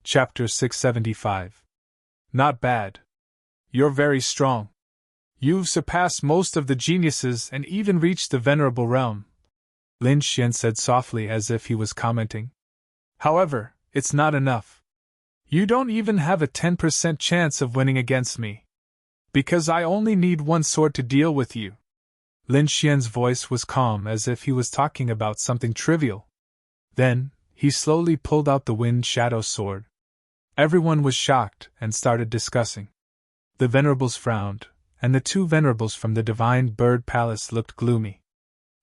Chapter 675. Not bad. You're very strong. You've surpassed most of the geniuses and even reached the venerable realm, Lin Xian said softly as if he was commenting. However, it's not enough. You don't even have a 10% chance of winning against me. Because I only need 1 sword to deal with you. Lin Xian's voice was calm as if he was talking about something trivial. Then, he slowly pulled out the wind shadow sword. Everyone was shocked and started discussing. The venerables frowned, and the 2 venerables from the Divine Bird Palace looked gloomy.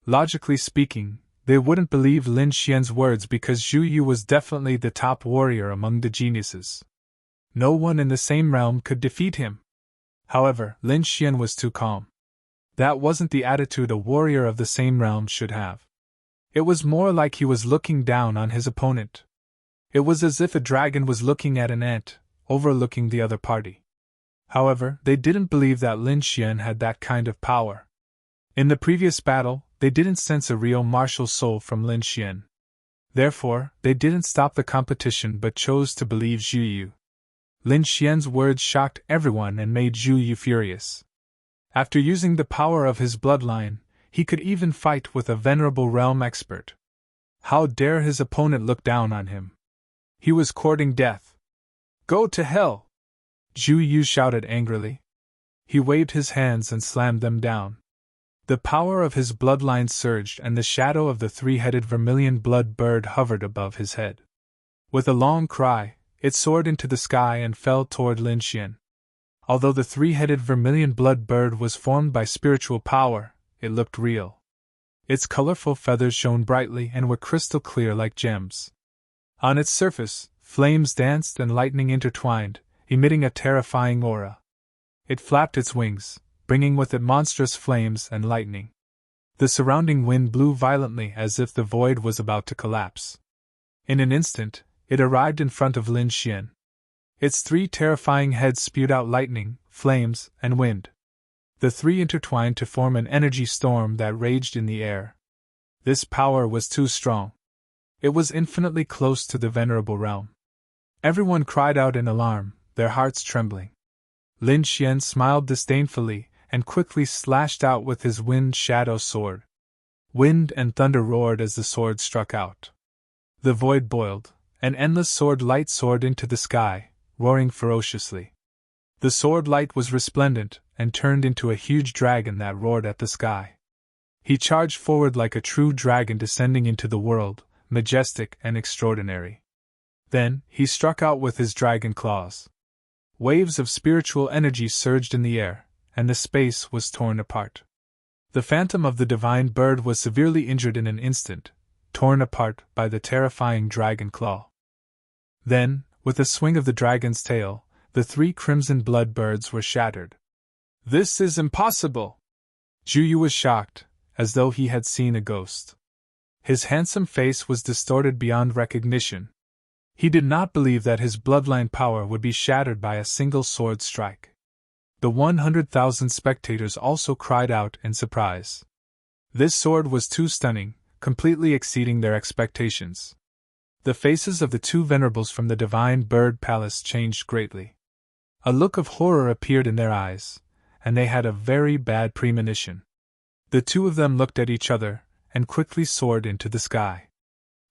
Logically speaking, they wouldn't believe Lin Xian's words because Zhu Yu was definitely the top warrior among the geniuses. No one in the same realm could defeat him. However, Lin Xian was too calm. That wasn't the attitude a warrior of the same realm should have. It was more like he was looking down on his opponent. It was as if a dragon was looking at an ant, overlooking the other party. However, they didn't believe that Lin Xian had that kind of power. In the previous battle, they didn't sense a real martial soul from Lin Xian. Therefore, they didn't stop the competition but chose to believe Zhu Yu. Lin Xian's words shocked everyone and made Zhu Yu furious. After using the power of his bloodline, he could even fight with a venerable realm expert. How dare his opponent look down on him? He was courting death. "Go to hell!" Zhu Yu shouted angrily. He waved his hands and slammed them down. The power of his bloodline surged and the shadow of the 3-headed vermilion blood bird hovered above his head. With a long cry, it soared into the sky and fell toward Lin Xian. Although the 3-headed vermilion blood bird was formed by spiritual power, it looked real. Its colorful feathers shone brightly and were crystal clear like gems. On its surface, flames danced and lightning intertwined, emitting a terrifying aura. It flapped its wings, bringing with it monstrous flames and lightning. The surrounding wind blew violently as if the void was about to collapse. In an instant, it arrived in front of Lin Xian. Its 3 terrifying heads spewed out lightning, flames, and wind. The 3 intertwined to form an energy storm that raged in the air. This power was too strong. It was infinitely close to the venerable realm. Everyone cried out in alarm, their hearts trembling. Lin Xian smiled disdainfully and quickly slashed out with his wind shadow sword. Wind and thunder roared as the sword struck out. The void boiled, An endless sword light soared into the sky, roaring ferociously. The sword light was resplendent and turned into a huge dragon that roared at the sky. He charged forward like a true dragon descending into the world, majestic and extraordinary. Then, he struck out with his dragon claws. Waves of spiritual energy surged in the air, and the space was torn apart. The phantom of the divine bird was severely injured in an instant, torn apart by the terrifying dragon claw. Then, with a swing of the dragon's tail, the 3 crimson blood birds were shattered. "This is impossible!" Zhu Yu was shocked, as though he had seen a ghost. His handsome face was distorted beyond recognition. He did not believe that his bloodline power would be shattered by a single sword strike. The 100,000 spectators also cried out in surprise. This sword was too stunning, completely exceeding their expectations. The faces of the 2 venerables from the Divine Bird Palace changed greatly. A look of horror appeared in their eyes, and they had a very bad premonition. The 2 of them looked at each other, and quickly soared into the sky.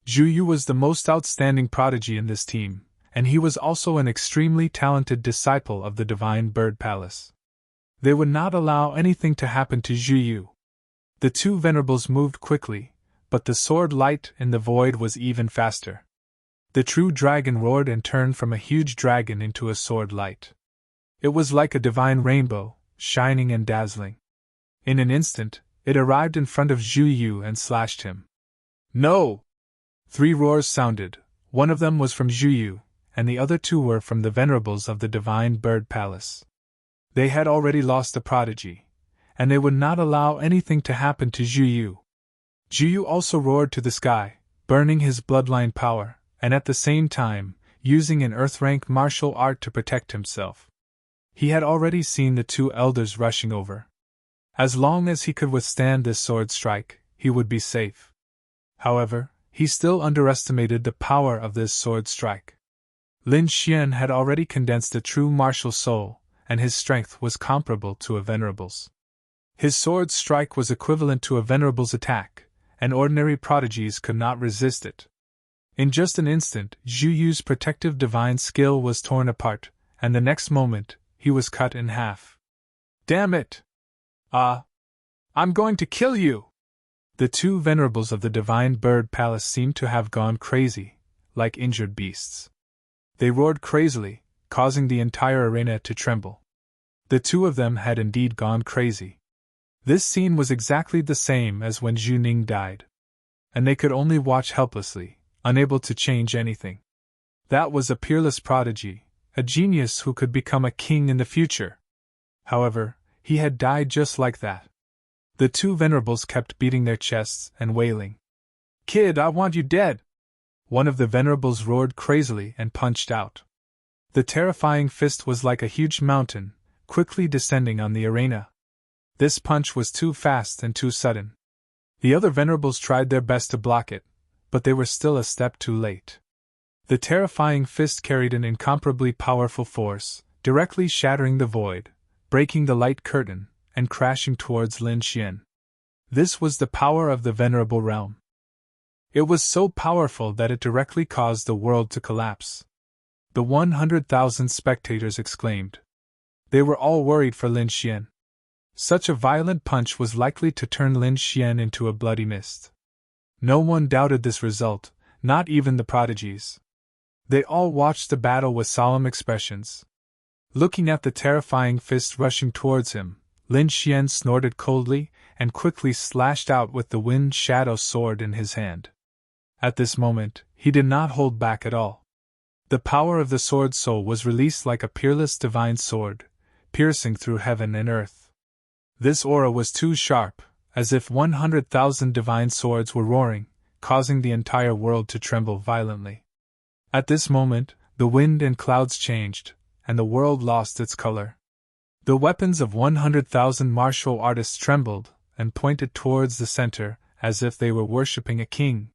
Zhu Yu was the most outstanding prodigy in this team, and he was also an extremely talented disciple of the Divine Bird Palace. They would not allow anything to happen to Zhu Yu. The 2 venerables moved quickly, but the sword light in the void was even faster. The true dragon roared and turned from a huge dragon into a sword light. It was like a divine rainbow, shining and dazzling. In an instant, it arrived in front of Zhu Yu and slashed him. "No!" 3 roars sounded. One of them was from Zhu Yu, and the other 2 were from the venerables of the Divine Bird Palace. They had already lost the prodigy, and they would not allow anything to happen to Zhu Yu. Zhu Yu also roared to the sky, burning his bloodline power, and at the same time, using an earth-rank martial art to protect himself. He had already seen the 2 elders rushing over. As long as he could withstand this sword strike, he would be safe. However, he still underestimated the power of this sword strike. Lin Xian had already condensed a true martial soul, and his strength was comparable to a venerable's. His sword strike was equivalent to a venerable's attack, and ordinary prodigies could not resist it. In just an instant, Zhu Yu's protective divine skill was torn apart, and the next moment, he was cut in half. "Damn it! I'm going to kill you!" The 2 venerables of the Divine Bird Palace seemed to have gone crazy, like injured beasts. They roared crazily, causing the entire arena to tremble. The 2 of them had indeed gone crazy. This scene was exactly the same as when Zhu Ning died. And they could only watch helplessly, unable to change anything. That was a peerless prodigy, a genius who could become a king in the future. However, he had died just like that. The 2 venerables kept beating their chests and wailing. "Kid, I want you dead!" One of the venerables roared crazily and punched out. The terrifying fist was like a huge mountain, quickly descending on the arena. This punch was too fast and too sudden. The other venerables tried their best to block it, but they were still a step too late. The terrifying fist carried an incomparably powerful force, directly shattering the void, breaking the light curtain, and crashing towards Lin Xian. This was the power of the venerable realm. It was so powerful that it directly caused the world to collapse. The 100,000 spectators exclaimed. They were all worried for Lin Xian. Such a violent punch was likely to turn Lin Xian into a bloody mist. No one doubted this result, not even the prodigies. They all watched the battle with solemn expressions. Looking at the terrifying fist rushing towards him, Lin Xian snorted coldly and quickly slashed out with the wind shadow sword in his hand. At this moment, he did not hold back at all. The power of the sword soul was released like a peerless divine sword, piercing through heaven and earth. This aura was too sharp, as if 100,000 divine swords were roaring, causing the entire world to tremble violently. At this moment, the wind and clouds changed, and the world lost its color. The weapons of 100,000 martial artists trembled and pointed towards the center, as if they were worshipping a king.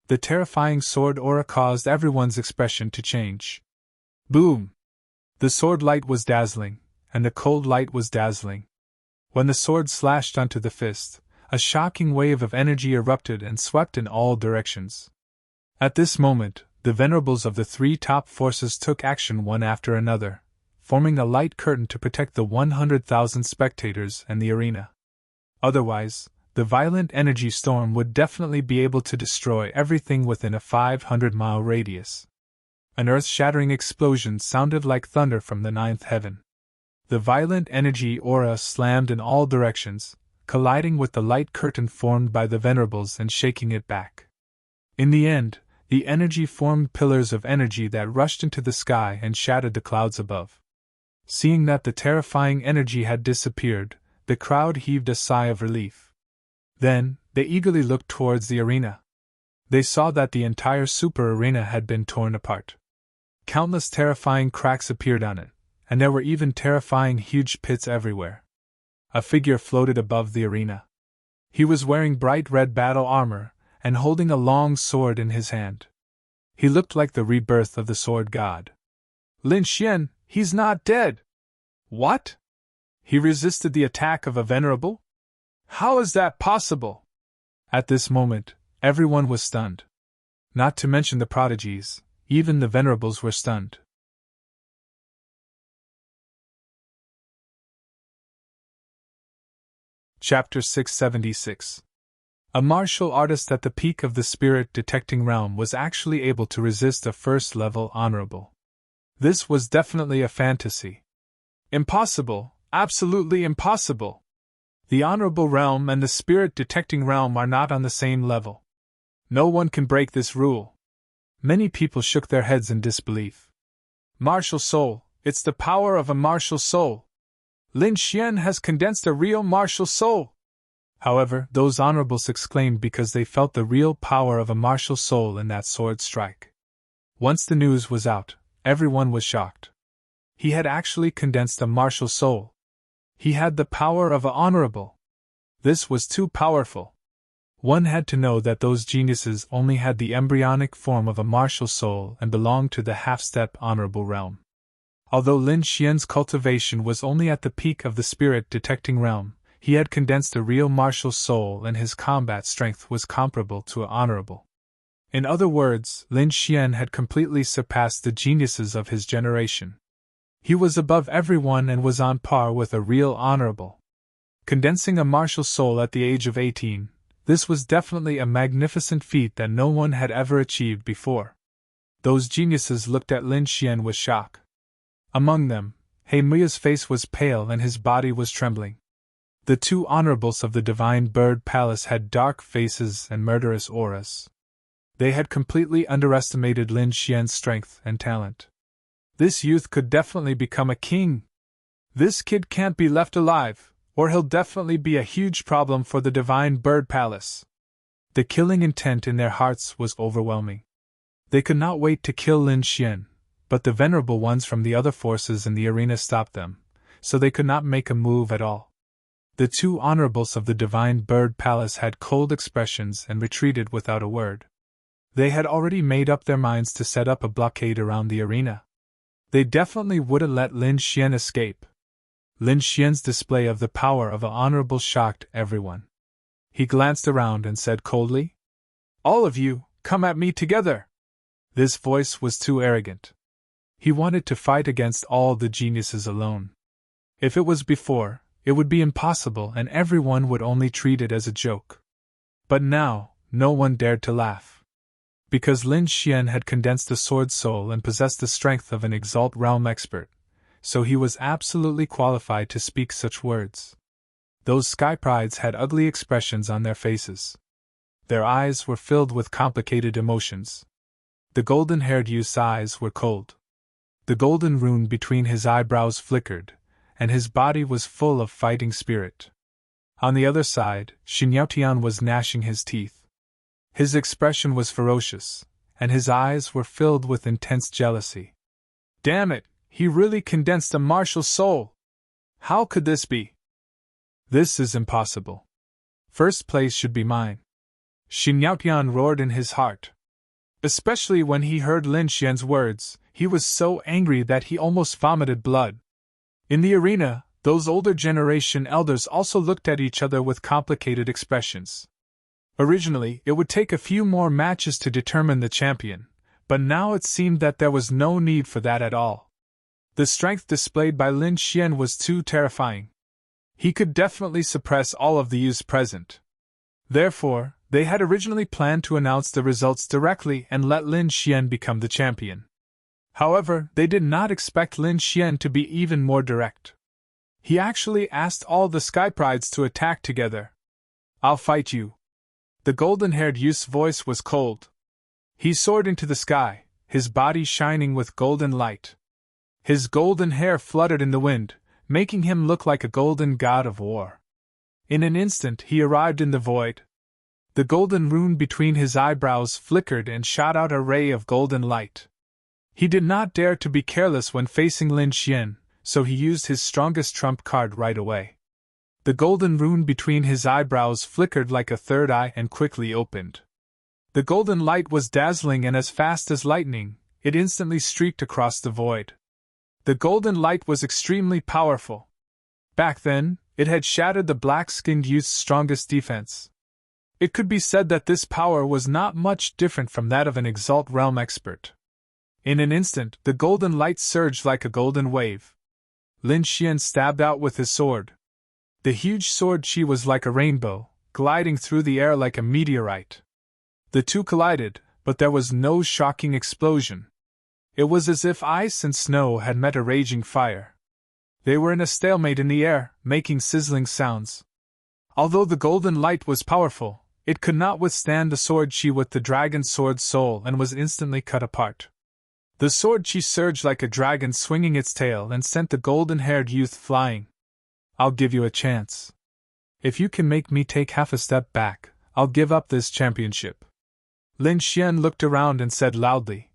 The terrifying sword aura caused everyone's expression to change. Boom! The sword light was dazzling, and the cold light was dazzling. When the sword slashed onto the fist, a shocking wave of energy erupted and swept in all directions. At this moment, The venerables of the three top forces took action one after another, forming a light curtain to protect the 100,000 spectators and the arena. Otherwise, the violent energy storm would definitely be able to destroy everything within a 500-mile radius. An earth-shattering explosion sounded like thunder from the ninth heaven. The violent energy aura slammed in all directions, colliding with the light curtain formed by the venerables and shaking it back. In the end, the energy formed pillars of energy that rushed into the sky and shattered the clouds above. Seeing that the terrifying energy had disappeared, the crowd heaved a sigh of relief. Then, they eagerly looked towards the arena. They saw that the entire super arena had been torn apart. Countless terrifying cracks appeared on it, and there were even terrifying huge pits everywhere. A figure floated above the arena. He was wearing bright red battle armor, and holding a long sword in his hand. He looked like the rebirth of the sword god. Lin Xian, he's not dead! What? He resisted the attack of a venerable? How is that possible? At this moment, everyone was stunned. Not to mention the prodigies, even the venerables were stunned. Chapter 676. A martial artist at the peak of the spirit-detecting realm was actually able to resist a first-level honorable. This was definitely a fantasy. Impossible, absolutely impossible. The honorable realm and the spirit-detecting realm are not on the same level. No one can break this rule. Many people shook their heads in disbelief. Martial soul, it's the power of a martial soul. Lin Xian has condensed a real martial soul. However, those honorables exclaimed because they felt the real power of a martial soul in that sword strike. Once the news was out, everyone was shocked. He had actually condensed a martial soul. He had the power of an honorable. This was too powerful. One had to know that those geniuses only had the embryonic form of a martial soul and belonged to the half-step honorable realm. Although Lin Xian's cultivation was only at the peak of the spirit-detecting realm, he had condensed a real martial soul and his combat strength was comparable to an honorable. In other words, Lin Xian had completely surpassed the geniuses of his generation. He was above everyone and was on par with a real honorable. Condensing a martial soul at the age of 18, this was definitely a magnificent feat that no one had ever achieved before. Those geniuses looked at Lin Xian with shock. Among them, He Muya's face was pale and his body was trembling. The two honorables of the Divine Bird Palace had dark faces and murderous auras. They had completely underestimated Lin Xian's strength and talent. This youth could definitely become a king. This kid can't be left alive, or he'll definitely be a huge problem for the Divine Bird Palace. The killing intent in their hearts was overwhelming. They could not wait to kill Lin Xian, but the venerable ones from the other forces in the arena stopped them, so they could not make a move at all. The two honorables of the Divine Bird Palace had cold expressions and retreated without a word. They had already made up their minds to set up a blockade around the arena. They definitely wouldn't let Lin Xian escape. Lin Xian's display of the power of an honorable shocked everyone. He glanced around and said coldly, "All of you, come at me together!" This voice was too arrogant. He wanted to fight against all the geniuses alone. If it was before, it would be impossible and everyone would only treat it as a joke. But now, no one dared to laugh. Because Lin Xian had condensed the sword soul and possessed the strength of an Exalt realm expert, so he was absolutely qualified to speak such words. Those sky prides had ugly expressions on their faces. Their eyes were filled with complicated emotions. The golden-haired youth's eyes were cold. The golden rune between his eyebrows flickered, and his body was full of fighting spirit. On the other side, Xinyaotian was gnashing his teeth. His expression was ferocious, and his eyes were filled with intense jealousy. Damn it, he really condensed a martial soul! How could this be? This is impossible. First place should be mine. Xinyaotian roared in his heart. Especially when he heard Lin Xian's words, he was so angry that he almost vomited blood. In the arena, those older generation elders also looked at each other with complicated expressions. Originally, it would take a few more matches to determine the champion, But now it seemed that there was no need for that at all. The strength displayed by Lin Xian was too terrifying. He could definitely suppress all of the youths present. Therefore, they had originally planned to announce the results directly and let Lin Xian become the champion. However, they did not expect Lin Xian to be even more direct. He actually asked all the Sky Prides to attack together. "I'll fight you." The golden-haired youth's voice was cold. He soared into the sky, his body shining with golden light. His golden hair fluttered in the wind, making him look like a golden god of war. In an instant he arrived in the void. The golden rune between his eyebrows flickered and shot out a ray of golden light. He did not dare to be careless when facing Lin Xian, so he used his strongest trump card right away. The golden rune between his eyebrows flickered like a third eye and quickly opened. The golden light was dazzling, and as fast as lightning, it instantly streaked across the void. The golden light was extremely powerful. Back then, it had shattered the black-skinned youth's strongest defense. It could be said that this power was not much different from that of an Exalt Realm expert. In an instant, the golden light surged like a golden wave. Lin Xian stabbed out with his sword. The huge sword chi was like a rainbow, gliding through the air like a meteorite. The two collided, but there was no shocking explosion. It was as if ice and snow had met a raging fire. They were in a stalemate in the air, making sizzling sounds. Although the golden light was powerful, it could not withstand the sword chi with the dragon sword soul and was instantly cut apart. The sword chi surged like a dragon, swinging its tail, and sent the golden-haired youth flying. "I'll give you a chance. If you can make me take half a step back, I'll give up this championship." Lin Xian looked around and said loudly,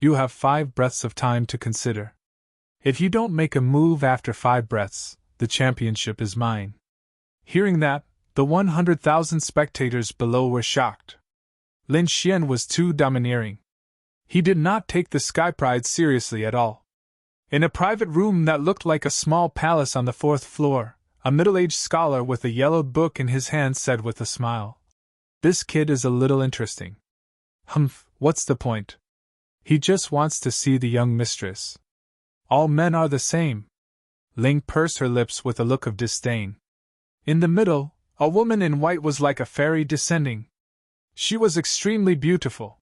"You have 5 breaths of time to consider. If you don't make a move after 5 breaths, the championship is mine." Hearing that, the 100,000 spectators below were shocked. Lin Xian was too domineering. He did not take the Sky Pride seriously at all. In a private room that looked like a small palace on the 4th floor, a middle-aged scholar with a yellow book in his hand said with a smile, "This kid is a little interesting." "Humph, what's the point? He just wants to see the young mistress. All men are the same." Ling pursed her lips with a look of disdain. In the middle, a woman in white was like a fairy descending. She was extremely beautiful.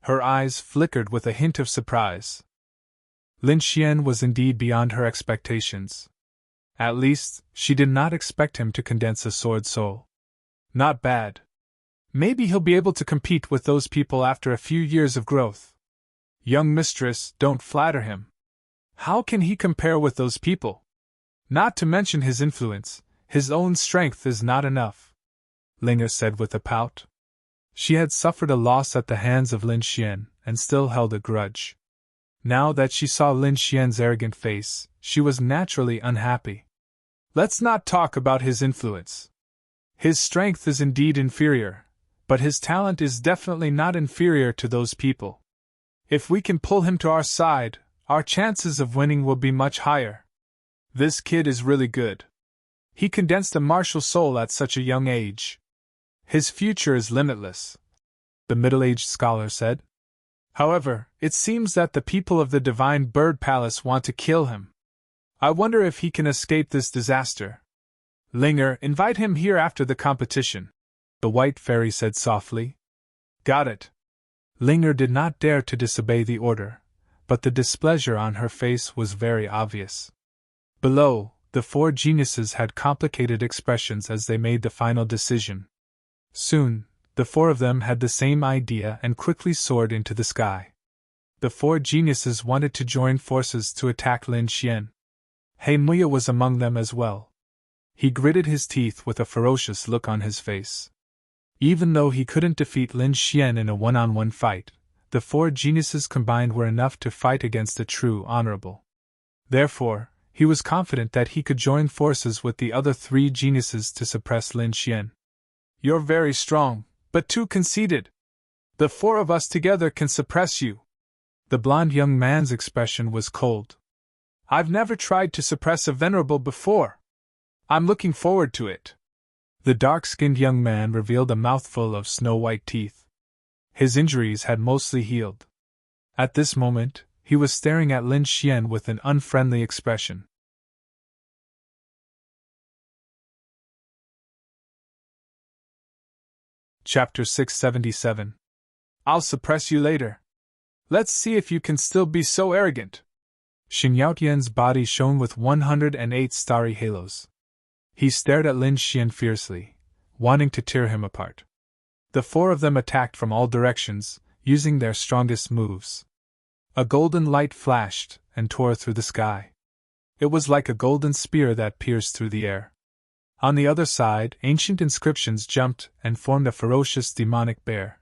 Her eyes flickered with a hint of surprise. Lin Xian was indeed beyond her expectations. At least, she did not expect him to condense a sword soul. Not bad. Maybe he'll be able to compete with those people after a few years of growth. Young mistress, don't flatter him. How can he compare with those people? Not to mention his influence, his own strength is not enough," Linger said with a pout. She had suffered a loss at the hands of Lin Xian, and still held a grudge. Now that she saw Lin Xian's arrogant face, she was naturally unhappy. "Let's not talk about his influence. His strength is indeed inferior, but his talent is definitely not inferior to those people. If we can pull him to our side, our chances of winning will be much higher. This kid is really good. He condensed a martial soul at such a young age. His future is limitless," the middle-aged scholar said. "However, it seems that the people of the Divine Bird Palace want to kill him. I wonder if he can escape this disaster. Linger, invite him here after the competition," the white fairy said softly. "Got it." Linger did not dare to disobey the order, but the displeasure on her face was very obvious. Below, the 4 geniuses had complicated expressions as they made the final decision. Soon, the 4 of them had the same idea and quickly soared into the sky. The 4 geniuses wanted to join forces to attack Lin Xian. He Muya was among them as well. He gritted his teeth with a ferocious look on his face. Even though he couldn't defeat Lin Xian in a one-on-one fight, the 4 geniuses combined were enough to fight against a true honorable. Therefore, he was confident that he could join forces with the other 3 geniuses to suppress Lin Xian. "You're very strong, but too conceited. The 4 of us together can suppress you." The blond young man's expression was cold. "I've never tried to suppress a venerable before. I'm looking forward to it." The dark-skinned young man revealed a mouthful of snow-white teeth. His injuries had mostly healed. At this moment, he was staring at Lin Xian with an unfriendly expression. Chapter 677. I'll suppress you later. Let's see if you can still be so arrogant. Xing Yaotian's body shone with 108 starry halos. He stared at Lin Xian fiercely, wanting to tear him apart. The four of them attacked from all directions, using their strongest moves. A golden light flashed and tore through the sky. It was like a golden spear that pierced through the air. On the other side, ancient inscriptions jumped and formed a ferocious demonic bear.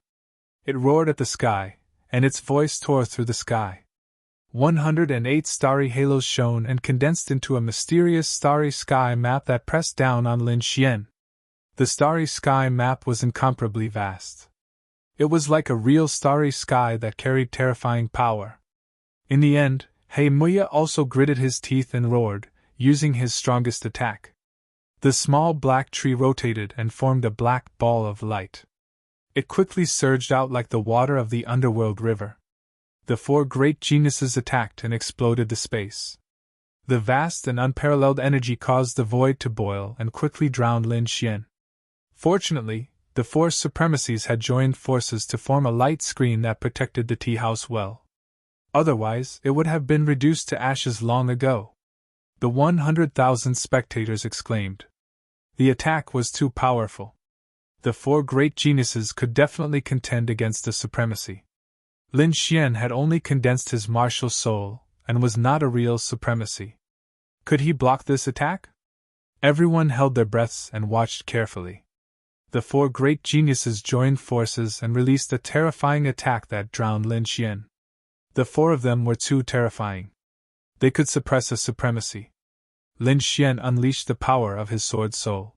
It roared at the sky, and its voice tore through the sky. 108 starry halos shone and condensed into a mysterious starry sky map that pressed down on Lin Xian. The starry sky map was incomparably vast. It was like a real starry sky that carried terrifying power. In the end, He Muya also gritted his teeth and roared, using his strongest attack. The small black tree rotated and formed a black ball of light. It quickly surged out like the water of the underworld river. The four great geniuses attacked and exploded the space. The vast and unparalleled energy caused the void to boil and quickly drowned Lin Xian. Fortunately, the four supremacies had joined forces to form a light screen that protected the tea house well. Otherwise, it would have been reduced to ashes long ago. The 100,000 spectators exclaimed. The attack was too powerful. The four great geniuses could definitely contend against the supremacy. Lin Xian had only condensed his martial soul, and was not a real supremacy. Could he block this attack? Everyone held their breaths and watched carefully. The four great geniuses joined forces and released a terrifying attack that drowned Lin Xian. The four of them were too terrifying. They could suppress a supremacy. Lin Xian unleashed the power of his sword soul.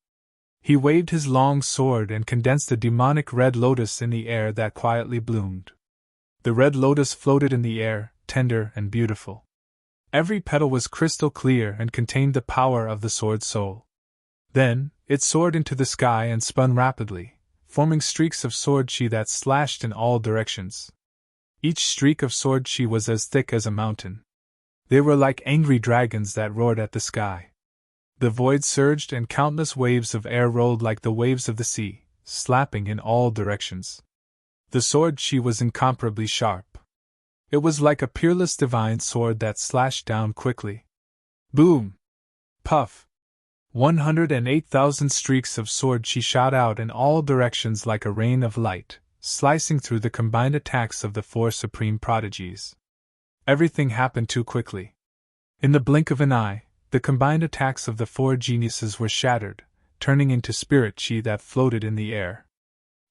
He waved his long sword and condensed a demonic red lotus in the air that quietly bloomed. The red lotus floated in the air, tender and beautiful. Every petal was crystal clear and contained the power of the sword soul. Then, it soared into the sky and spun rapidly, forming streaks of sword chi that slashed in all directions. Each streak of sword chi was as thick as a mountain. They were like angry dragons that roared at the sky. The void surged and countless waves of air rolled like the waves of the sea, slapping in all directions. The sword chi was incomparably sharp. It was like a peerless divine sword that slashed down quickly. Boom! Puff! 108,000 streaks of sword chi shot out in all directions like a rain of light, slicing through the combined attacks of the four supreme prodigies. Everything happened too quickly. In the blink of an eye, the combined attacks of the four geniuses were shattered, turning into spirit chi that floated in the air.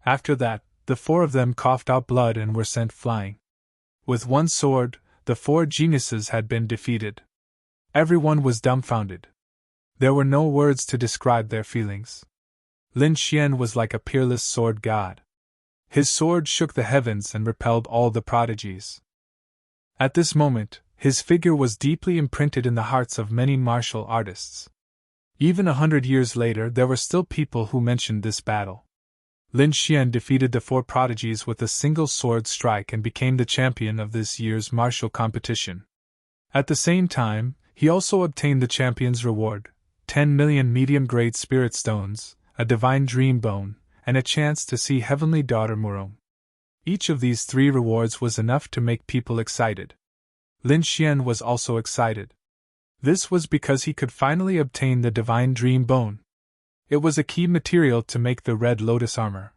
After that, the four of them coughed out blood and were sent flying. With one sword, the four geniuses had been defeated. Everyone was dumbfounded. There were no words to describe their feelings. Lin Xian was like a peerless sword god. His sword shook the heavens and repelled all the prodigies. At this moment, his figure was deeply imprinted in the hearts of many martial artists. Even 100 years later, there were still people who mentioned this battle. Lin Xian defeated the four prodigies with a single sword strike and became the champion of this year's martial competition. At the same time, he also obtained the champion's reward, 10 million medium-grade spirit stones, a divine dream bone, and a chance to see Heavenly Daughter Murong. Each of these three rewards was enough to make people excited. Lin Xian was also excited. This was because he could finally obtain the divine dream bone. It was a key material to make the Red Lotus armor.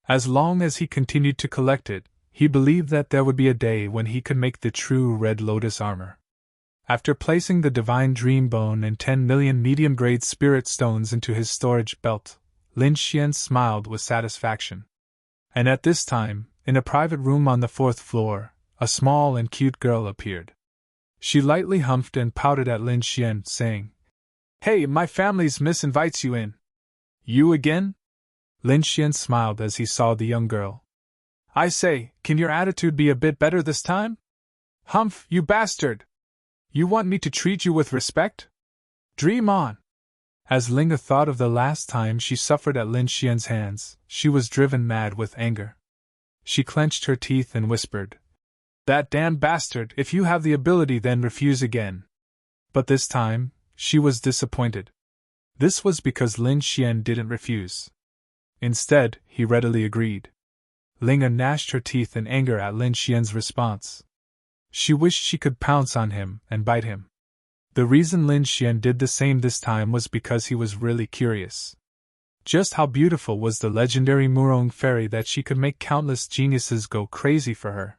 As long as he continued to collect it, he believed that there would be a day when he could make the true Red Lotus armor. After placing the divine dream bone and 10 million medium-grade spirit stones into his storage belt, Lin Xian smiled with satisfaction. And at this time, in a private room on the 4th floor, a small and cute girl appeared. She lightly humphed and pouted at Lin Xian, saying, "Hey, my family's miss invites you in." "You again?" Lin Xian smiled as he saw the young girl. "I say, can your attitude be a bit better this time? Humph, you bastard! You want me to treat you with respect? Dream on!" As Linga thought of the last time she suffered at Lin Xian's hands, she was driven mad with anger. She clenched her teeth and whispered, That damned bastard, if you have the ability then refuse again. But this time, she was disappointed. This was because Lin Xian didn't refuse. Instead, he readily agreed. Linga gnashed her teeth in anger at Lin Xian's response. She wished she could pounce on him and bite him. The reason Lin Xian did the same this time was because he was really curious. Just how beautiful was the legendary Murong fairy that she could make countless geniuses go crazy for her.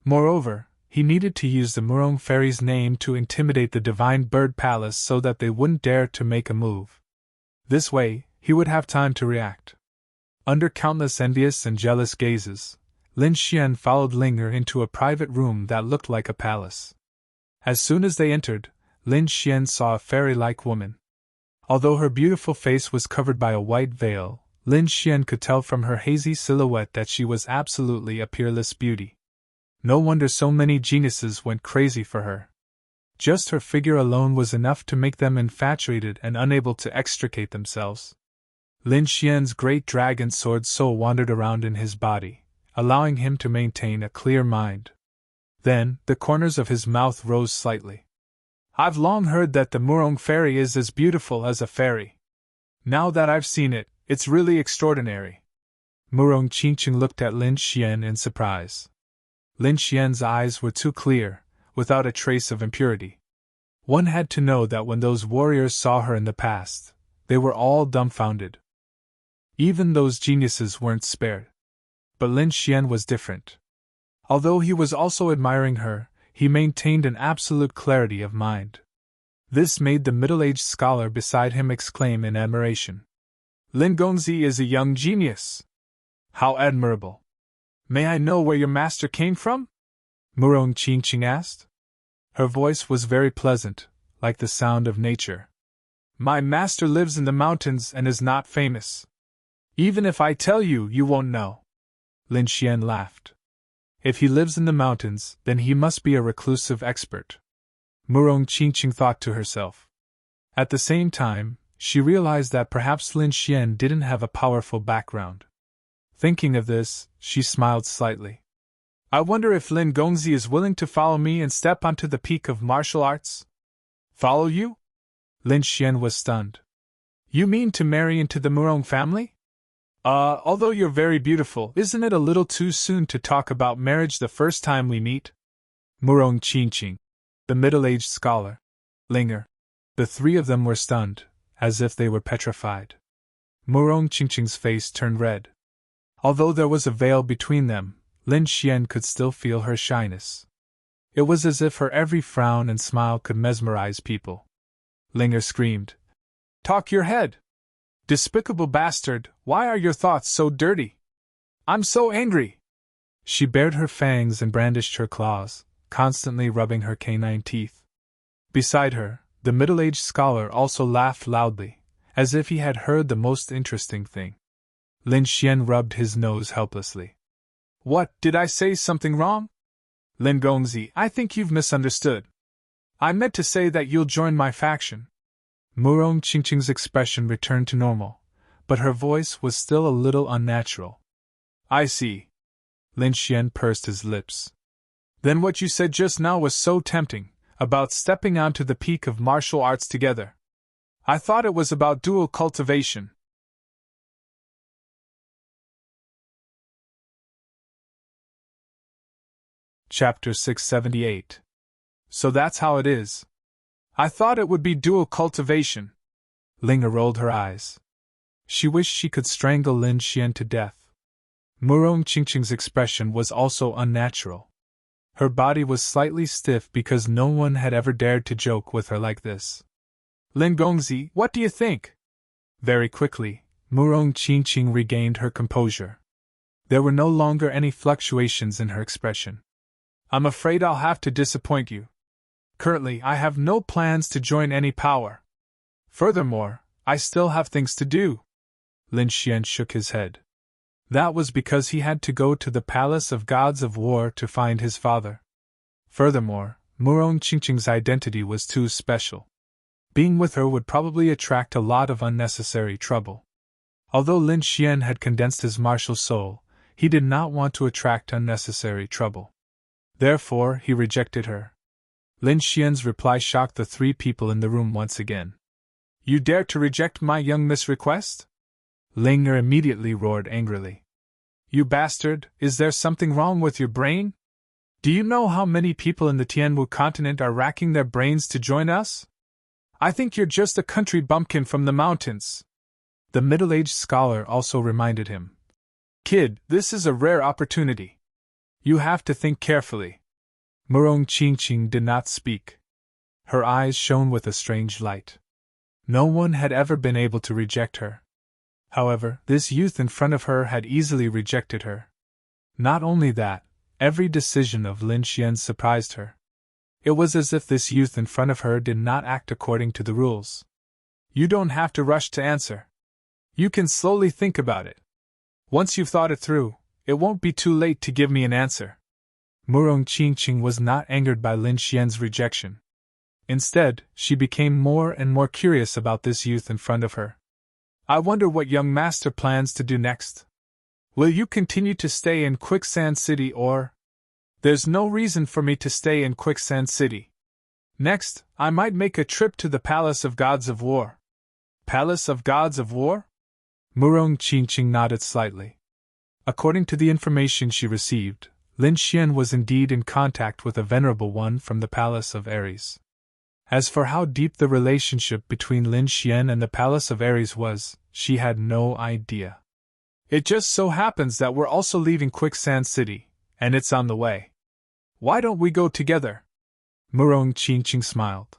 Moreover, he needed to use the Murong fairy's name to intimidate the divine bird palace so that they wouldn't dare to make a move. This way, he would have time to react. Under countless envious and jealous gazes, Lin Xian followed Linger into a private room that looked like a palace. As soon as they entered, Lin Xian saw a fairy-like woman. Although her beautiful face was covered by a white veil, Lin Xian could tell from her hazy silhouette that she was absolutely a peerless beauty. No wonder so many geniuses went crazy for her. Just her figure alone was enough to make them infatuated and unable to extricate themselves. Lin Xian's great dragon sword soul wandered around in his body, allowing him to maintain a clear mind. Then, the corners of his mouth rose slightly. I've long heard that the Murong fairy is as beautiful as a fairy. Now that I've seen it, it's really extraordinary. Murong Qingqing looked at Lin Xian in surprise. Lin Xian's eyes were too clear, without a trace of impurity. One had to know that when those warriors saw her in the past, they were all dumbfounded. Even those geniuses weren't spared. But Lin Xian was different. Although he was also admiring her, he maintained an absolute clarity of mind. This made the middle-aged scholar beside him exclaim in admiration. Lin Gongzi is a young genius. How admirable! May I know where your master came from? Murong Qingqing asked. Her voice was very pleasant, like the sound of nature. My master lives in the mountains and is not famous. Even if I tell you, you won't know. Lin Xian laughed. If he lives in the mountains, then he must be a reclusive expert. Murong Qingqing thought to herself. At the same time, she realized that perhaps Lin Xian didn't have a powerful background. Thinking of this, she smiled slightly. I wonder if Lin Gongzi is willing to follow me and step onto the peak of martial arts? Follow you? Lin Xian was stunned. You mean to marry into the Murong family? Although you're very beautiful, isn't it a little too soon to talk about marriage the first time we meet? Murong Qingqing, the middle-aged scholar, Linger. The three of them were stunned, as if they were petrified. Murong Qingqing's face turned red. Although there was a veil between them, Lin Xian could still feel her shyness. It was as if her every frown and smile could mesmerize people. Linger screamed. Talk your head! Despicable bastard, why are your thoughts so dirty? I'm so angry! She bared her fangs and brandished her claws, constantly rubbing her canine teeth. Beside her, the middle-aged scholar also laughed loudly, as if he had heard the most interesting thing. Lin Xian rubbed his nose helplessly. What, did I say something wrong? Lin Gongzi, I think you've misunderstood. I meant to say that you'll join my faction. Murong Qingqing's expression returned to normal, but her voice was still a little unnatural. I see. Lin Xian pursed his lips. Then what you said just now was so tempting, about stepping onto the peak of martial arts together. I thought it was about dual cultivation. Chapter 678. So that's how it is. I thought it would be dual cultivation. Linger rolled her eyes. She wished she could strangle Lin Xian to death. Murong Qingqing's expression was also unnatural. Her body was slightly stiff because no one had ever dared to joke with her like this. Lin Gongzi, what do you think? Very quickly, Murong Qingqing regained her composure. There were no longer any fluctuations in her expression. I'm afraid I'll have to disappoint you. Currently, I have no plans to join any power. Furthermore, I still have things to do. Lin Xian shook his head. That was because he had to go to the Palace of Gods of War to find his father. Furthermore, Murong Qingqing's identity was too special. Being with her would probably attract a lot of unnecessary trouble. Although Lin Xian had condensed his martial soul, he did not want to attract unnecessary trouble. Therefore, he rejected her. Lin Xian's reply shocked the three people in the room once again. You dare to reject my young miss request? Linger immediately roared angrily. You bastard, is there something wrong with your brain? Do you know how many people in the Tianwu continent are racking their brains to join us? I think you're just a country bumpkin from the mountains. The middle-aged scholar also reminded him. Kid, this is a rare opportunity. You have to think carefully. Murong Qingqing did not speak. Her eyes shone with a strange light. No one had ever been able to reject her. However, this youth in front of her had easily rejected her. Not only that, every decision of Lin Xian surprised her. It was as if this youth in front of her did not act according to the rules. You don't have to rush to answer. You can slowly think about it. Once you've thought it through, it won't be too late to give me an answer. Murong Qingqing was not angered by Lin Xian's rejection. Instead, she became more and more curious about this youth in front of her. I wonder what young master plans to do next. Will you continue to stay in Quicksand City or? There's no reason for me to stay in Quicksand City. Next, I might make a trip to the Palace of Gods of War. Palace of Gods of War? Murong Qingqing nodded slightly. According to the information she received, Lin Xian was indeed in contact with a venerable one from the Palace of Ares. As for how deep the relationship between Lin Xian and the Palace of Ares was, she had no idea. It just so happens that we're also leaving Quicksand City, and it's on the way. Why don't we go together? Murong Qingqing smiled.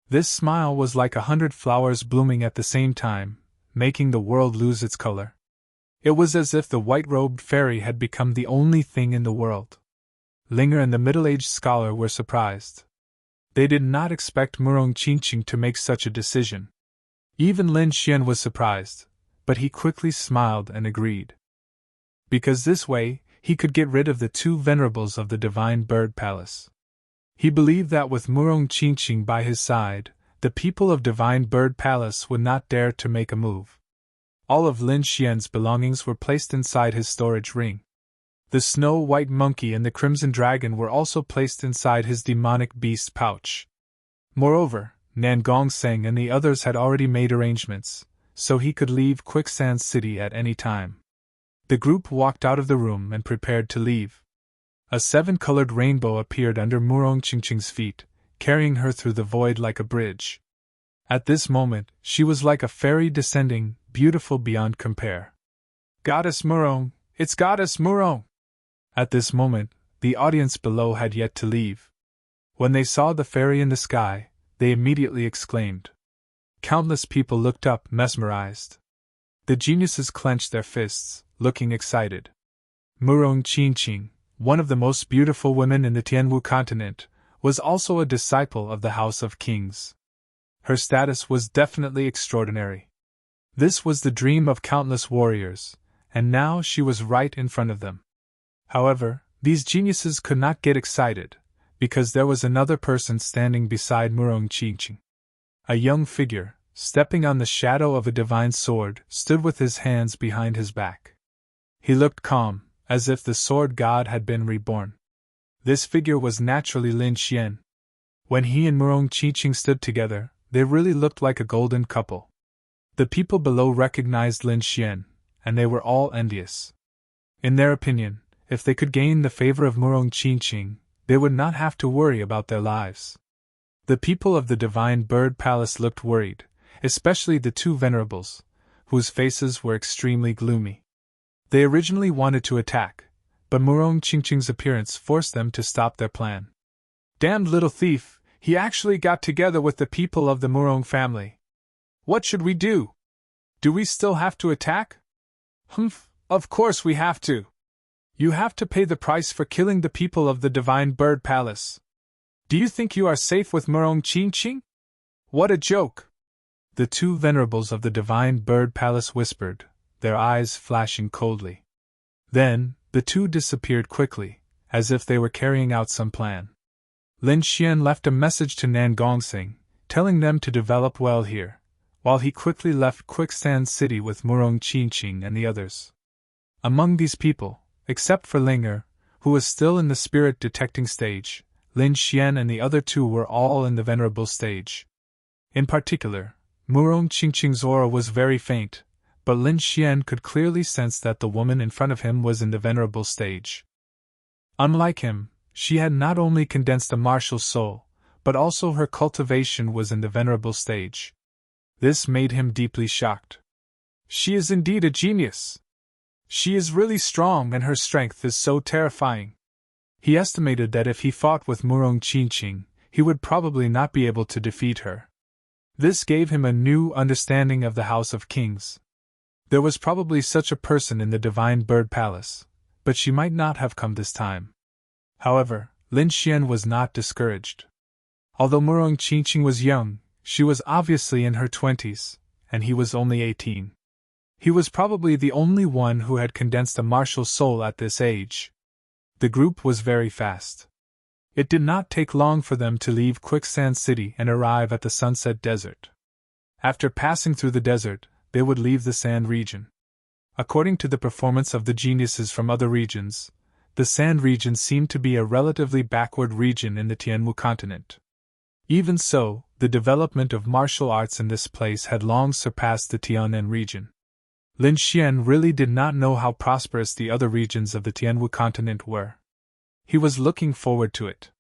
This smile was like 100 flowers blooming at the same time, making the world lose its color. It was as if the white-robed fairy had become the only thing in the world. Linger and the middle-aged scholar were surprised. They did not expect Murong Qingqing to make such a decision. Even Lin Xian was surprised, but he quickly smiled and agreed. Because this way, he could get rid of the two venerables of the Divine Bird Palace. He believed that with Murong Qingqing by his side, the people of Divine Bird Palace would not dare to make a move. All of Lin Xian's belongings were placed inside his storage ring. The snow-white monkey and the crimson dragon were also placed inside his demonic beast pouch. Moreover, Nan Gongseng and the others had already made arrangements, so he could leave Quicksand City at any time. The group walked out of the room and prepared to leave. A 7-colored rainbow appeared under Murong Qingqing's feet, carrying her through the void like a bridge. At this moment, she was like a fairy descending, beautiful beyond compare. Goddess Murong! It's Goddess Murong! At this moment, the audience below had yet to leave. When they saw the fairy in the sky, they immediately exclaimed. Countless people looked up, mesmerized. The geniuses clenched their fists, looking excited. Murong Qingqing, one of the most beautiful women in the Tianwu continent, was also a disciple of the House of Kings. Her status was definitely extraordinary. This was the dream of countless warriors, and now she was right in front of them. However, these geniuses could not get excited, because there was another person standing beside Murong Qingqing. A young figure, stepping on the shadow of a divine sword, stood with his hands behind his back. He looked calm, as if the sword god had been reborn. This figure was naturally Lin Xian. When he and Murong Qingqing stood together, they really looked like a golden couple. The people below recognized Lin Xian, and they were all envious. In their opinion, if they could gain the favor of Murong Qingqing, they would not have to worry about their lives. The people of the Divine Bird Palace looked worried, especially the two venerables, whose faces were extremely gloomy. They originally wanted to attack, but Murong Qingqing's appearance forced them to stop their plan. Damned little thief, he actually got together with the people of the Murong family. What should we do? Do we still have to attack? Humph, of course we have to. You have to pay the price for killing the people of the Divine Bird Palace. Do you think you are safe with Murong Qingqing? What a joke! The two venerables of the Divine Bird Palace whispered, their eyes flashing coldly. Then, the two disappeared quickly, as if they were carrying out some plan. Lin Xian left a message to Nan Gongseng, telling them to develop well here, while he quickly left Quicksand City with Murong Qingqing and the others. Among these people, except for Linger, who was still in the spirit detecting stage. Lin Xian and the other two were all in the venerable stage. In particular, Murong Qingqing's aura was very faint, but Lin Xian could clearly sense that the woman in front of him was in the venerable stage. Unlike him, she had not only condensed a martial soul, but also her cultivation was in the venerable stage. This made him deeply shocked. She is indeed a genius. She is really strong and her strength is so terrifying. He estimated that if he fought with Murong Qingqing, he would probably not be able to defeat her. This gave him a new understanding of the House of Kings. There was probably such a person in the Divine Bird Palace, but she might not have come this time. However, Lin Xian was not discouraged. Although Murong Qingqing was young, she was obviously in her 20s, and he was only 18. He was probably the only one who had condensed a martial soul at this age. The group was very fast. It did not take long for them to leave Quicksand City and arrive at the Sunset Desert. After passing through the desert, they would leave the Sand region. According to the performance of the geniuses from other regions, the Sand region seemed to be a relatively backward region in the Tianwu continent. Even so, the development of martial arts in this place had long surpassed the Tianan region. Lin Xian really did not know how prosperous the other regions of the Tianwu continent were. He was looking forward to it.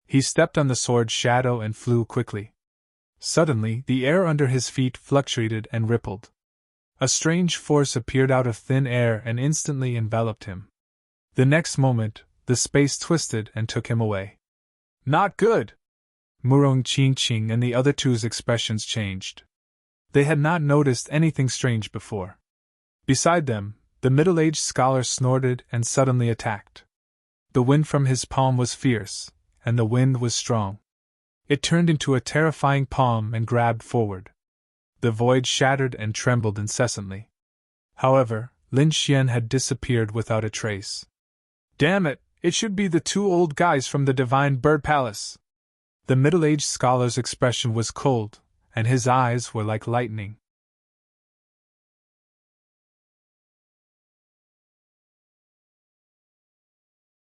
He stepped on the sword shadow and flew quickly. Suddenly, the air under his feet fluctuated and rippled. A strange force appeared out of thin air and instantly enveloped him. The next moment, the space twisted and took him away. Not good! Murong Qingqing and the other two's expressions changed. They had not noticed anything strange before. Beside them, the middle-aged scholar snorted and suddenly attacked. The wind from his palm was fierce, and the wind was strong. It turned into a terrifying palm and grabbed forward. The void shattered and trembled incessantly. However, Lin Xian had disappeared without a trace. Damn it, it should be the two old guys from the Divine Bird Palace. The middle-aged scholar's expression was cold, and his eyes were like lightning.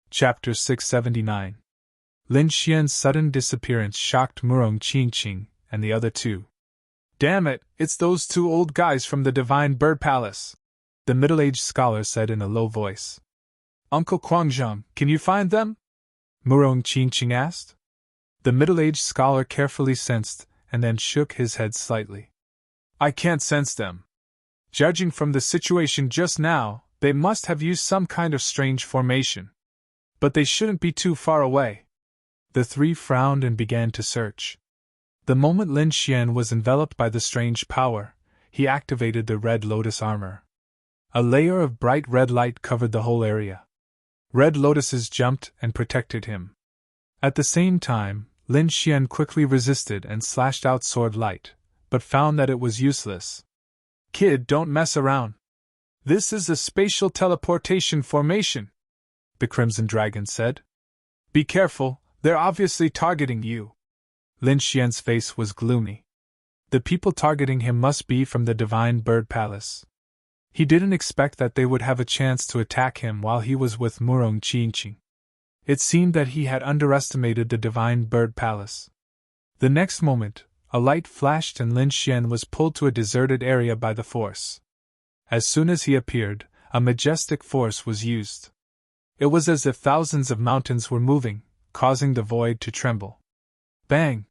Chapter 679. Lin Xian's sudden disappearance shocked Murong Qingqing and the other two. Damn it, it's those two old guys from the Divine Bird Palace, the middle-aged scholar said in a low voice. Uncle Guangzhong, can you find them? Murong Qingqing asked. The middle-aged scholar carefully sensed and then shook his head slightly. I can't sense them. Judging from the situation just now, they must have used some kind of strange formation. But they shouldn't be too far away. The three frowned and began to search. The moment Lin Xian was enveloped by the strange power, he activated the Red Lotus armor. A layer of bright red light covered the whole area. Red lotuses jumped and protected him. At the same time, Lin Xian quickly resisted and slashed out sword light, but found that it was useless. Kid, don't mess around. This is a spatial teleportation formation, the Crimson Dragon said. Be careful, they're obviously targeting you. Lin Xian's face was gloomy. The people targeting him must be from the Divine Bird Palace. He didn't expect that they would have a chance to attack him while he was with Murong Qingqing. It seemed that he had underestimated the Divine Bird Palace. The next moment, a light flashed and Lin Xian was pulled to a deserted area by the force. As soon as he appeared, a majestic force was used. It was as if thousands of mountains were moving, causing the void to tremble. Bang!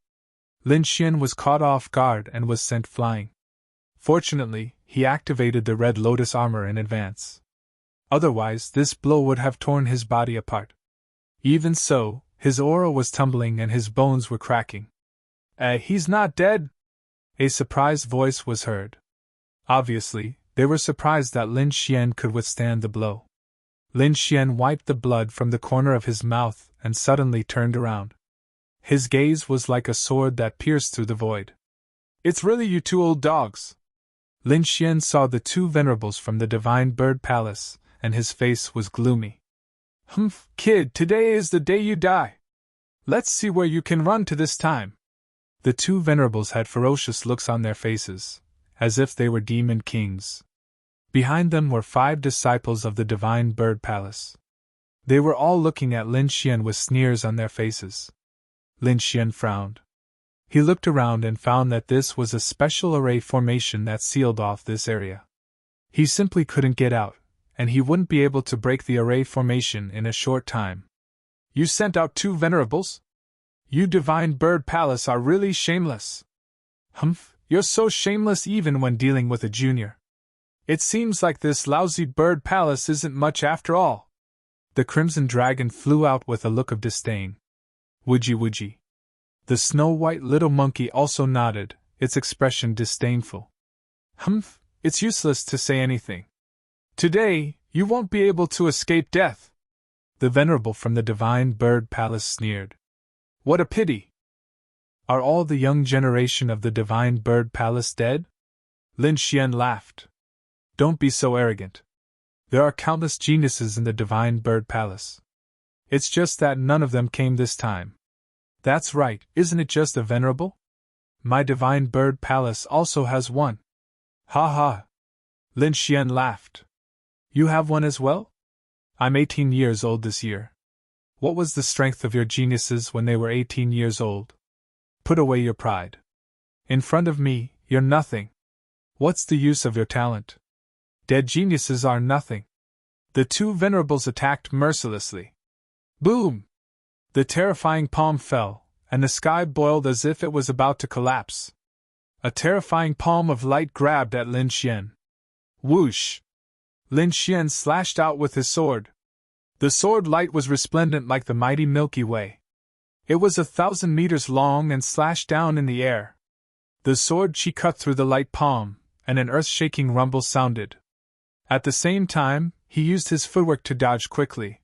Lin Xian was caught off guard and was sent flying. Fortunately, he activated the Red Lotus armor in advance. Otherwise, this blow would have torn his body apart. Even so, his aura was tumbling and his bones were cracking. He's not dead? A surprised voice was heard. Obviously, they were surprised that Lin Xian could withstand the blow. Lin Xian wiped the blood from the corner of his mouth and suddenly turned around. His gaze was like a sword that pierced through the void. It's really you two old dogs. Lin Xian saw the two venerables from the Divine Bird Palace, and his face was gloomy. Humph, kid, today is the day you die. Let's see where you can run to this time. The two venerables had ferocious looks on their faces, as if they were demon kings. Behind them were 5 disciples of the Divine Bird Palace. They were all looking at Lin Xian with sneers on their faces. Lin Xian frowned. He looked around and found that this was a special array formation that sealed off this area. He simply couldn't get out, and he wouldn't be able to break the array formation in a short time. You sent out 2 venerables? You Divine Bird Palace are really shameless. Humph, you're so shameless even when dealing with a junior. It seems like this lousy bird palace isn't much after all. The Crimson Dragon flew out with a look of disdain. Woodgie. The snow-white little monkey also nodded, its expression disdainful. Humph, it's useless to say anything. Today, you won't be able to escape death. The Venerable from the Divine Bird Palace sneered. What a pity! Are all the young generation of the Divine Bird Palace dead? Lin Xian laughed. Don't be so arrogant. There are countless geniuses in the Divine Bird Palace. It's just that none of them came this time. That's right, isn't it just a venerable? My Divine Bird Palace also has one. Ha ha! Lin Xian laughed. You have one as well? I'm 18 years old this year. What was the strength of your geniuses when they were 18 years old? Put away your pride. In front of me, you're nothing. What's the use of your talent? Dead geniuses are nothing. The 2 venerables attacked mercilessly. Boom! The terrifying palm fell, and the sky boiled as if it was about to collapse. A terrifying palm of light grabbed at Lin Xian. Whoosh! Lin Xian slashed out with his sword. The sword light was resplendent like the mighty Milky Way. It was 1,000 meters long and slashed down in the air. The sword chi cut through the light palm, and an earth-shaking rumble sounded. At the same time, he used his footwork to dodge quickly.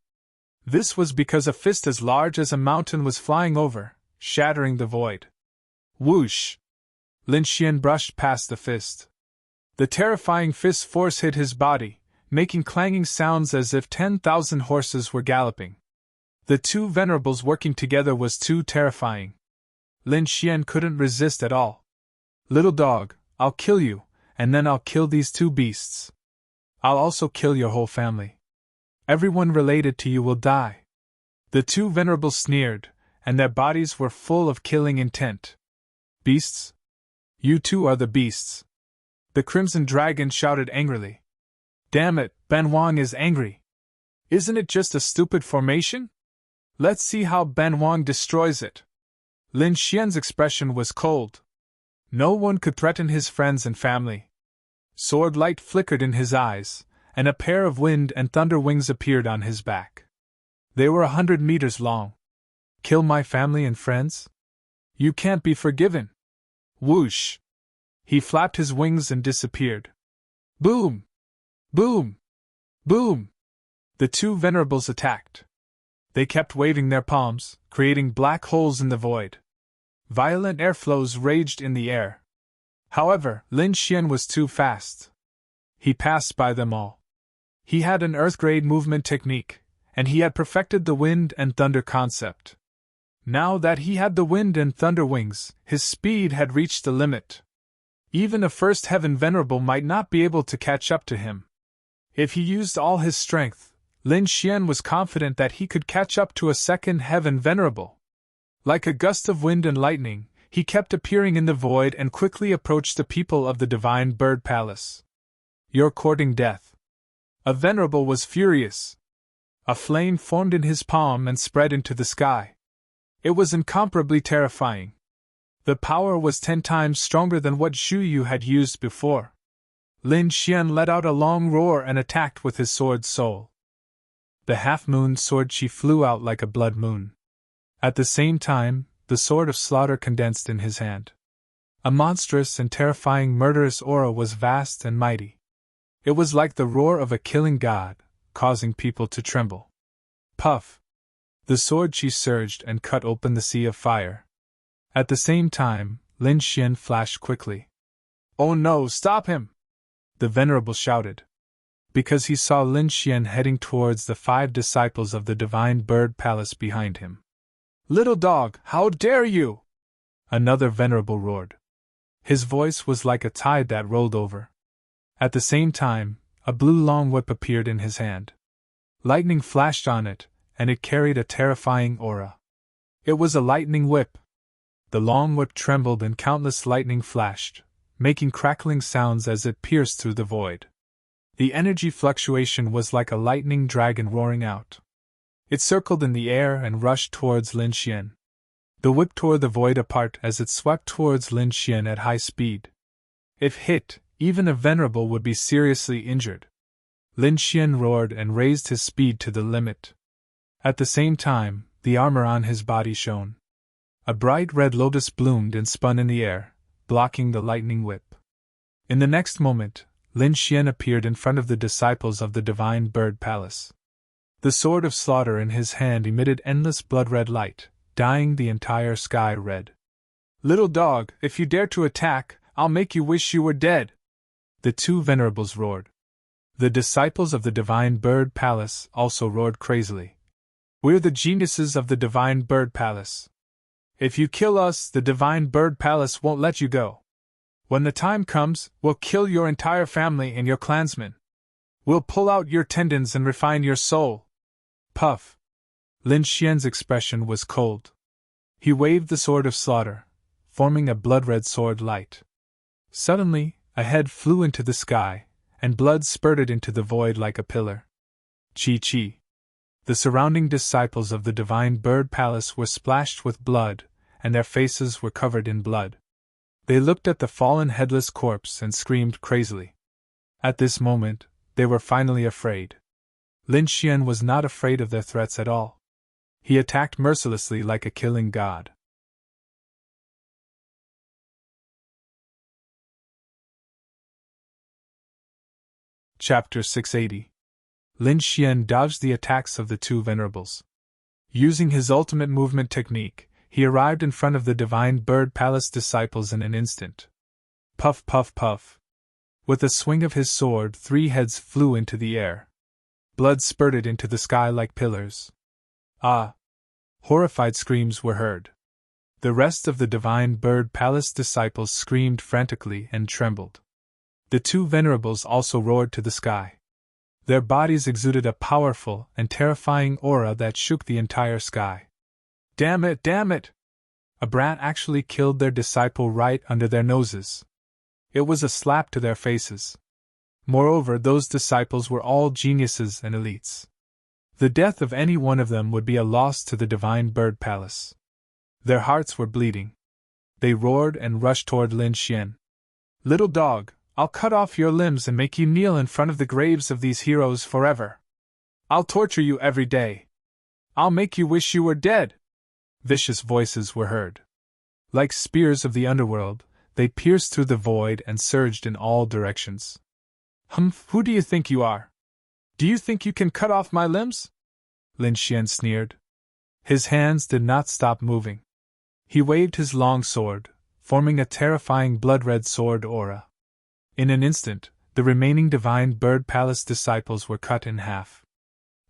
This was because a fist as large as a mountain was flying over, shattering the void. Whoosh! Lin Xian brushed past the fist. The terrifying fist's force hit his body, making clanging sounds as if 10,000 horses were galloping. The 2 venerables working together was too terrifying. Lin Xian couldn't resist at all. Little dog, I'll kill you, and then I'll kill these 2 beasts. I'll also kill your whole family. Everyone related to you will die. The 2 venerables sneered, and their bodies were full of killing intent. Beasts? You 2 are the beasts. The Crimson Dragon shouted angrily. Damn it, Ben Wang is angry. Isn't it just a stupid formation? Let's see how Ben Wang destroys it. Lin Xian's expression was cold. No one could threaten his friends and family. Sword light flickered in his eyes, and a pair of wind and thunder wings appeared on his back. They were 100 meters long. Kill my family and friends? You can't be forgiven. Whoosh! He flapped his wings and disappeared. Boom! Boom! Boom! The 2 venerables attacked. They kept waving their palms, creating black holes in the void. Violent airflows raged in the air. However, Lin Xian was too fast. He passed by them all. He had an Earth-grade movement technique, and he had perfected the wind and thunder concept. Now that he had the wind and thunder wings, his speed had reached the limit. Even a first heaven venerable might not be able to catch up to him. If he used all his strength, Lin Xian was confident that he could catch up to a second heaven venerable. Like a gust of wind and lightning, he kept appearing in the void and quickly approached the people of the Divine Bird Palace. You're courting death. A venerable was furious. A flame formed in his palm and spread into the sky. It was incomparably terrifying. The power was 10 times stronger than what Zhu Yu had used before. Lin Xian let out a long roar and attacked with his sword's soul. The half-moon sword chi flew out like a blood moon. At the same time, the sword of slaughter condensed in his hand. A monstrous and terrifying murderous aura was vast and mighty. It was like the roar of a killing god, causing people to tremble. Puff! The sword chi surged and cut open the sea of fire. At the same time, Lin Xian flashed quickly. Oh no, stop him! The venerable shouted. Because he saw Lin Xian heading towards the 5 disciples of the Divine Bird Palace behind him. Little dog, how dare you! Another venerable roared. His voice was like a tide that rolled over. At the same time, a blue long whip appeared in his hand. Lightning flashed on it, and it carried a terrifying aura. It was a lightning whip. The long whip trembled and countless lightning flashed, making crackling sounds as it pierced through the void. The energy fluctuation was like a lightning dragon roaring out. It circled in the air and rushed towards Lin Xian. The whip tore the void apart as it swept towards Lin Xian at high speed. If hit, even a venerable would be seriously injured. Lin Xian roared and raised his speed to the limit. At the same time, the armor on his body shone. A bright red lotus bloomed and spun in the air, blocking the lightning whip. In the next moment, Lin Xian appeared in front of the disciples of the Divine Bird Palace. The sword of slaughter in his hand emitted endless blood-red light, dyeing the entire sky red. "Little dog, if you dare to attack, I'll make you wish you were dead!" The two venerables roared. The disciples of the Divine Bird Palace also roared crazily. "We're the geniuses of the Divine Bird Palace. If you kill us, the Divine Bird Palace won't let you go. When the time comes, we'll kill your entire family and your clansmen. We'll pull out your tendons and refine your soul." Puff. Lin Xian's expression was cold. He waved the sword of slaughter, forming a blood-red sword light. Suddenly, a head flew into the sky, and blood spurted into the void like a pillar. Chi-chi. The surrounding disciples of the Divine Bird Palace were splashed with blood, and their faces were covered in blood. They looked at the fallen headless corpse and screamed crazily. At this moment, they were finally afraid. Lin Xian was not afraid of their threats at all. He attacked mercilessly like a killing god. Chapter 680. Lin Xian dodged the attacks of the two venerables. Using his ultimate movement technique, he arrived in front of the Divine Bird Palace disciples in an instant. Puff, puff, puff. With a swing of his sword, 3 heads flew into the air. Blood spurted into the sky like pillars. Ah! Horrified screams were heard. The rest of the Divine Bird Palace disciples screamed frantically and trembled. The two venerables also roared to the sky. Their bodies exuded a powerful and terrifying aura that shook the entire sky. Damn it, damn it! A brat actually killed their disciple right under their noses. It was a slap to their faces. Moreover, those disciples were all geniuses and elites. The death of any one of them would be a loss to the Divine Bird Palace. Their hearts were bleeding. They roared and rushed toward Lin Xian. "Little dog, I'll cut off your limbs and make you kneel in front of the graves of these heroes forever. I'll torture you every day. I'll make you wish you were dead." Vicious voices were heard. Like spears of the underworld, they pierced through the void and surged in all directions. Who do you think you are? Do you think you can cut off my limbs?" Lin Xian sneered. His hands did not stop moving. He waved his long sword, forming a terrifying blood-red sword aura. In an instant, the remaining Divine Bird Palace disciples were cut in half.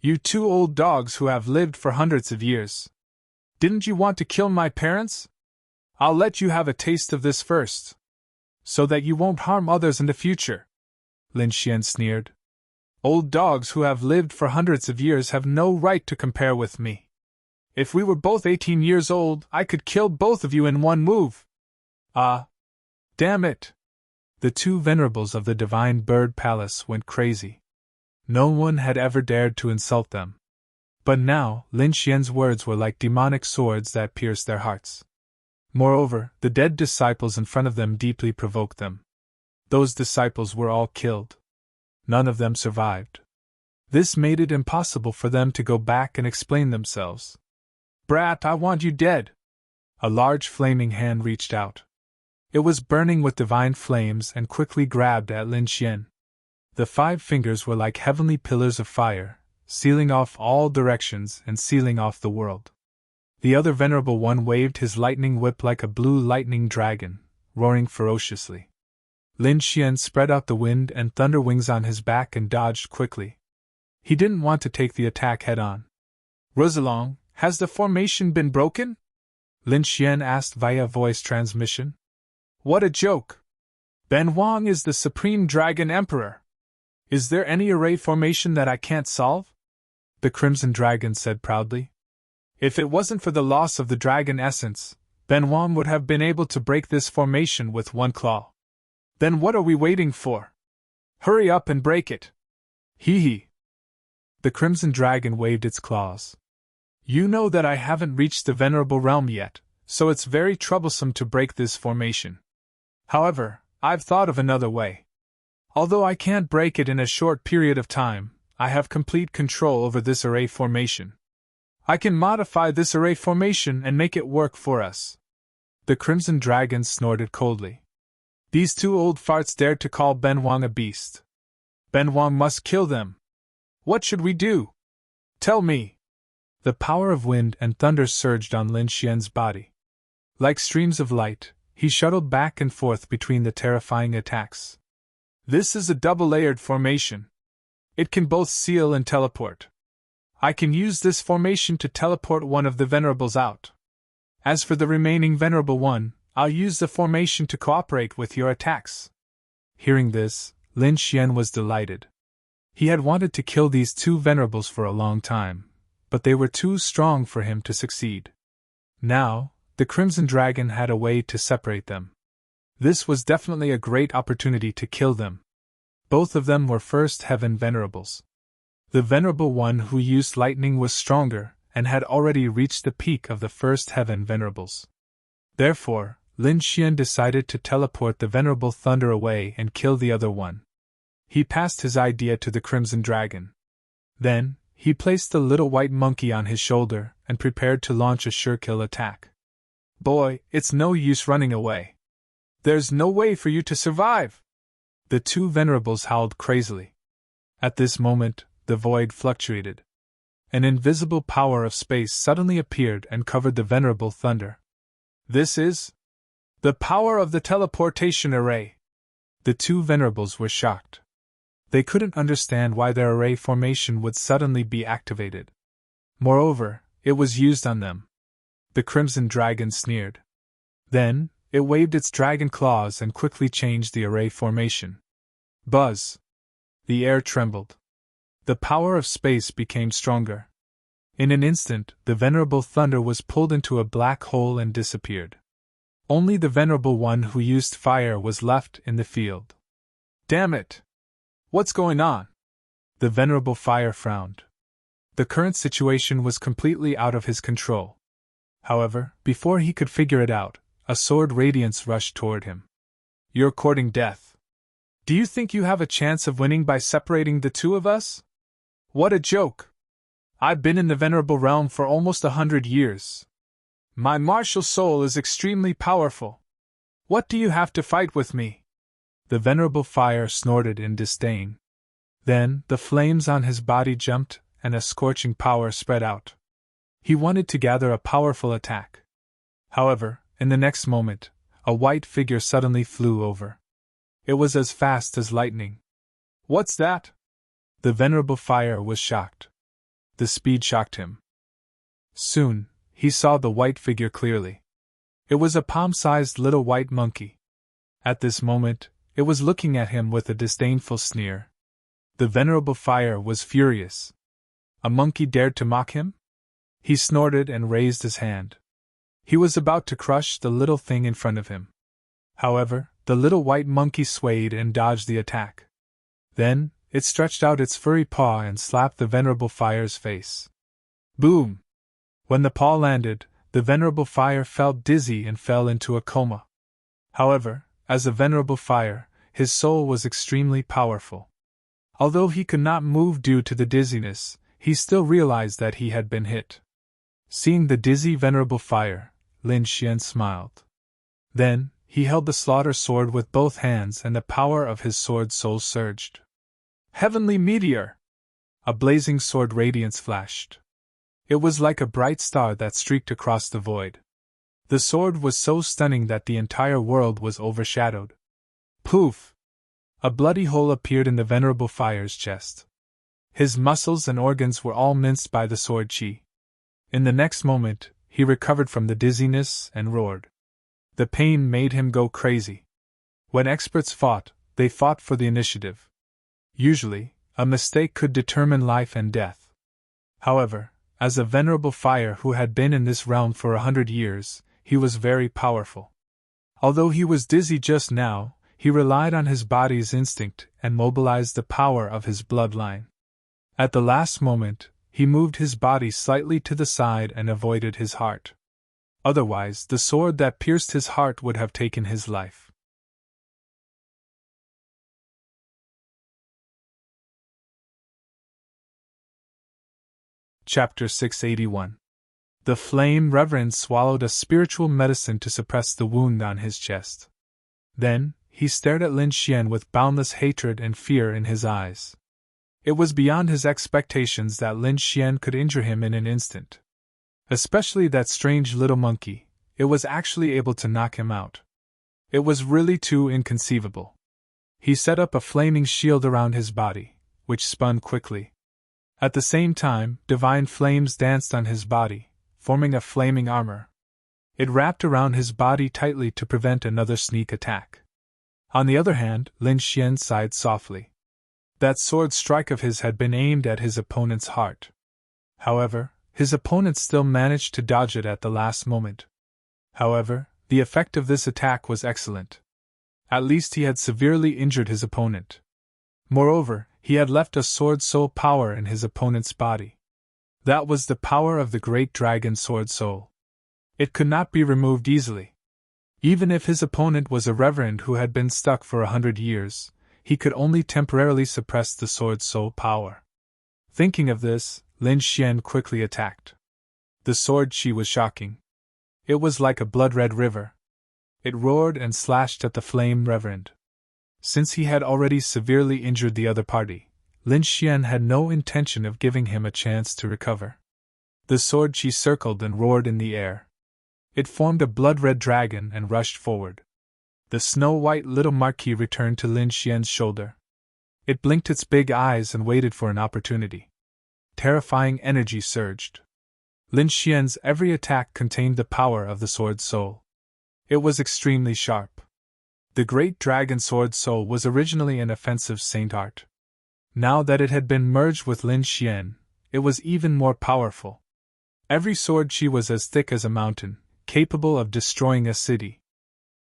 "You two old dogs who have lived for hundreds of years. Didn't you want to kill my parents? I'll let you have a taste of this first, so that you won't harm others in the future," Lin Xian sneered. "Old dogs who have lived for hundreds of years have no right to compare with me. If we were both 18 years old, I could kill both of you in one move." "Ah! Damn it!" The two venerables of the Divine Bird Palace went crazy. No one had ever dared to insult them. But now, Lin Xian's words were like demonic swords that pierced their hearts. Moreover, the dead disciples in front of them deeply provoked them. Those disciples were all killed. None of them survived. This made it impossible for them to go back and explain themselves. "Brat, I want you dead!" A large flaming hand reached out. It was burning with divine flames and quickly grabbed at Lin Xian. The 5 fingers were like heavenly pillars of fire, sealing off all directions and sealing off the world. The other venerable one waved his lightning whip like a blue lightning dragon, roaring ferociously. Lin Xian spread out the wind and thunder wings on his back and dodged quickly. He didn't want to take the attack head-on. "Rosalong, has the formation been broken?" Lin Xian asked via voice transmission. "What a joke! Ben Huang is the Supreme Dragon Emperor. Is there any array formation that I can't solve?" the Crimson Dragon said proudly. If it wasn't for the loss of the dragon essence, Benoit would have been able to break this formation with one claw. Then what are we waiting for? Hurry up and break it! Hee hee! The Crimson Dragon waved its claws. You know that I haven't reached the Venerable Realm yet, so it's very troublesome to break this formation. However, I've thought of another way. Although I can't break it in a short period of time, I have complete control over this array formation. I can modify this array formation and make it work for us. The Crimson Dragon snorted coldly. These two old farts dared to call Benoit a beast. Benoit must kill them. What should we do? Tell me. The power of wind and thunder surged on Lin Xian's body. Like streams of light, he shuttled back and forth between the terrifying attacks. This is a double-layered formation. It can both seal and teleport. I can use this formation to teleport one of the Venerables out. As for the remaining Venerable one, I'll use the formation to cooperate with your attacks. Hearing this, Lin Xian was delighted. He had wanted to kill these two Venerables for a long time, but they were too strong for him to succeed. Now, the Crimson Dragon had a way to separate them. This was definitely a great opportunity to kill them. Both of them were First Heaven Venerables. The Venerable one who used lightning was stronger, and had already reached the peak of the First Heaven Venerables. Therefore, Lin Xian decided to teleport the Venerable Thunder away and kill the other one. He passed his idea to the Crimson Dragon. Then, he placed the little white monkey on his shoulder and prepared to launch a sure-kill attack. Boy, it's no use running away. There's no way for you to survive! The two Venerables howled crazily. At this moment, the void fluctuated. An invisible power of space suddenly appeared and covered the Venerable Thunder. This is the power of the teleportation array. The two Venerables were shocked. They couldn't understand why their array formation would suddenly be activated. Moreover, it was used on them. The Crimson Dragon sneered. Then, it waved its dragon claws and quickly changed the array formation. Buzz! The air trembled. The power of space became stronger. In an instant, the Venerable Thunder was pulled into a black hole and disappeared. Only the Venerable one who used fire was left in the field. Damn it! What's going on? The Venerable Fire frowned. The current situation was completely out of his control. However, before he could figure it out, a sword radiance rushed toward him. You're courting death. Do you think you have a chance of winning by separating the two of us? What a joke! I've been in the Venerable Realm for almost 100 years. My martial soul is extremely powerful. What do you have to fight with me? The Venerable Fire snorted in disdain. Then, the flames on his body jumped, and a scorching power spread out. He wanted to gather a powerful attack. However, in the next moment, a white figure suddenly flew over. It was as fast as lightning. What's that? The Venerable Fire was shocked. The speed shocked him. Soon, he saw the white figure clearly. It was a palm-sized little white monkey. At this moment, it was looking at him with a disdainful sneer. The Venerable Fire was furious. A monkey dared to mock him? He snorted and raised his hand. He was about to crush the little thing in front of him. However, the little white monkey swayed and dodged the attack. Then, it stretched out its furry paw and slapped the Venerable Fire's face. Boom! When the paw landed, the Venerable Fire felt dizzy and fell into a coma. However, as a Venerable Fire, his soul was extremely powerful. Although he could not move due to the dizziness, he still realized that he had been hit. Seeing the dizzy Venerable Fire, Lin Xian smiled. Then, he held the slaughter sword with both hands and the power of his sword soul surged. Heavenly Meteor! A blazing sword radiance flashed. It was like a bright star that streaked across the void. The sword was so stunning that the entire world was overshadowed. Poof! A bloody hole appeared in the Venerable Fire's chest. His muscles and organs were all minced by the sword chi. In the next moment, he recovered from the dizziness and roared. The pain made him go crazy. When experts fought, they fought for the initiative. Usually, a mistake could determine life and death. However, as a venerable fire who had been in this realm for 100 years, he was very powerful. Although he was dizzy just now, he relied on his body's instinct and mobilized the power of his bloodline. At the last moment, he moved his body slightly to the side and avoided his heart. Otherwise, the sword that pierced his heart would have taken his life. Chapter 681. The flame reverend swallowed a spiritual medicine to suppress the wound on his chest. Then, he stared at Lin Xian with boundless hatred and fear in his eyes. It was beyond his expectations that Lin Xian could injure him in an instant. Especially that strange little monkey, it was actually able to knock him out. It was really too inconceivable. He set up a flaming shield around his body, which spun quickly. At the same time, divine flames danced on his body, forming a flaming armor. It wrapped around his body tightly to prevent another sneak attack. On the other hand, Lin Xian sighed softly. That sword strike of his had been aimed at his opponent's heart. However, his opponent still managed to dodge it at the last moment. However, the effect of this attack was excellent. At least he had severely injured his opponent. Moreover, he had left a sword soul power in his opponent's body. That was the power of the great dragon sword soul. It could not be removed easily. Even if his opponent was a reverend who had been stuck for 100 years, he could only temporarily suppress the sword soul power. Thinking of this, Lin Xian quickly attacked. The sword chi was shocking. It was like a blood-red river. It roared and slashed at the flame reverend. Since he had already severely injured the other party, Lin Xian had no intention of giving him a chance to recover. The sword chi circled and roared in the air. It formed a blood-red dragon and rushed forward. The snow-white little marquis returned to Lin Xian's shoulder. It blinked its big eyes and waited for an opportunity. Terrifying energy surged. Lin Xian's every attack contained the power of the sword soul. It was extremely sharp. The great dragon sword soul was originally an offensive saint art. Now that it had been merged with Lin Xian, it was even more powerful. Every sword chi was as thick as a mountain, capable of destroying a city.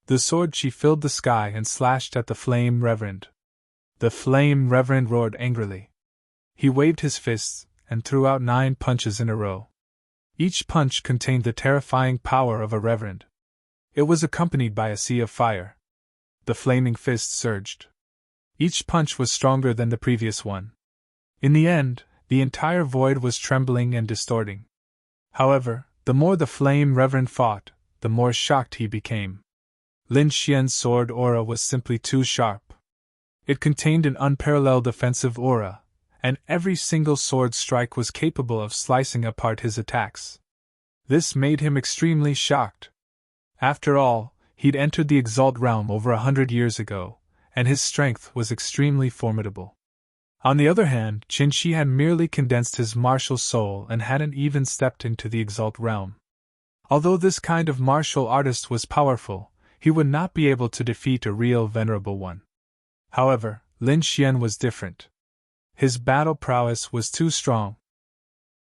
The sword chi filled the sky and slashed at the flame reverend. The flame reverend roared angrily. He waved his fists and threw out 9 punches in a row. Each punch contained the terrifying power of a reverend. It was accompanied by a sea of fire. The flaming fist surged. Each punch was stronger than the previous one. In the end, the entire void was trembling and distorting. However, the more the flame reverend fought, the more shocked he became. Lin Xian's sword aura was simply too sharp. It contained an unparalleled offensive aura, and every single sword strike was capable of slicing apart his attacks. This made him extremely shocked. After all, he'd entered the Exalt realm over 100 years ago, and his strength was extremely formidable. On the other hand, Qin Shi had merely condensed his martial soul and hadn't even stepped into the Exalt realm. Although this kind of martial artist was powerful, he would not be able to defeat a real venerable one. However, Lin Xian was different. His battle prowess was too strong.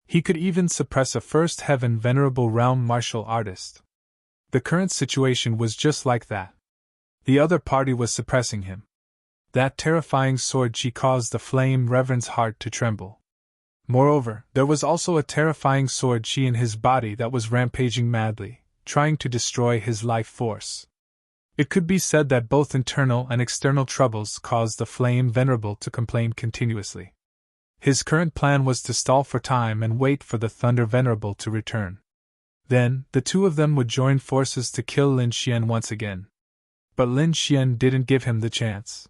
He could even suppress a first heaven venerable realm martial artist. The current situation was just like that. The other party was suppressing him. That terrifying sword chi caused the flame reverend's heart to tremble. Moreover, there was also a terrifying sword chi in his body that was rampaging madly, trying to destroy his life force. It could be said that both internal and external troubles caused the flame venerable to complain continuously. His current plan was to stall for time and wait for the thunder venerable to return. Then, the two of them would join forces to kill Lin Xian once again. But Lin Xian didn't give him the chance.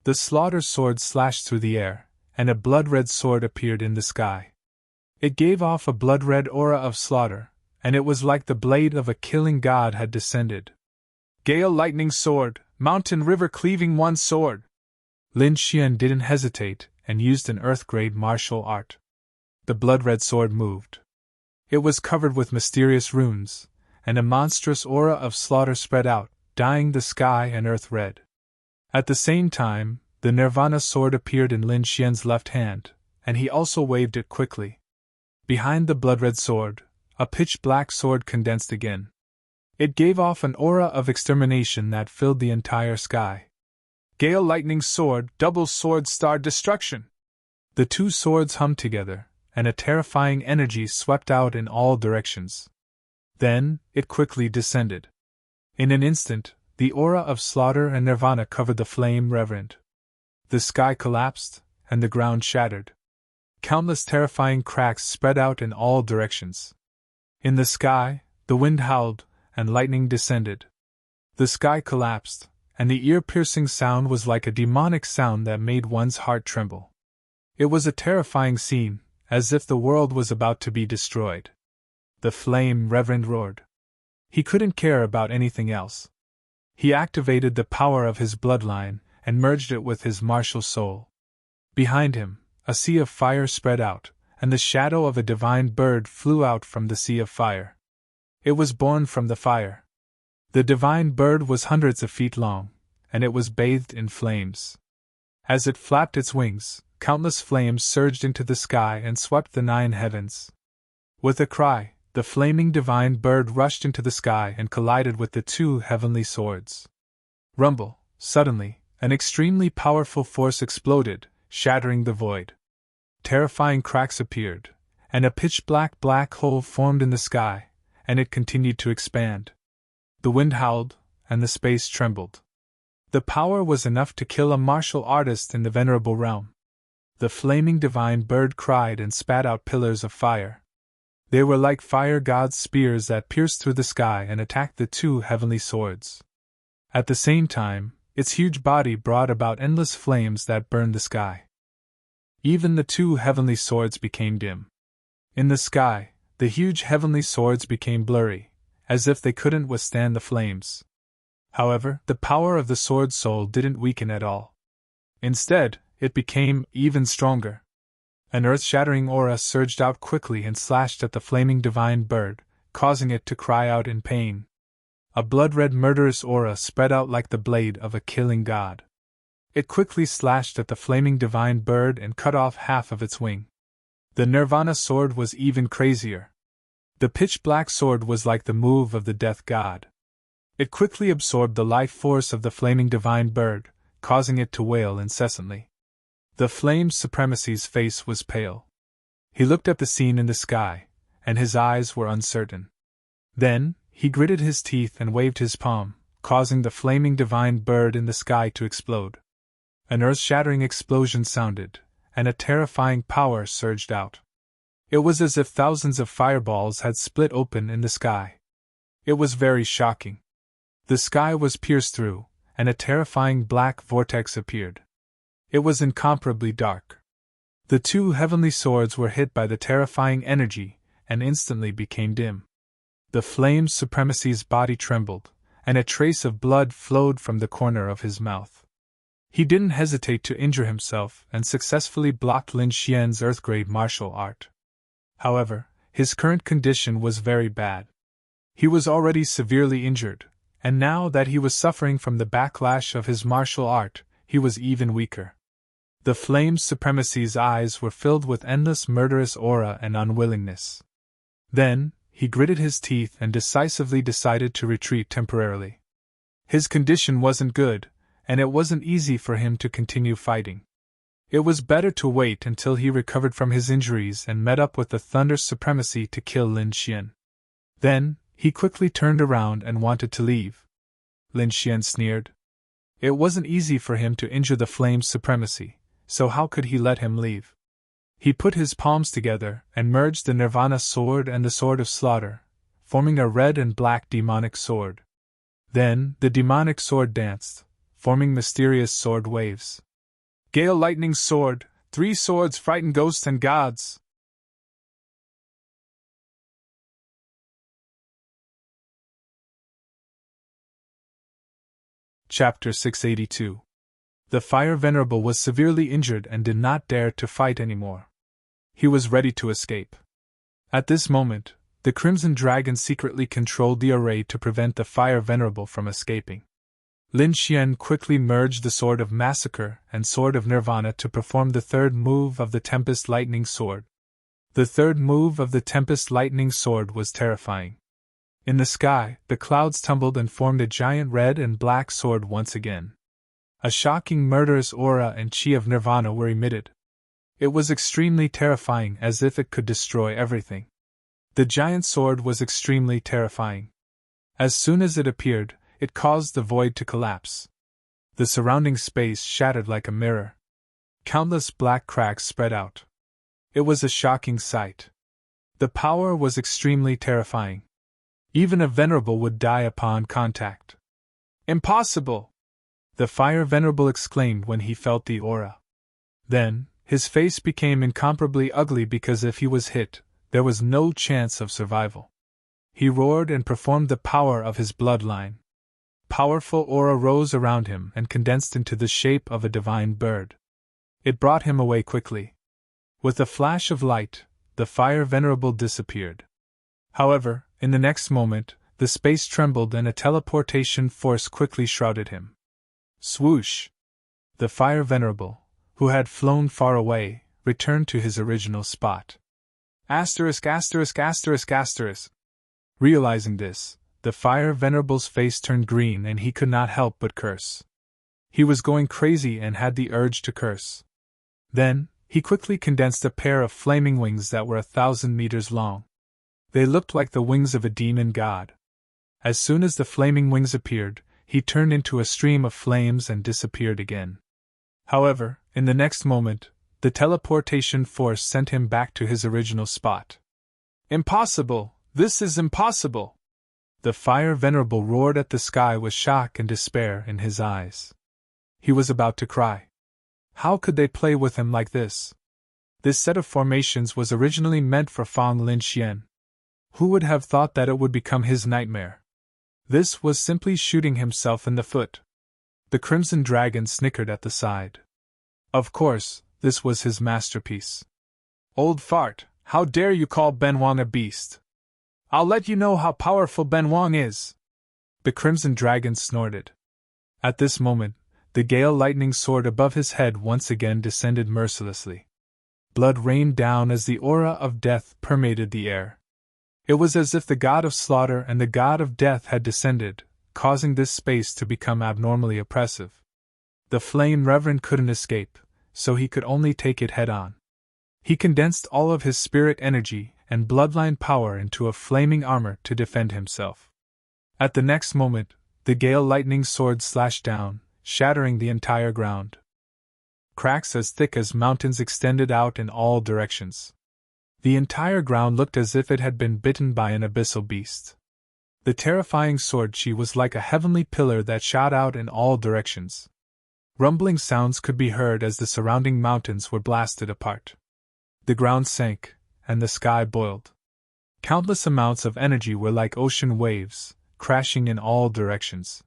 The slaughter sword slashed through the air, and a blood-red sword appeared in the sky. It gave off a blood-red aura of slaughter, and it was like the blade of a killing god had descended. Gale lightning sword, mountain river cleaving one sword! Lin Xian didn't hesitate and used an earth-grade martial art. The blood-red sword moved. It was covered with mysterious runes, and a monstrous aura of slaughter spread out, dyeing the sky and earth red. At the same time, the Nirvana sword appeared in Lin Xian's left hand, and he also waved it quickly. Behind the blood-red sword, a pitch-black sword condensed again. It gave off an aura of extermination that filled the entire sky. Gale lightning sword, double sword star destruction! The two swords hummed together, and a terrifying energy swept out in all directions. Then, it quickly descended. In an instant, the aura of slaughter and nirvana covered the flame reverend. The sky collapsed, and the ground shattered. Countless terrifying cracks spread out in all directions. In the sky, the wind howled, and lightning descended. The sky collapsed, and the ear-piercing sound was like a demonic sound that made one's heart tremble. It was a terrifying scene, as if the world was about to be destroyed. The flame reverend roared. He couldn't care about anything else. He activated the power of his bloodline and merged it with his martial soul. Behind him, a sea of fire spread out, and the shadow of a divine bird flew out from the sea of fire. It was born from the fire. The divine bird was hundreds of feet long, and it was bathed in flames. As it flapped its wings, countless flames surged into the sky and swept the 9 heavens. With a cry, the flaming divine bird rushed into the sky and collided with the 2 heavenly swords. Rumble! Suddenly, an extremely powerful force exploded, shattering the void. Terrifying cracks appeared, and a pitch-black black hole formed in the sky, and it continued to expand. The wind howled, and the space trembled. The power was enough to kill a martial artist in the venerable realm. The flaming divine bird cried and spat out pillars of fire. They were like fire god's spears that pierced through the sky and attacked the 2 heavenly swords. At the same time, its huge body brought about endless flames that burned the sky. Even the 2 heavenly swords became dim. In the sky, the huge heavenly swords became blurry, as if they couldn't withstand the flames. However, the power of the sword soul didn't weaken at all. Instead, it became even stronger. An earth-shattering aura surged out quickly and slashed at the flaming divine bird, causing it to cry out in pain. A blood-red murderous aura spread out like the blade of a killing god. It quickly slashed at the flaming divine bird and cut off half of its wing. The nirvana sword was even crazier. The pitch-black sword was like the move of the death god. It quickly absorbed the life force of the flaming divine bird, causing it to wail incessantly. The flame supremacy's face was pale. He looked at the scene in the sky, and his eyes were uncertain. Then, he gritted his teeth and waved his palm, causing the flaming divine bird in the sky to explode. An earth-shattering explosion sounded, and a terrifying power surged out. It was as if thousands of fireballs had split open in the sky. It was very shocking. The sky was pierced through, and a terrifying black vortex appeared. It was incomparably dark. The 2 heavenly swords were hit by the terrifying energy, and instantly became dim. The flame supremacy's body trembled, and a trace of blood flowed from the corner of his mouth. He didn't hesitate to injure himself and successfully blocked Lin Xian's earth-grade martial art. However, his current condition was very bad. He was already severely injured, and now that he was suffering from the backlash of his martial art, he was even weaker. The flame supremacy's eyes were filled with endless murderous aura and unwillingness. Then, he gritted his teeth and decisively decided to retreat temporarily. His condition wasn't good, and it wasn't easy for him to continue fighting. It was better to wait until he recovered from his injuries and met up with the Thunder Supremacy to kill Lin Xian. Then, he quickly turned around and wanted to leave. Lin Xian sneered. It wasn't easy for him to injure the Flame Supremacy, so how could he let him leave? He put his palms together and merged the Nirvana sword and the Sword of Slaughter, forming a red and black demonic sword. Then, the demonic sword danced, forming mysterious sword waves. Gale lightning sword, 3 swords frighten ghosts and gods. Chapter 682. The Fire Venerable was severely injured and did not dare to fight anymore. He was ready to escape. At this moment, the Crimson Dragon secretly controlled the array to prevent the Fire Venerable from escaping. Lin Xian quickly merged the Sword of Massacre and Sword of Nirvana to perform the 3rd move of the Tempest Lightning Sword. The third move of the Tempest Lightning Sword was terrifying. In the sky, the clouds tumbled and formed a giant red and black sword once again. A shocking murderous aura and chi of nirvana were emitted. It was extremely terrifying, as if it could destroy everything. The giant sword was extremely terrifying. As soon as it appeared, it caused the void to collapse. The surrounding space shattered like a mirror. Countless black cracks spread out. It was a shocking sight. The power was extremely terrifying. Even a venerable would die upon contact. Impossible! The fire venerable exclaimed when he felt the aura. Then, his face became incomparably ugly because if he was hit, there was no chance of survival. He roared and performed the power of his bloodline. Powerful aura rose around him and condensed into the shape of a divine bird. It brought him away quickly. With a flash of light, the fire venerable disappeared. However, in the next moment, the space trembled and a teleportation force quickly shrouded him. Swoosh! The fire venerable, who had flown far away, returned to his original spot. Asterisk, asterisk, asterisk, asterisk. Realizing this, the fire venerable's face turned green and he could not help but curse. He was going crazy and had the urge to curse. Then, he quickly condensed a pair of flaming wings that were 1,000 meters long. They looked like the wings of a demon god. As soon as the flaming wings appeared, he turned into a stream of flames and disappeared again. However, in the next moment, the teleportation force sent him back to his original spot. Impossible! This is impossible! The fire venerable roared at the sky with shock and despair in his eyes. He was about to cry. How could they play with him like this? This set of formations was originally meant for Fang Lin Xian. Who would have thought that it would become his nightmare? This was simply shooting himself in the foot. The Crimson Dragon snickered at the side. Of course, this was his masterpiece. Old fart, how dare you call Ben Wang a beast? I'll let you know how powerful Ben Wang is! The Crimson Dragon snorted. At this moment, the Gale Lightning Sword above his head once again descended mercilessly. Blood rained down as the aura of death permeated the air. It was as if the god of slaughter and the god of death had descended, causing this space to become abnormally oppressive. The Flame Reverend couldn't escape, so he could only take it head-on. He condensed all of his spirit energy and bloodline power into a flaming armor to defend himself. At the next moment, the Gale Lightning Sword slashed down, shattering the entire ground. Cracks as thick as mountains extended out in all directions. The entire ground looked as if it had been bitten by an abyssal beast. The terrifying sword chi was like a heavenly pillar that shot out in all directions. Rumbling sounds could be heard as the surrounding mountains were blasted apart. The ground sank, and the sky boiled. Countless amounts of energy were like ocean waves, crashing in all directions.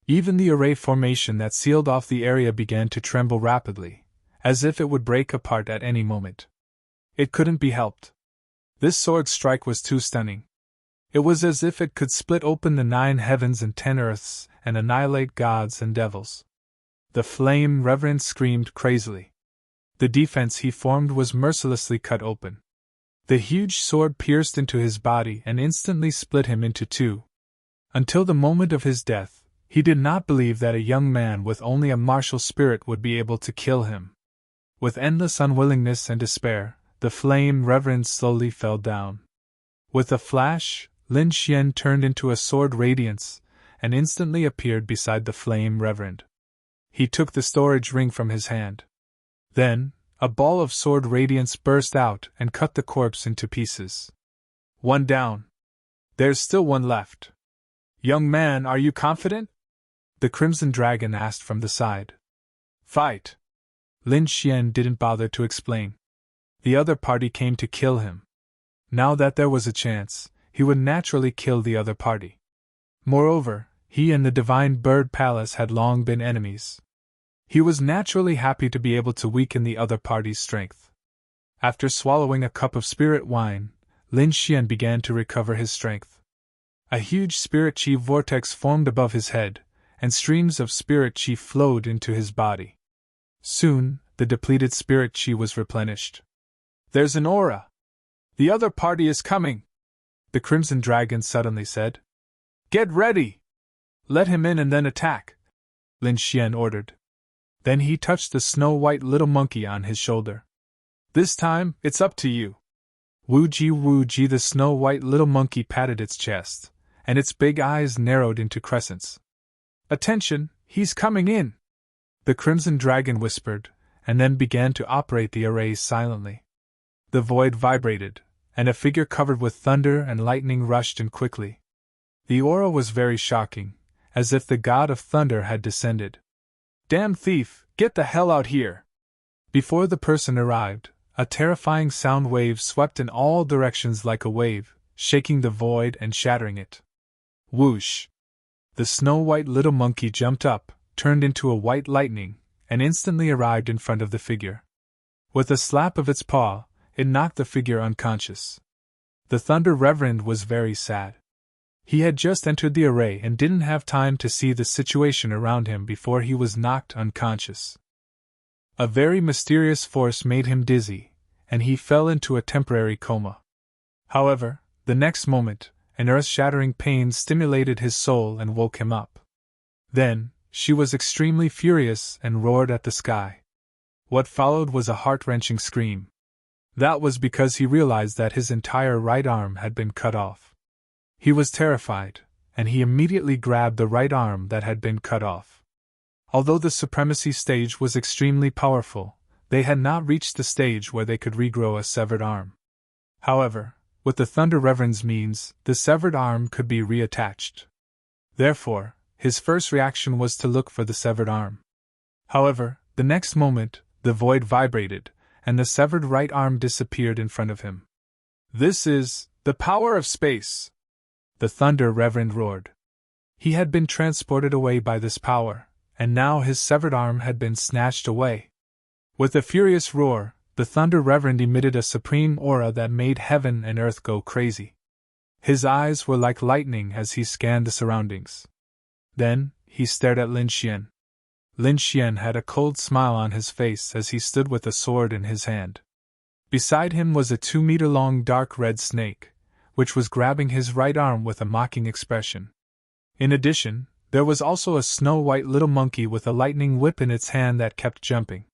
Even the array formation that sealed off the area began to tremble rapidly, as if it would break apart at any moment. It couldn't be helped. This sword strike was too stunning. It was as if it could split open the 9 heavens and 10 earths and annihilate gods and devils. The Flame Reverend screamed crazily. The defense he formed was mercilessly cut open. The huge sword pierced into his body and instantly split him into two. Until the moment of his death, he did not believe that a young man with only a martial spirit would be able to kill him. With endless unwillingness and despair, the Flame Reverend slowly fell down. With a flash, Lin Xian turned into a sword radiance and instantly appeared beside the Flame Reverend. He took the storage ring from his hand. Then, a ball of sword radiance burst out and cut the corpse into pieces. One down. There's still one left. Young man, are you confident? The Crimson Dragon asked from the side. Fight! Lin Xian didn't bother to explain. The other party came to kill him. Now that there was a chance, he would naturally kill the other party. Moreover, he and the Divine Bird Palace had long been enemies. He was naturally happy to be able to weaken the other party's strength. After swallowing a cup of spirit wine, Lin Xian began to recover his strength. A huge spirit chi vortex formed above his head, and streams of spirit chi flowed into his body. Soon, the depleted spirit chi was replenished. There's an aura! The other party is coming, the Crimson Dragon suddenly said. Get ready! Let him in and then attack, Lin Xian ordered. Then he touched the snow-white little monkey on his shoulder. This time, it's up to you. Woo-ji, the snow-white little monkey patted its chest, and its big eyes narrowed into crescents. Attention, he's coming in! The Crimson Dragon whispered, and then began to operate the arrays silently. The void vibrated, and a figure covered with thunder and lightning rushed in quickly. The aura was very shocking, as if the god of thunder had descended. Damn thief, get the hell out here! Before the person arrived, a terrifying sound wave swept in all directions like a wave, shaking the void and shattering it. Whoosh! The snow-white little monkey jumped up, turned into a white lightning, and instantly arrived in front of the figure. With a slap of its paw, it knocked the figure unconscious. The Thunder Reverend was very sad. He had just entered the array and didn't have time to see the situation around him before he was knocked unconscious. A very mysterious force made him dizzy, and he fell into a temporary coma. However, the next moment, an earth-shattering pain stimulated his soul and woke him up. Then, she was extremely furious and roared at the sky. What followed was a heart-wrenching scream. That was because he realized that his entire right arm had been cut off. He was terrified, and he immediately grabbed the right arm that had been cut off. Although the supremacy stage was extremely powerful, they had not reached the stage where they could regrow a severed arm. However, with the Thunder Reverend's means, the severed arm could be reattached. Therefore, his first reaction was to look for the severed arm. However, the next moment, the void vibrated, and the severed right arm disappeared in front of him. This is the power of space! The Thunder Reverend roared. He had been transported away by this power, and now his severed arm had been snatched away. With a furious roar, the Thunder Reverend emitted a supreme aura that made heaven and earth go crazy. His eyes were like lightning as he scanned the surroundings. Then, he stared at Lin Xian. Lin Xian had a cold smile on his face as he stood with a sword in his hand. Beside him was a 2-meter-long dark red snake, which was grabbing his right arm with a mocking expression. In addition, there was also a snow-white little monkey with a lightning whip in its hand that kept jumping.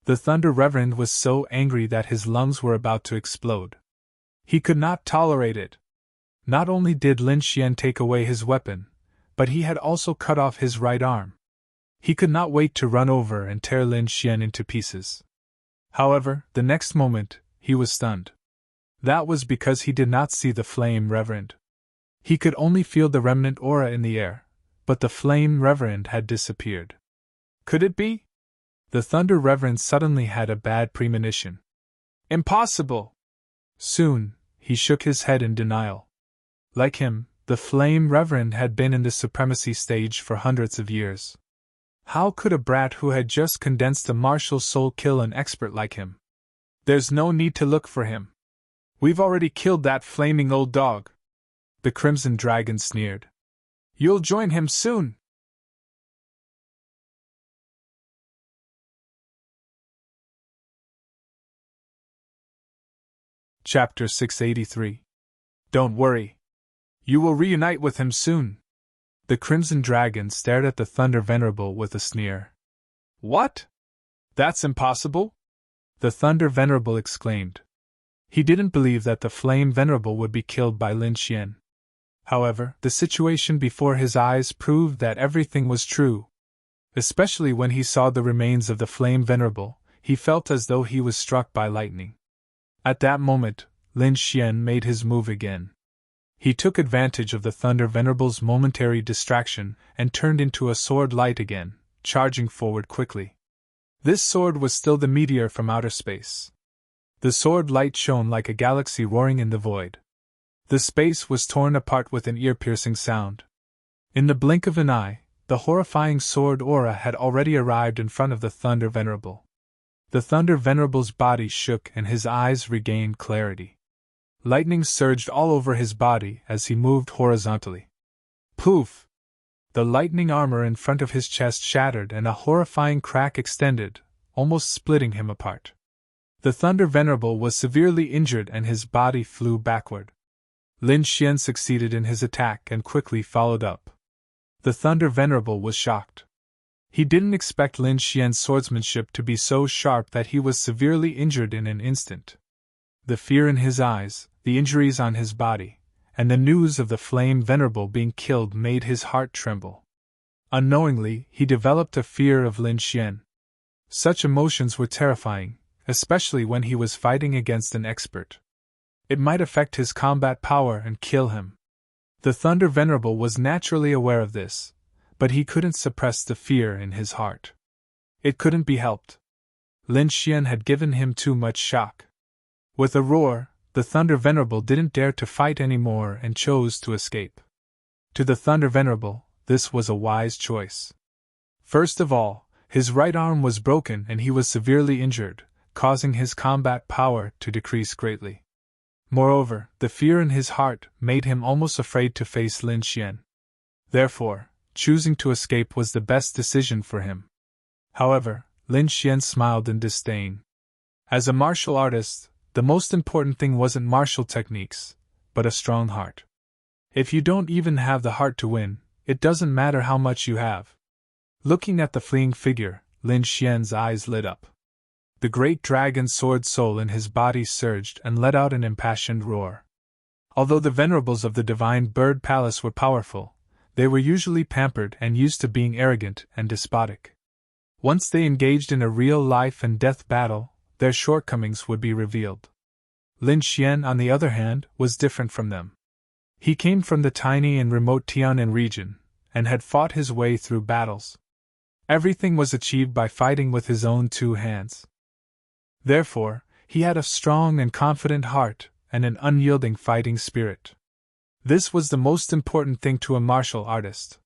The Thunder Reverend was so angry that his lungs were about to explode. He could not tolerate it. Not only did Lin Xian take away his weapon, but he had also cut off his right arm. He could not wait to run over and tear Lin Xian into pieces. However, the next moment, he was stunned. That was because he did not see the Flame Reverend. He could only feel the remnant aura in the air, but the Flame Reverend had disappeared. Could it be? The Thunder Reverend suddenly had a bad premonition. Impossible! Soon, he shook his head in denial. Like him, the Flame Reverend had been in the supremacy stage for hundreds of years. How could a brat who had just condensed a martial soul kill an expert like him? There's no need to look for him. We've already killed that flaming old dog. The Crimson Dragon sneered. You'll join him soon. Chapter 683. Don't worry. You will reunite with him soon. The Crimson Dragon stared at the Thunder Venerable with a sneer. What? That's impossible? The Thunder Venerable exclaimed. He didn't believe that the Flame Venerable would be killed by Lin Xian. However, the situation before his eyes proved that everything was true. Especially when he saw the remains of the Flame Venerable, he felt as though he was struck by lightning. At that moment, Lin Xian made his move again. He took advantage of the Thunder Venerable's momentary distraction and turned into a sword light again, charging forward quickly. This sword was still the meteor from outer space. The sword light shone like a galaxy roaring in the void. The space was torn apart with an ear-piercing sound. In the blink of an eye, the horrifying sword aura had already arrived in front of the Thunder Venerable. The Thunder Venerable's body shook and his eyes regained clarity. Lightning surged all over his body as he moved horizontally. Poof! The lightning armor in front of his chest shattered and a horrifying crack extended, almost splitting him apart. The Thunder Venerable was severely injured and his body flew backward. Lin Xian succeeded in his attack and quickly followed up. The Thunder Venerable was shocked. He didn't expect Lin Xian's swordsmanship to be so sharp that he was severely injured in an instant. The fear in his eyes, the injuries on his body, and the news of the Flame Venerable being killed made his heart tremble. Unknowingly, he developed a fear of Lin Xian. Such emotions were terrifying, especially when he was fighting against an expert. It might affect his combat power and kill him. The Thunder Venerable was naturally aware of this, but he couldn't suppress the fear in his heart. It couldn't be helped. Lin Xian had given him too much shock. With a roar, the Thunder Venerable didn't dare to fight anymore and chose to escape. To the Thunder Venerable, this was a wise choice. First of all, his right arm was broken and he was severely injured, causing his combat power to decrease greatly. Moreover, the fear in his heart made him almost afraid to face Lin Xian. Therefore, choosing to escape was the best decision for him. However, Lin Xian smiled in disdain. As a martial artist, the most important thing wasn't martial techniques, but a strong heart. If you don't even have the heart to win, it doesn't matter how much you have. Looking at the fleeing figure, Lin Xian's eyes lit up. The great dragon sword soul in his body surged and let out an impassioned roar. Although the venerables of the Divine Bird Palace were powerful, they were usually pampered and used to being arrogant and despotic. Once they engaged in a real life and death battle, their shortcomings would be revealed. Lin Xian, on the other hand, was different from them. He came from the tiny and remote Tianan region, and had fought his way through battles. Everything was achieved by fighting with his own two hands. Therefore, he had a strong and confident heart, and an unyielding fighting spirit. This was the most important thing to a martial artist.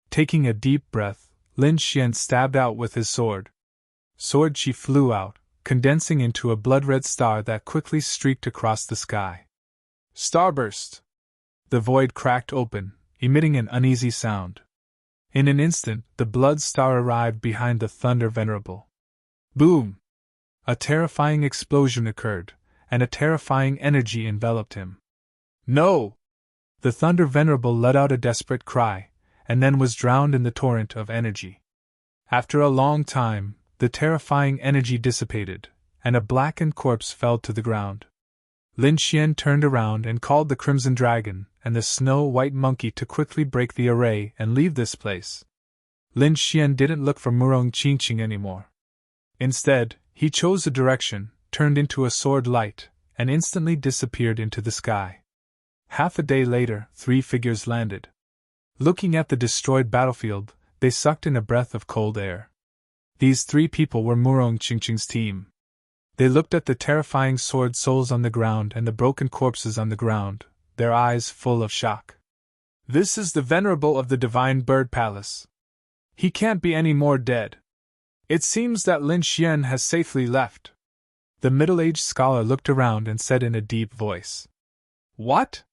Taking a deep breath, Lin Xian stabbed out with his sword. Sword Qi flew out, condensing into a blood-red star that quickly streaked across the sky. Starburst! The void cracked open, emitting an uneasy sound. In an instant, the blood star arrived behind the Thunder Venerable. Boom! A terrifying explosion occurred, and a terrifying energy enveloped him. No! The Thunder Venerable let out a desperate cry, and then was drowned in the torrent of energy. After a long time, the terrifying energy dissipated, and a blackened corpse fell to the ground. Lin Xian turned around and called the Crimson Dragon and the Snow-White Monkey to quickly break the array and leave this place. Lin Xian didn't look for Murong Qingqing anymore. Instead, he chose a direction, turned into a sword light, and instantly disappeared into the sky. Half a day later, 3 figures landed. Looking at the destroyed battlefield, they sucked in a breath of cold air. These 3 people were Murong Qingqing's team. They looked at the terrifying sword souls on the ground and the broken corpses on the ground, their eyes full of shock. This is the Venerable of the Divine Bird Palace. He can't be any more dead. It seems that Lin Xian has safely left. The middle-aged scholar looked around and said in a deep voice. What?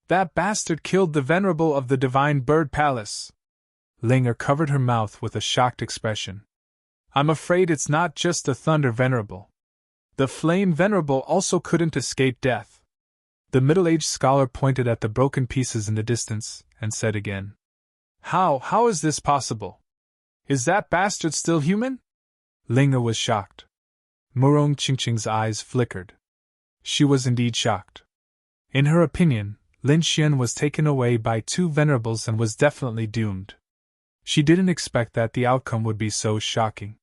That bastard killed the Venerable of the Divine Bird Palace. Linger covered her mouth with a shocked expression. I'm afraid it's not just the Thunder Venerable. The Flame Venerable also couldn't escape death. The middle-aged scholar pointed at the broken pieces in the distance, and said again. How is this possible? Is that bastard still human? Linger was shocked. Murong Qingqing's eyes flickered. She was indeed shocked. In her opinion, Lin Xian was taken away by 2 venerables and was definitely doomed. She didn't expect that the outcome would be so shocking.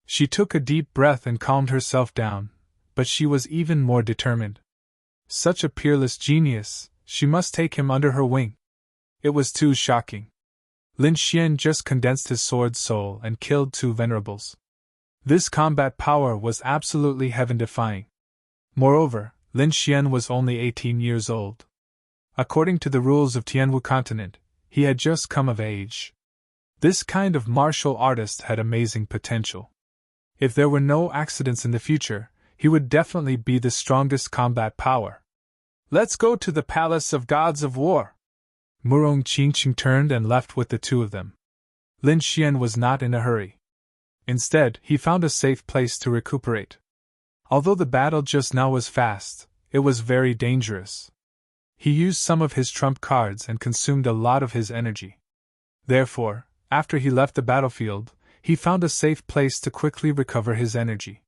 She took a deep breath and calmed herself down, but she was even more determined. Such a peerless genius, she must take him under her wing. It was too shocking. Lin Xian just condensed his sword soul and killed 2 venerables. This combat power was absolutely heaven-defying. Moreover, Lin Xian was only 18 years old. According to the rules of Tianwu Continent, he had just come of age. This kind of martial artist had amazing potential. If there were no accidents in the future, he would definitely be the strongest combat power. Let's go to the Palace of Gods of War. Murong Qingqing turned and left with the 2 of them. Lin Xian was not in a hurry. Instead, he found a safe place to recuperate. Although the battle just now was fast, it was very dangerous. He used some of his trump cards and consumed a lot of his energy. Therefore, after he left the battlefield, he found a safe place to quickly recover his energy.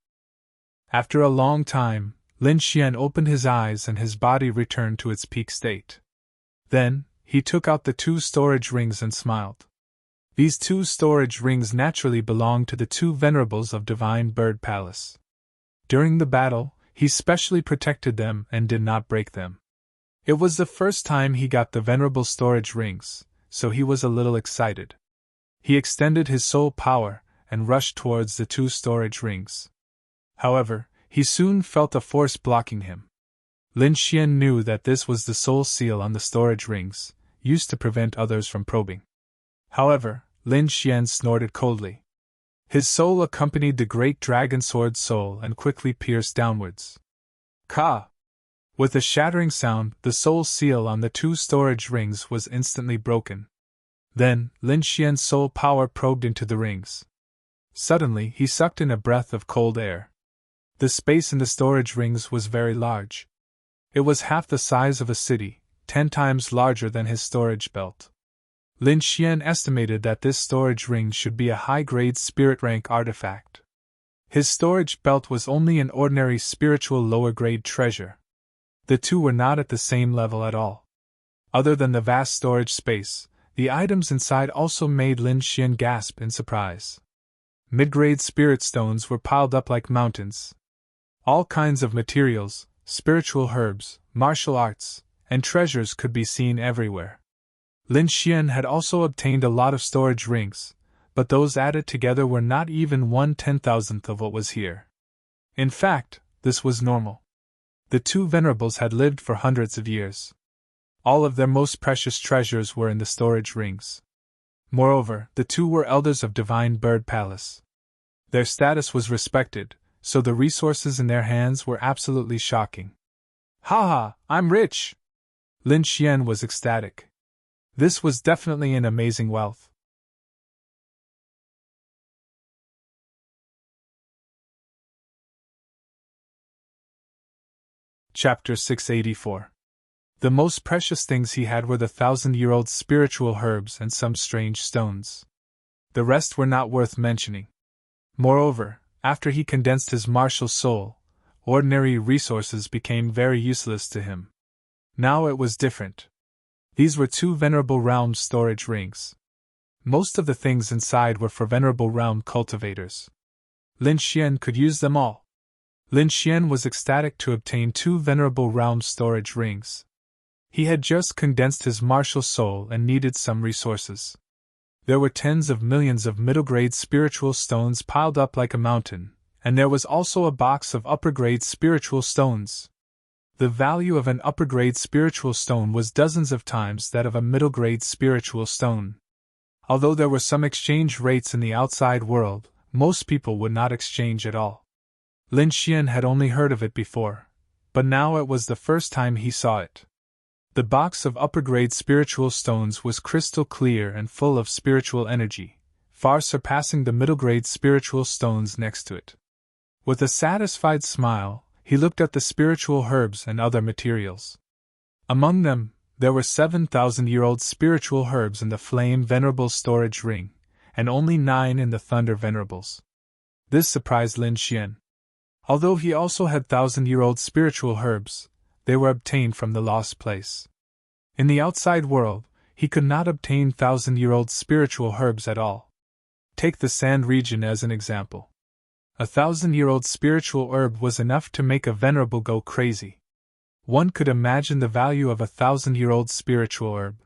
After a long time, Lin Xian opened his eyes and his body returned to its peak state. Then, he took out the 2 storage rings and smiled. These 2 storage rings naturally belonged to the 2 venerables of Divine Bird Palace. During the battle, he specially protected them and did not break them. It was the first time he got the venerable storage rings, so he was a little excited. He extended his soul power and rushed towards the 2 storage rings. However, he soon felt a force blocking him. Lin Xian knew that this was the soul seal on the storage rings, used to prevent others from probing. However, Lin Xian snorted coldly. His soul accompanied the great dragon sword soul and quickly pierced downwards. Ka! With a shattering sound, the soul seal on the 2 storage rings was instantly broken. Then, Lin Xian's soul power probed into the rings. Suddenly, he sucked in a breath of cold air. The space in the storage rings was very large. It was half the size of a city, 10 times larger than his storage belt. Lin Xian estimated that this storage ring should be a high-grade spirit rank artifact. His storage belt was only an ordinary spiritual lower-grade treasure. The 2 were not at the same level at all. Other than the vast storage space, the items inside also made Lin Xian gasp in surprise. Mid-grade spirit stones were piled up like mountains. All kinds of materials, spiritual herbs, martial arts, and treasures could be seen everywhere. Lin Xian had also obtained a lot of storage rings, but those added together were not even 1/10,000th of what was here. In fact, this was normal. The 2 venerables had lived for hundreds of years. All of their most precious treasures were in the storage rings. Moreover, the 2 were elders of Divine Bird Palace. Their status was respected, so the resources in their hands were absolutely shocking. "Ha! I'm rich!" Lin Xian was ecstatic. This was definitely an amazing wealth. Chapter 684. The most precious things he had were the 1,000-year-old spiritual herbs and some strange stones. The rest were not worth mentioning. Moreover, after he condensed his martial soul, ordinary resources became very useless to him. Now it was different. These were 2 venerable realm storage rings. Most of the things inside were for venerable realm cultivators. Lin Xian could use them all. Lin Xian was ecstatic to obtain 2 venerable realm storage rings. He had just condensed his martial soul and needed some resources. There were tens of millions of middle-grade spiritual stones piled up like a mountain, and there was also a box of upper-grade spiritual stones. The value of an upper-grade spiritual stone was dozens of times that of a middle-grade spiritual stone. Although there were some exchange rates in the outside world, most people would not exchange at all. Lin Xian had only heard of it before, but now it was the first time he saw it. The box of upper-grade spiritual stones was crystal clear and full of spiritual energy, far surpassing the middle-grade spiritual stones next to it. With a satisfied smile, he looked at the spiritual herbs and other materials. Among them, there were 7,000-year-old spiritual herbs in the Flame Venerable storage ring, and only 9 in the Thunder Venerables. This surprised Lin Xian. Although he also had 1,000-year-old spiritual herbs, they were obtained from the lost place. In the outside world, he could not obtain 1,000-year-old spiritual herbs at all. Take the Sand region as an example. 1,000-year-old spiritual herb was enough to make a venerable go crazy. One could imagine the value of 1,000-year-old spiritual herb.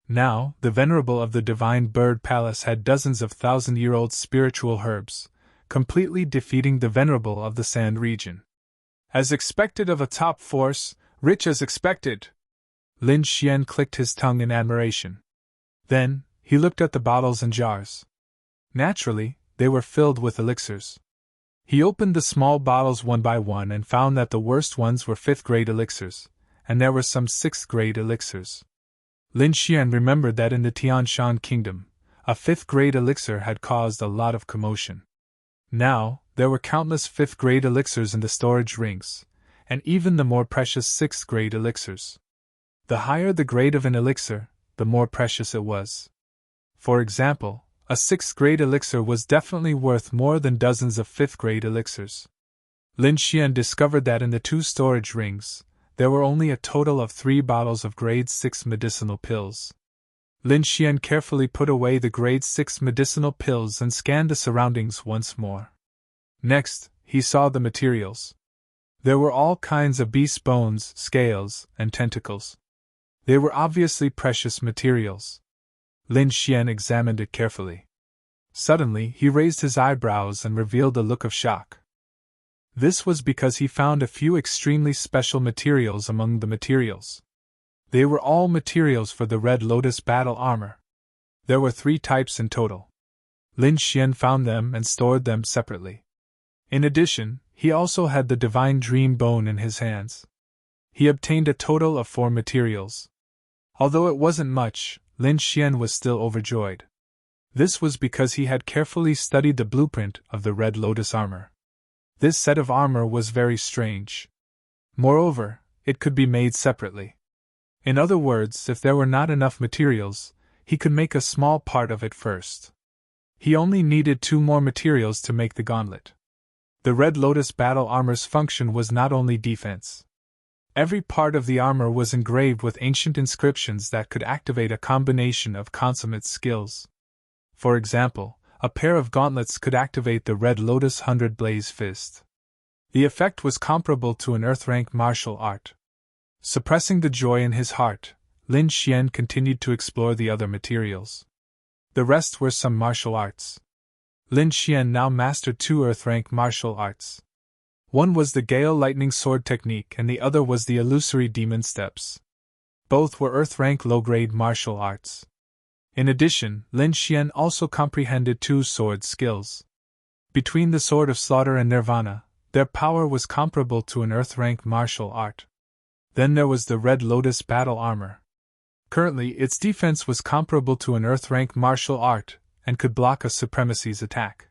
Now, the venerable of the Divine Bird Palace had dozens of 1,000-year-old spiritual herbs, completely defeating the venerable of the Sand region. As expected of a top force, rich as expected. Lin Xian clicked his tongue in admiration. Then, he looked at the bottles and jars. Naturally, they were filled with elixirs. He opened the small bottles one by one and found that the worst ones were 5th-grade elixirs, and there were some 6th-grade elixirs. Lin Xian remembered that in the Tianshan kingdom, a 5th-grade elixir had caused a lot of commotion. Now, there were countless 5th-grade elixirs in the storage rings, and even the more precious 6th-grade elixirs. The higher the grade of an elixir, the more precious it was. For example, a 6th-grade elixir was definitely worth more than dozens of 5th-grade elixirs. Lin Xian discovered that in the 2 storage rings, there were only a total of 3 bottles of grade 6 medicinal pills. Lin Xian carefully put away the grade 6 medicinal pills and scanned the surroundings once more. Next, he saw the materials. There were all kinds of beast bones, scales, and tentacles. They were obviously precious materials. Lin Xian examined it carefully. Suddenly, he raised his eyebrows and revealed a look of shock. This was because he found a few extremely special materials among the materials. They were all materials for the Red Lotus battle armor. There were 3 types in total. Lin Xian found them and stored them separately. In addition, he also had the Divine Dream Bone in his hands. He obtained a total of 4 materials. Although it wasn't much, Lin Xian was still overjoyed. This was because he had carefully studied the blueprint of the Red Lotus armor. This set of armor was very strange. Moreover, it could be made separately. In other words, if there were not enough materials, he could make a small part of it first. He only needed 2 more materials to make the gauntlet. The Red Lotus battle armor's function was not only defense. Every part of the armor was engraved with ancient inscriptions that could activate a combination of consummate skills. For example, a pair of gauntlets could activate the Red Lotus 100 Blaze Fist. The effect was comparable to an Earth-rank martial art. Suppressing the joy in his heart, Lin Xian continued to explore the other materials. The rest were some martial arts. Lin Xian now mastered 2 Earth-rank martial arts. One was the Gale Lightning Sword technique and the other was the Illusory Demon Steps. Both were Earth-rank low-grade martial arts. In addition, Lin Xian also comprehended 2 sword skills. Between the Sword of Slaughter and Nirvana, their power was comparable to an Earth-rank martial art. Then there was the Red Lotus battle armor. Currently, its defense was comparable to an Earth-rank martial art, and could block a Supremacy's attack.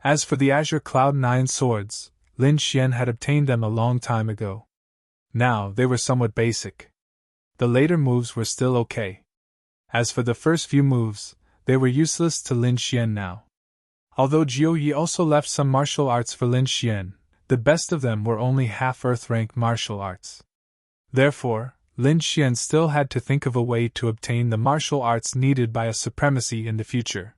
As for the Azure Cloud 9 swords, Lin Xian had obtained them a long time ago. Now, they were somewhat basic. The later moves were still okay. As for the first few moves, they were useless to Lin Xian now. Although Jiu Yi also left some martial arts for Lin Xian, the best of them were only half Earth-rank martial arts. Therefore, Lin Xian still had to think of a way to obtain the martial arts needed by a Supremacy in the future.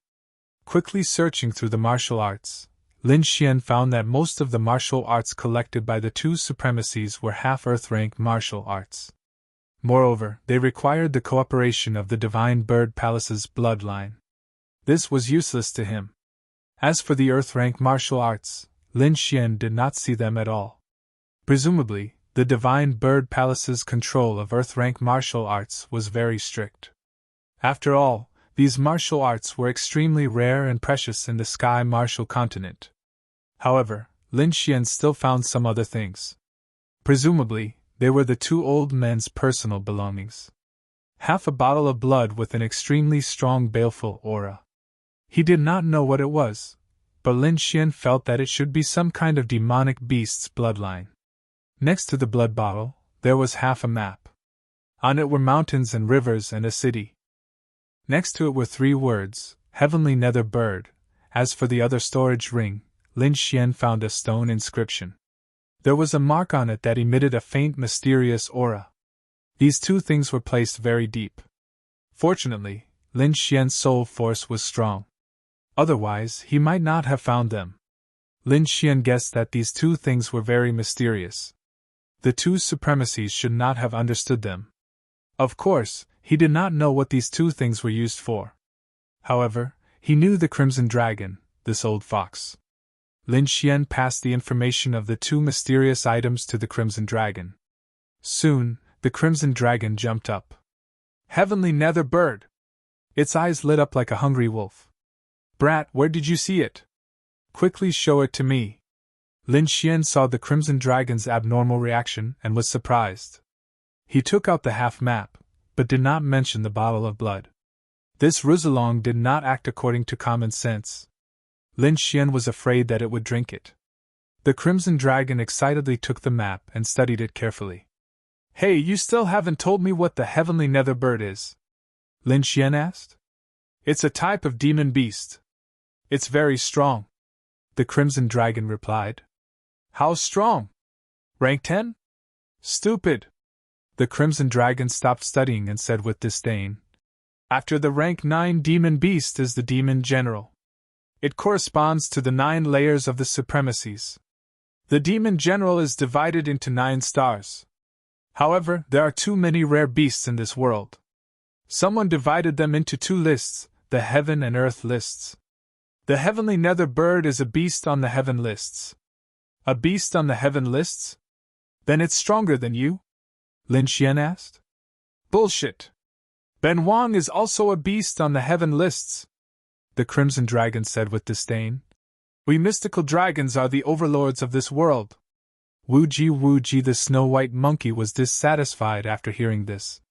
Quickly searching through the martial arts, Lin Xian found that most of the martial arts collected by the 2 Supremacies were half Earth-rank martial arts. Moreover, they required the cooperation of the Divine Bird Palace's bloodline. This was useless to him. As for the Earth-rank martial arts, Lin Xian did not see them at all. Presumably, the Divine Bird Palace's control of Earth-rank martial arts was very strict. After all, these martial arts were extremely rare and precious in the Sky Martial Continent. However, Lin Xian still found some other things. Presumably, they were the 2 old men's personal belongings. Half a bottle of blood with an extremely strong baleful aura. He did not know what it was, but Lin Xian felt that it should be some kind of demonic beast's bloodline. Next to the blood bottle, there was half a map. On it were mountains and rivers and a city. Next to it were 3 words, Heavenly Nether Bird. As for the other storage ring, Lin Xian found a stone inscription. There was a mark on it that emitted a faint mysterious aura. These 2 things were placed very deep. Fortunately, Lin Xian's soul force was strong. Otherwise, he might not have found them. Lin Xian guessed that these 2 things were very mysterious. The 2 Supremacies should not have understood them. Of course, he did not know what these 2 things were used for. However, he knew the Crimson Dragon, this old fox. Lin Xian passed the information of the 2 mysterious items to the Crimson Dragon. Soon, the Crimson Dragon jumped up. Heavenly Nether Bird! Its eyes lit up like a hungry wolf. Brat, where did you see it? Quickly show it to me. Lin Xian saw the Crimson Dragon's abnormal reaction and was surprised. He took out the half map, but did not mention the bottle of blood. This Roussillon did not act according to common sense. Lin Xian was afraid that it would drink it. The Crimson Dragon excitedly took the map and studied it carefully. Hey, you still haven't told me what the Heavenly Nether Bird is? Lin Xian asked. It's a type of demon beast. It's very strong, the Crimson Dragon replied. How strong? Rank 10? Stupid. The Crimson Dragon stopped studying and said with disdain. After the rank 9 demon beast is the demon general. It corresponds to the 9 layers of the supremacies. The demon general is divided into 9 stars. However, there are too many rare beasts in this world. Someone divided them into 2 lists, the heaven and earth lists. The Heavenly Nether Bird is a beast on the heaven lists. A beast on the heaven lists? Then it's stronger than you? Lin Xian asked. Bullshit. Ben Wang is also a beast on the heaven lists, the Crimson Dragon said with disdain. We mystical dragons are the overlords of this world. Wu Ji the Snow-White Monkey was dissatisfied after hearing this.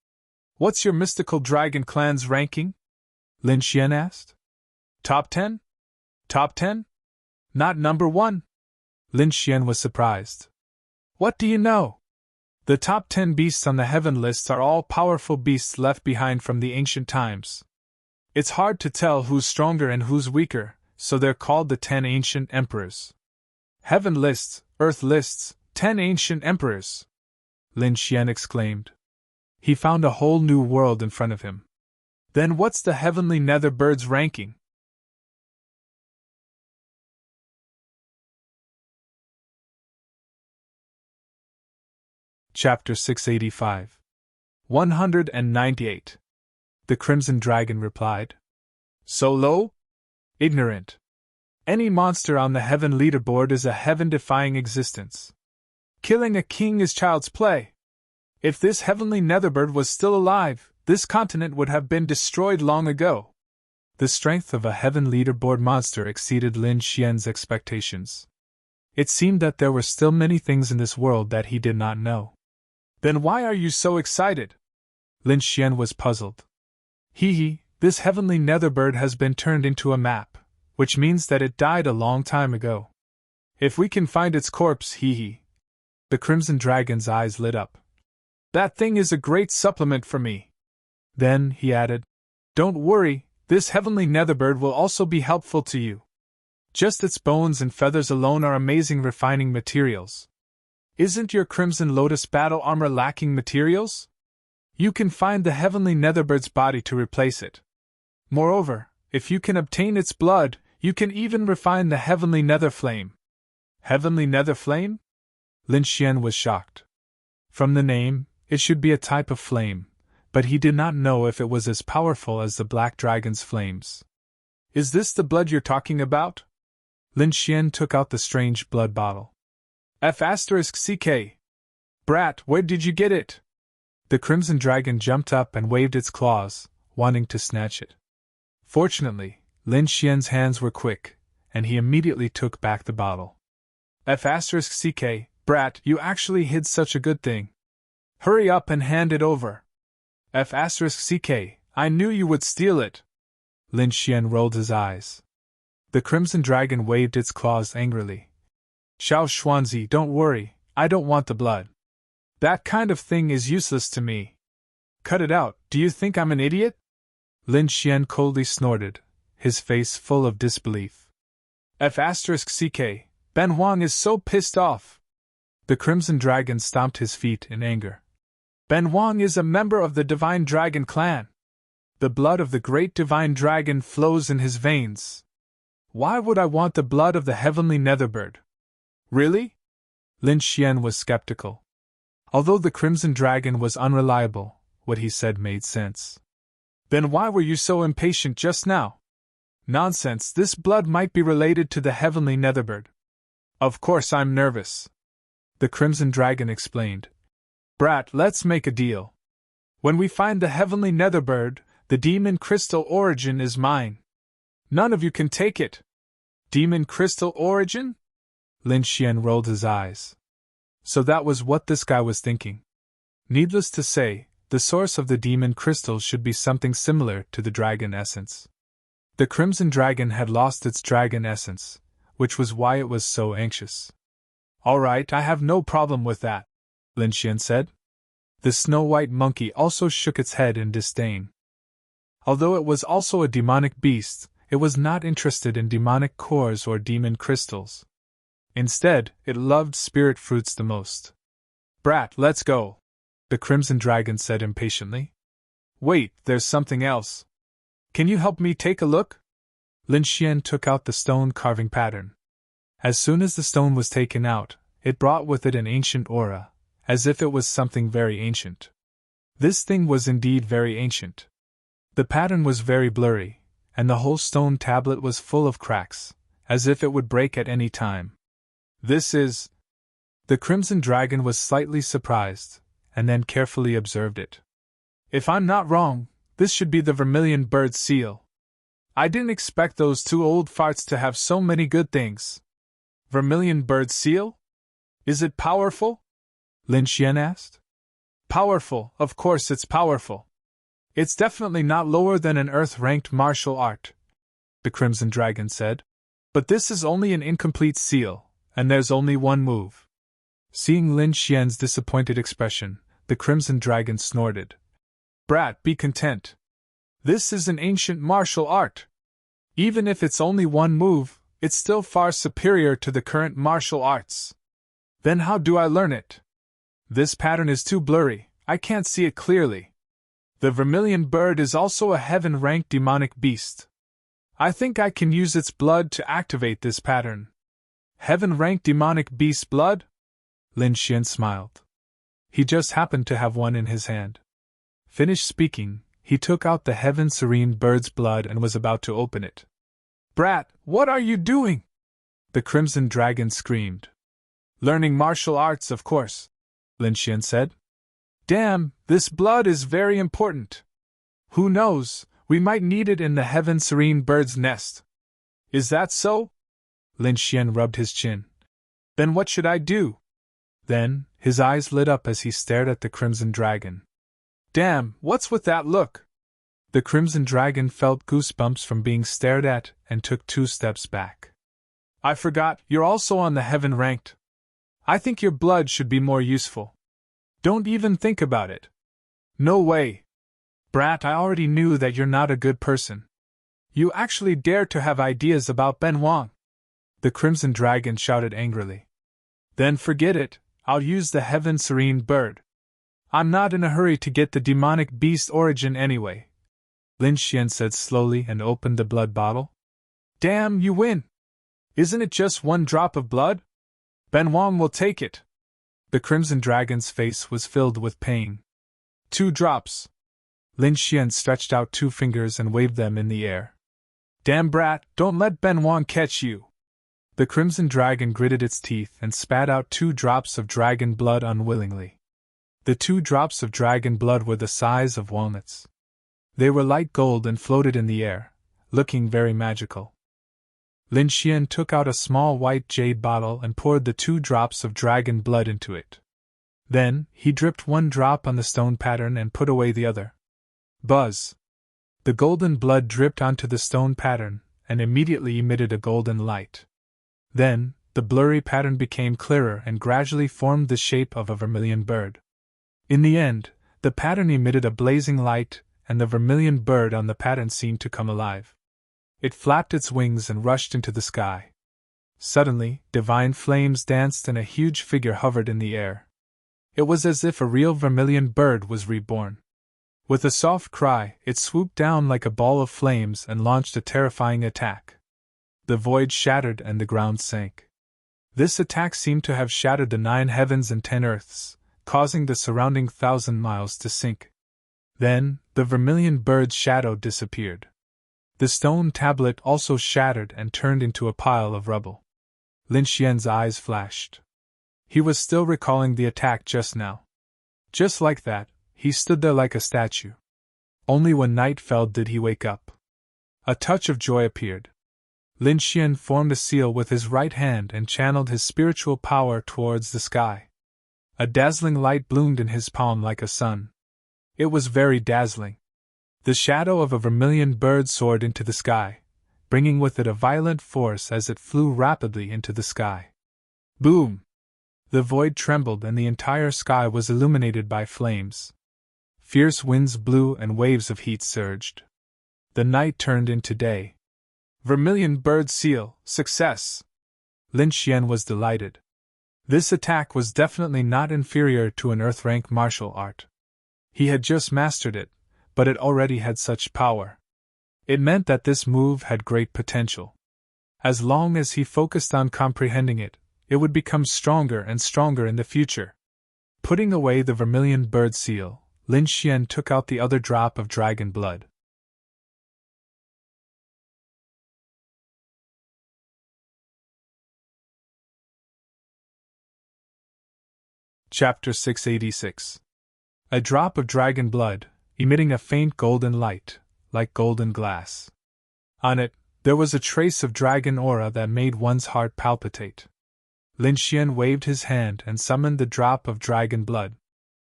What's your mystical dragon clan's ranking? Lin Xian asked. Top 10? Top 10? Not number 1? Lin Xian was surprised. What do you know? The top 10 beasts on the heaven lists are all powerful beasts left behind from the ancient times. It's hard to tell who's stronger and who's weaker, so they're called the 10 ancient emperors. Heaven lists, earth lists, 10 ancient emperors! Lin Xian exclaimed. He found a whole new world in front of him. Then what's the Heavenly Nether Bird's ranking? Chapter 685. 198. The Crimson Dragon replied. So low? Ignorant. Any monster on the heaven leaderboard is a heaven-defying existence. Killing a king is child's play. If this Heavenly Netherbird was still alive, this continent would have been destroyed long ago. The strength of a heaven leaderboard monster exceeded Lin Xian's expectations. It seemed that there were still many things in this world that he did not know. Then why are you so excited? Lin Xian was puzzled. This Heavenly Netherbird has been turned into a map, which means that it died a long time ago. If we can find its corpse, The Crimson Dragon's eyes lit up. That thing is a great supplement for me. Then, he added, don't worry, this Heavenly Netherbird will also be helpful to you. Just its bones and feathers alone are amazing refining materials. Isn't your Crimson Lotus battle armor lacking materials? You can find the Heavenly Netherbird's body to replace it. Moreover, if you can obtain its blood, you can even refine the Heavenly Nether Flame. Heavenly Nether Flame? Lin Xian was shocked. From the name, it should be a type of flame, but he did not know if it was as powerful as the Black Dragon's flames. Is this the blood you're talking about? Lin Xian took out the strange blood bottle. F***CK. Brat, where did you get it? The Crimson Dragon jumped up and waved its claws, wanting to snatch it. Fortunately, Lin Xian's hands were quick, and he immediately took back the bottle. F***CK, brat, you actually hid such a good thing. Hurry up and hand it over. F***CK, I knew you would steal it. Lin Xian rolled his eyes. The Crimson Dragon waved its claws angrily. Xiao Xuanzi, don't worry, I don't want the blood. That kind of thing is useless to me. Cut it out, do you think I'm an idiot? Lin Xian coldly snorted, his face full of disbelief. F***CK, Ben Huang is so pissed off. The Crimson Dragon stomped his feet in anger. Ben Huang is a member of the Divine Dragon clan. The blood of the great Divine Dragon flows in his veins. Why would I want the blood of the Heavenly Netherbird? Really? Lin Xian was skeptical. Although the Crimson Dragon was unreliable, what he said made sense. Then why were you so impatient just now? Nonsense, this blood might be related to the Heavenly Netherbird. Of course I'm nervous. The Crimson Dragon explained. Brat, let's make a deal. When we find the Heavenly Netherbird, the Demon Crystal Origin is mine. None of you can take it. Demon Crystal Origin? Lin Xian rolled his eyes. So that was what this guy was thinking. Needless to say, the source of the demon crystals should be something similar to the dragon essence. The Crimson Dragon had lost its dragon essence, which was why it was so anxious. All right, I have no problem with that, Lin Xian said. The snow-white monkey also shook its head in disdain. Although it was also a demonic beast, it was not interested in demonic cores or demon crystals. Instead, it loved spirit fruits the most. Brat, let's go, the Crimson Dragon said impatiently. Wait, there's something else. Can you help me take a look? Lin Xian took out the stone carving pattern. As soon as the stone was taken out, it brought with it an ancient aura, as if it was something very ancient. This thing was indeed very ancient. The pattern was very blurry, and the whole stone tablet was full of cracks, as if it would break at any time. This is... The Crimson Dragon was slightly surprised, and then carefully observed it. If I'm not wrong, this should be the vermilion bird seal. I didn't expect those two old farts to have so many good things. Vermilion bird seal? Is it powerful? Lin Xian asked. Powerful, of course it's powerful. It's definitely not lower than an Earth-ranked martial art, the Crimson Dragon said. But this is only an incomplete seal, and there's only one move. Seeing Lin Xian's disappointed expression, the Crimson Dragon snorted. Brat, be content. This is an ancient martial art. Even if it's only one move, it's still far superior to the current martial arts. Then how do I learn it? This pattern is too blurry, I can't see it clearly. The vermilion bird is also a heaven-ranked demonic beast. I think I can use its blood to activate this pattern. Heaven-ranked demonic beast blood? Lin Xian smiled. He just happened to have one in his hand. Finished speaking, he took out the heaven serene bird's blood and was about to open it. Brat, what are you doing? The Crimson Dragon screamed. Learning martial arts, of course, Lin Xian said. Damn, this blood is very important. Who knows, we might need it in the heaven serene bird's nest. Is that so? Lin Xian rubbed his chin. Then what should I do? Then, his eyes lit up as he stared at the Crimson Dragon. Damn, what's with that look? The Crimson Dragon felt goosebumps from being stared at and took 2 steps back. I forgot, you're also on the heaven ranked. I think your blood should be more useful. Don't even think about it. No way. Brat, I already knew that you're not a good person. You actually dare to have ideas about Ben Wang. The Crimson Dragon shouted angrily. Then forget it, I'll use the heaven serene bird. I'm not in a hurry to get the demonic beast origin anyway. Lin Xian said slowly and opened the blood bottle. Damn, you win! Isn't it just 1 drop of blood? Ben Wang will take it. The Crimson Dragon's face was filled with pain. 2 drops. Lin Xian stretched out 2 fingers and waved them in the air. Damn brat, don't let Ben Wang catch you. The Crimson Dragon gritted its teeth and spat out 2 drops of dragon blood unwillingly. The 2 drops of dragon blood were the size of walnuts. They were light gold and floated in the air, looking very magical. Lin Xian took out a small white jade bottle and poured the 2 drops of dragon blood into it. Then, he dripped 1 drop on the stone pattern and put away the other. Buzz! The golden blood dripped onto the stone pattern, and immediately emitted a golden light. Then, the blurry pattern became clearer and gradually formed the shape of a vermilion bird. In the end, the pattern emitted a blazing light, and the vermilion bird on the pattern seemed to come alive. It flapped its wings and rushed into the sky. Suddenly, divine flames danced and a huge figure hovered in the air. It was as if a real vermilion bird was reborn. With a soft cry, it swooped down like a ball of flames and launched a terrifying attack. The void shattered and the ground sank. This attack seemed to have shattered the 9 heavens and 10 earths, causing the surrounding 1,000 miles to sink. Then, the vermilion bird's shadow disappeared. The stone tablet also shattered and turned into a pile of rubble. Lin Xian's eyes flashed. He was still recalling the attack just now. Just like that, he stood there like a statue. Only when night fell did he wake up. A touch of joy appeared. Lin Xian formed a seal with his right hand and channeled his spiritual power towards the sky. A dazzling light bloomed in his palm like a sun. It was very dazzling. The shadow of a vermilion bird soared into the sky, bringing with it a violent force as it flew rapidly into the sky. Boom! The void trembled and the entire sky was illuminated by flames. Fierce winds blew and waves of heat surged. The night turned into day. Vermilion bird seal, success! Lin Xian was delighted. This attack was definitely not inferior to an earth-rank martial art. He had just mastered it, but it already had such power. It meant that this move had great potential. As long as he focused on comprehending it, it would become stronger and stronger in the future. Putting away the vermilion bird seal, Lin Xian took out the other drop of dragon blood. Chapter 686. A drop of dragon blood, emitting a faint golden light, like golden glass. On it, there was a trace of dragon aura that made one's heart palpitate. Lin Xian waved his hand and summoned the drop of dragon blood.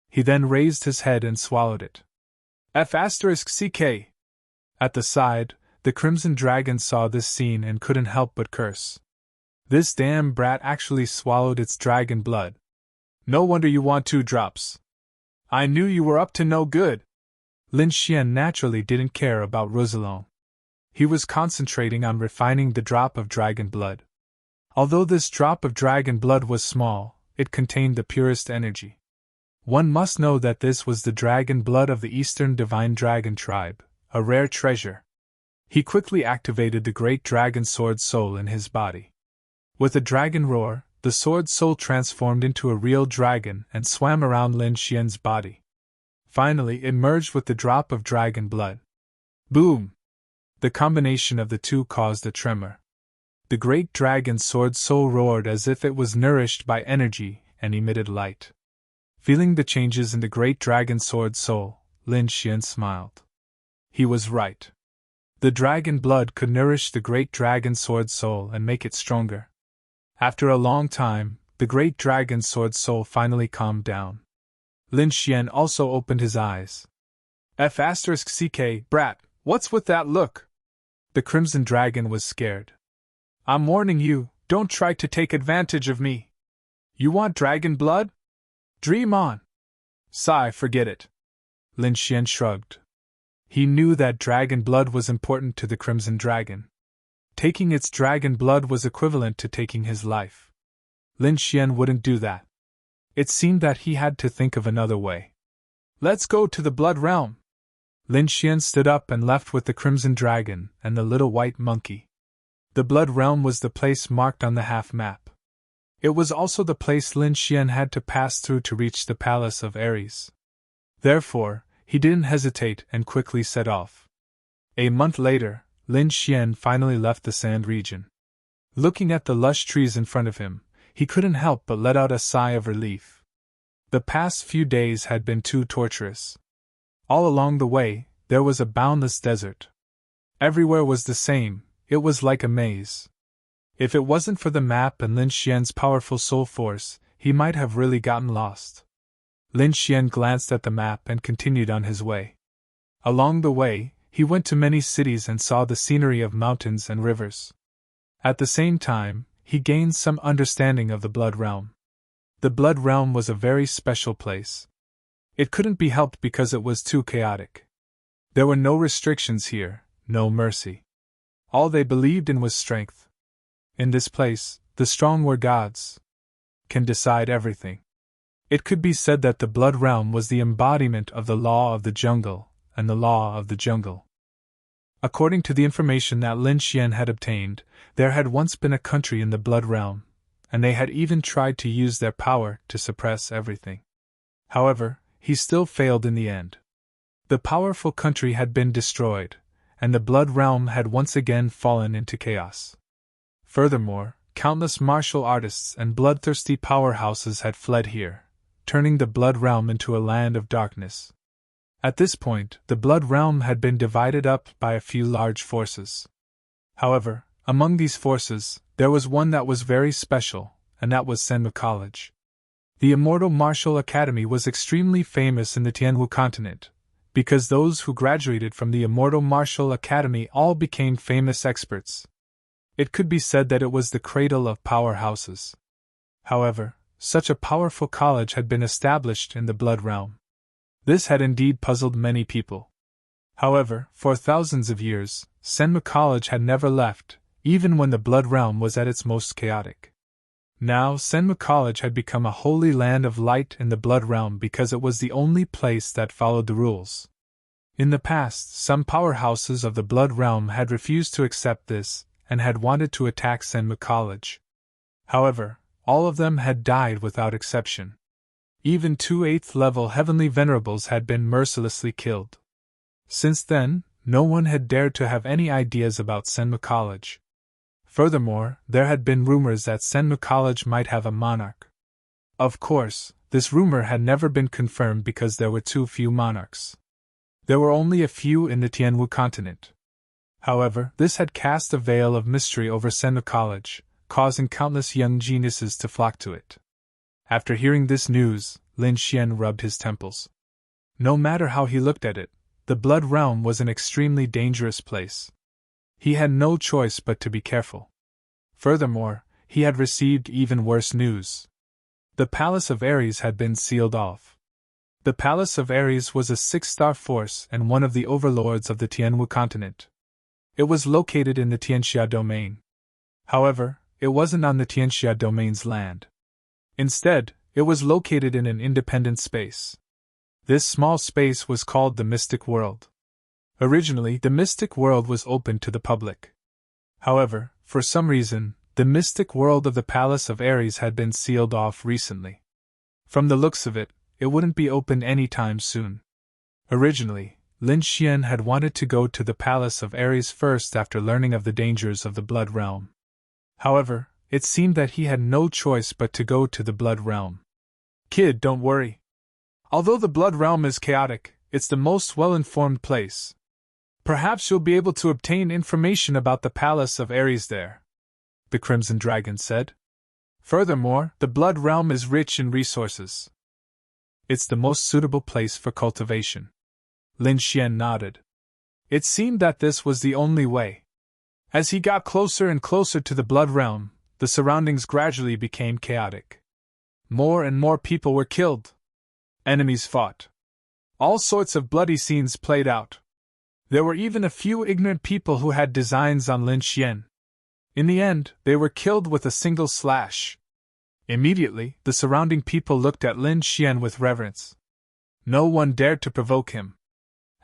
He then raised his head and swallowed it. F***CK. At the side, the Crimson Dragon saw this scene and couldn't help but curse. This damn brat actually swallowed its dragon blood. No wonder you want 2 drops. I knew you were up to no good. Lin Xian naturally didn't care about Rosalon. He was concentrating on refining the drop of dragon blood. Although this drop of dragon blood was small, it contained the purest energy. One must know that this was the dragon blood of the Eastern Divine Dragon tribe, a rare treasure. He quickly activated the great dragon sword soul in his body. With a dragon roar, the sword soul transformed into a real dragon and swam around Lin Xian's body. Finally, it merged with the drop of dragon blood. Boom! The combination of the two caused a tremor. The great dragon sword soul roared as if it was nourished by energy and emitted light. Feeling the changes in the great dragon sword soul, Lin Xian smiled. He was right. The dragon blood could nourish the great dragon sword soul and make it stronger. After a long time, the great dragon sword soul finally calmed down. Lin Xian also opened his eyes. F***CK, brat, what's with that look? The Crimson Dragon was scared. I'm warning you, don't try to take advantage of me. You want dragon blood? Dream on. Sigh, forget it. Lin Xian shrugged. He knew that dragon blood was important to the Crimson Dragon. Taking its dragon blood was equivalent to taking his life. Lin Xian wouldn't do that. It seemed that he had to think of another way. Let's go to the Blood Realm. Lin Xian stood up and left with the Crimson Dragon and the little white monkey. The Blood Realm was the place marked on the half-map. It was also the place Lin Xian had to pass through to reach the Palace of Ares. Therefore, he didn't hesitate and quickly set off. A month later, Lin Xian finally left the sand region. Looking at the lush trees in front of him, he couldn't help but let out a sigh of relief. The past few days had been too torturous. All along the way, there was a boundless desert. Everywhere was the same, it was like a maze. If it wasn't for the map and Lin Xian's powerful soul force, he might have really gotten lost. Lin Xian glanced at the map and continued on his way. Along the way, he went to many cities and saw the scenery of mountains and rivers. At the same time, he gained some understanding of the Blood Realm. The Blood Realm was a very special place. It couldn't be helped because it was too chaotic. There were no restrictions here, no mercy. All they believed in was strength. In this place, the strong were gods. Can decide everything. It could be said that the Blood Realm was the embodiment of the law of the jungle, and the law of the jungle. According to the information that Lin Xian had obtained, there had once been a country in the Blood Realm, and they had even tried to use their power to suppress everything. However, he still failed in the end. The powerful country had been destroyed, and the Blood Realm had once again fallen into chaos. Furthermore, countless martial artists and bloodthirsty powerhouses had fled here, turning the Blood Realm into a land of darkness. At this point, the Blood Realm had been divided up by a few large forces. However, among these forces, there was one that was very special, and that was Senmu College. The Immortal Martial Academy was extremely famous in the Tianwu continent, because those who graduated from the immortal martial academy all became famous experts. It could be said that it was the cradle of powerhouses. However, such a powerful college had been established in the Blood Realm. This had indeed puzzled many people. However, for thousands of years, Senmu College had never left, even when the Blood Realm was at its most chaotic. Now, Senmu College had become a holy land of light in the Blood Realm because it was the only place that followed the rules. In the past, some powerhouses of the Blood Realm had refused to accept this, and had wanted to attack Senmu College. However, all of them had died without exception. Even 2 8th-level heavenly venerables had been mercilessly killed. Since then, no one had dared to have any ideas about Senmu College. Furthermore, there had been rumors that Senmu College might have a monarch. Of course, this rumor had never been confirmed because there were too few monarchs. There were only a few in the Tianwu continent. However, this had cast a veil of mystery over Senmu College, causing countless young geniuses to flock to it. After hearing this news, Lin Xian rubbed his temples. No matter how he looked at it, the Blood Realm was an extremely dangerous place. He had no choice but to be careful. Furthermore, he had received even worse news. The Palace of Ares had been sealed off. The Palace of Ares was a 6-star force and one of the overlords of the Tianwu continent. It was located in the Tianxia domain. However, it wasn't on the Tianxia domain's land. Instead, it was located in an independent space. This small space was called the Mystic World. Originally, the Mystic World was open to the public. However, for some reason, the Mystic World of the Palace of Ares had been sealed off recently. From the looks of it, it wouldn't be open anytime soon. Originally, Lin Xian had wanted to go to the Palace of Ares first after learning of the dangers of the Blood Realm. However, it seemed that he had no choice but to go to the Blood Realm. Kid, don't worry. Although the Blood Realm is chaotic, it's the most well-informed place. Perhaps you'll be able to obtain information about the Palace of Ares there, the Crimson Dragon said. Furthermore, the Blood Realm is rich in resources. It's the most suitable place for cultivation. Lin Xian nodded. It seemed that this was the only way. As he got closer and closer to the Blood Realm, the surroundings gradually became chaotic. More and more people were killed. Enemies fought. All sorts of bloody scenes played out. There were even a few ignorant people who had designs on Lin Xian. In the end, they were killed with a single slash. Immediately, the surrounding people looked at Lin Xian with reverence. No one dared to provoke him.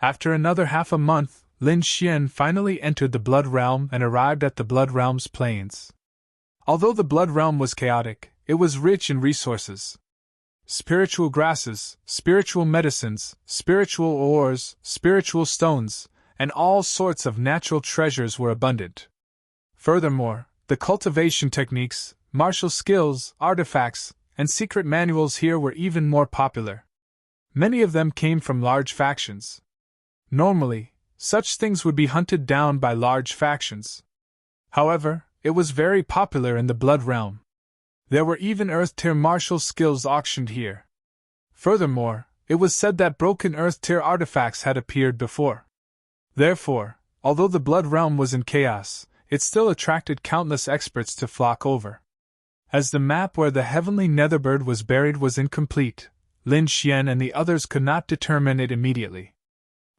After another half a month, Lin Xian finally entered the Blood Realm and arrived at the Blood Realm's plains. Although the Blood Realm was chaotic, it was rich in resources. Spiritual grasses, spiritual medicines, spiritual ores, spiritual stones, and all sorts of natural treasures were abundant. Furthermore, the cultivation techniques, martial skills, artifacts, and secret manuals here were even more popular. Many of them came from large factions. Normally, such things would be hunted down by large factions. However, it was very popular in the Blood Realm. There were even Earth-tier martial skills auctioned here. Furthermore, it was said that broken Earth-tier artifacts had appeared before. Therefore, although the Blood Realm was in chaos, it still attracted countless experts to flock over. As the map where the heavenly Netherbird was buried was incomplete, Lin Xian and the others could not determine it immediately.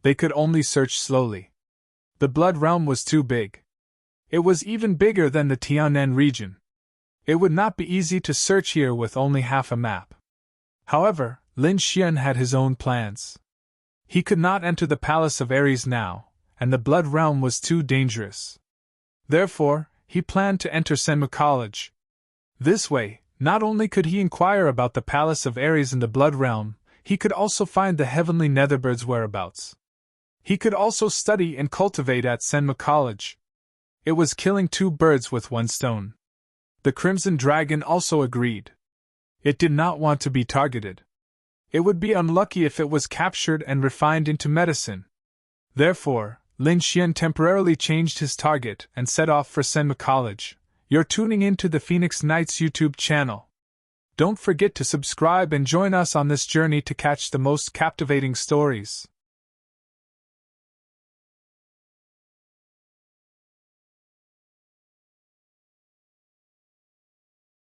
They could only search slowly. The Blood Realm was too big. It was even bigger than the Tianen region. It would not be easy to search here with only half a map. However, Lin Xian had his own plans. He could not enter the Palace of Ares now, and the Blood Realm was too dangerous. Therefore, he planned to enter Senmu College. This way, not only could he inquire about the Palace of Ares in the Blood Realm, he could also find the heavenly Netherbird's whereabouts. He could also study and cultivate at Senmu College. It was killing 2 birds with 1 stone. The Crimson Dragon also agreed. It did not want to be targeted. It would be unlucky if it was captured and refined into medicine. Therefore, Lin Xian temporarily changed his target and set off for Senmu College. You're tuning into the Phoenix Knights YouTube channel. Don't forget to subscribe and join us on this journey to catch the most captivating stories.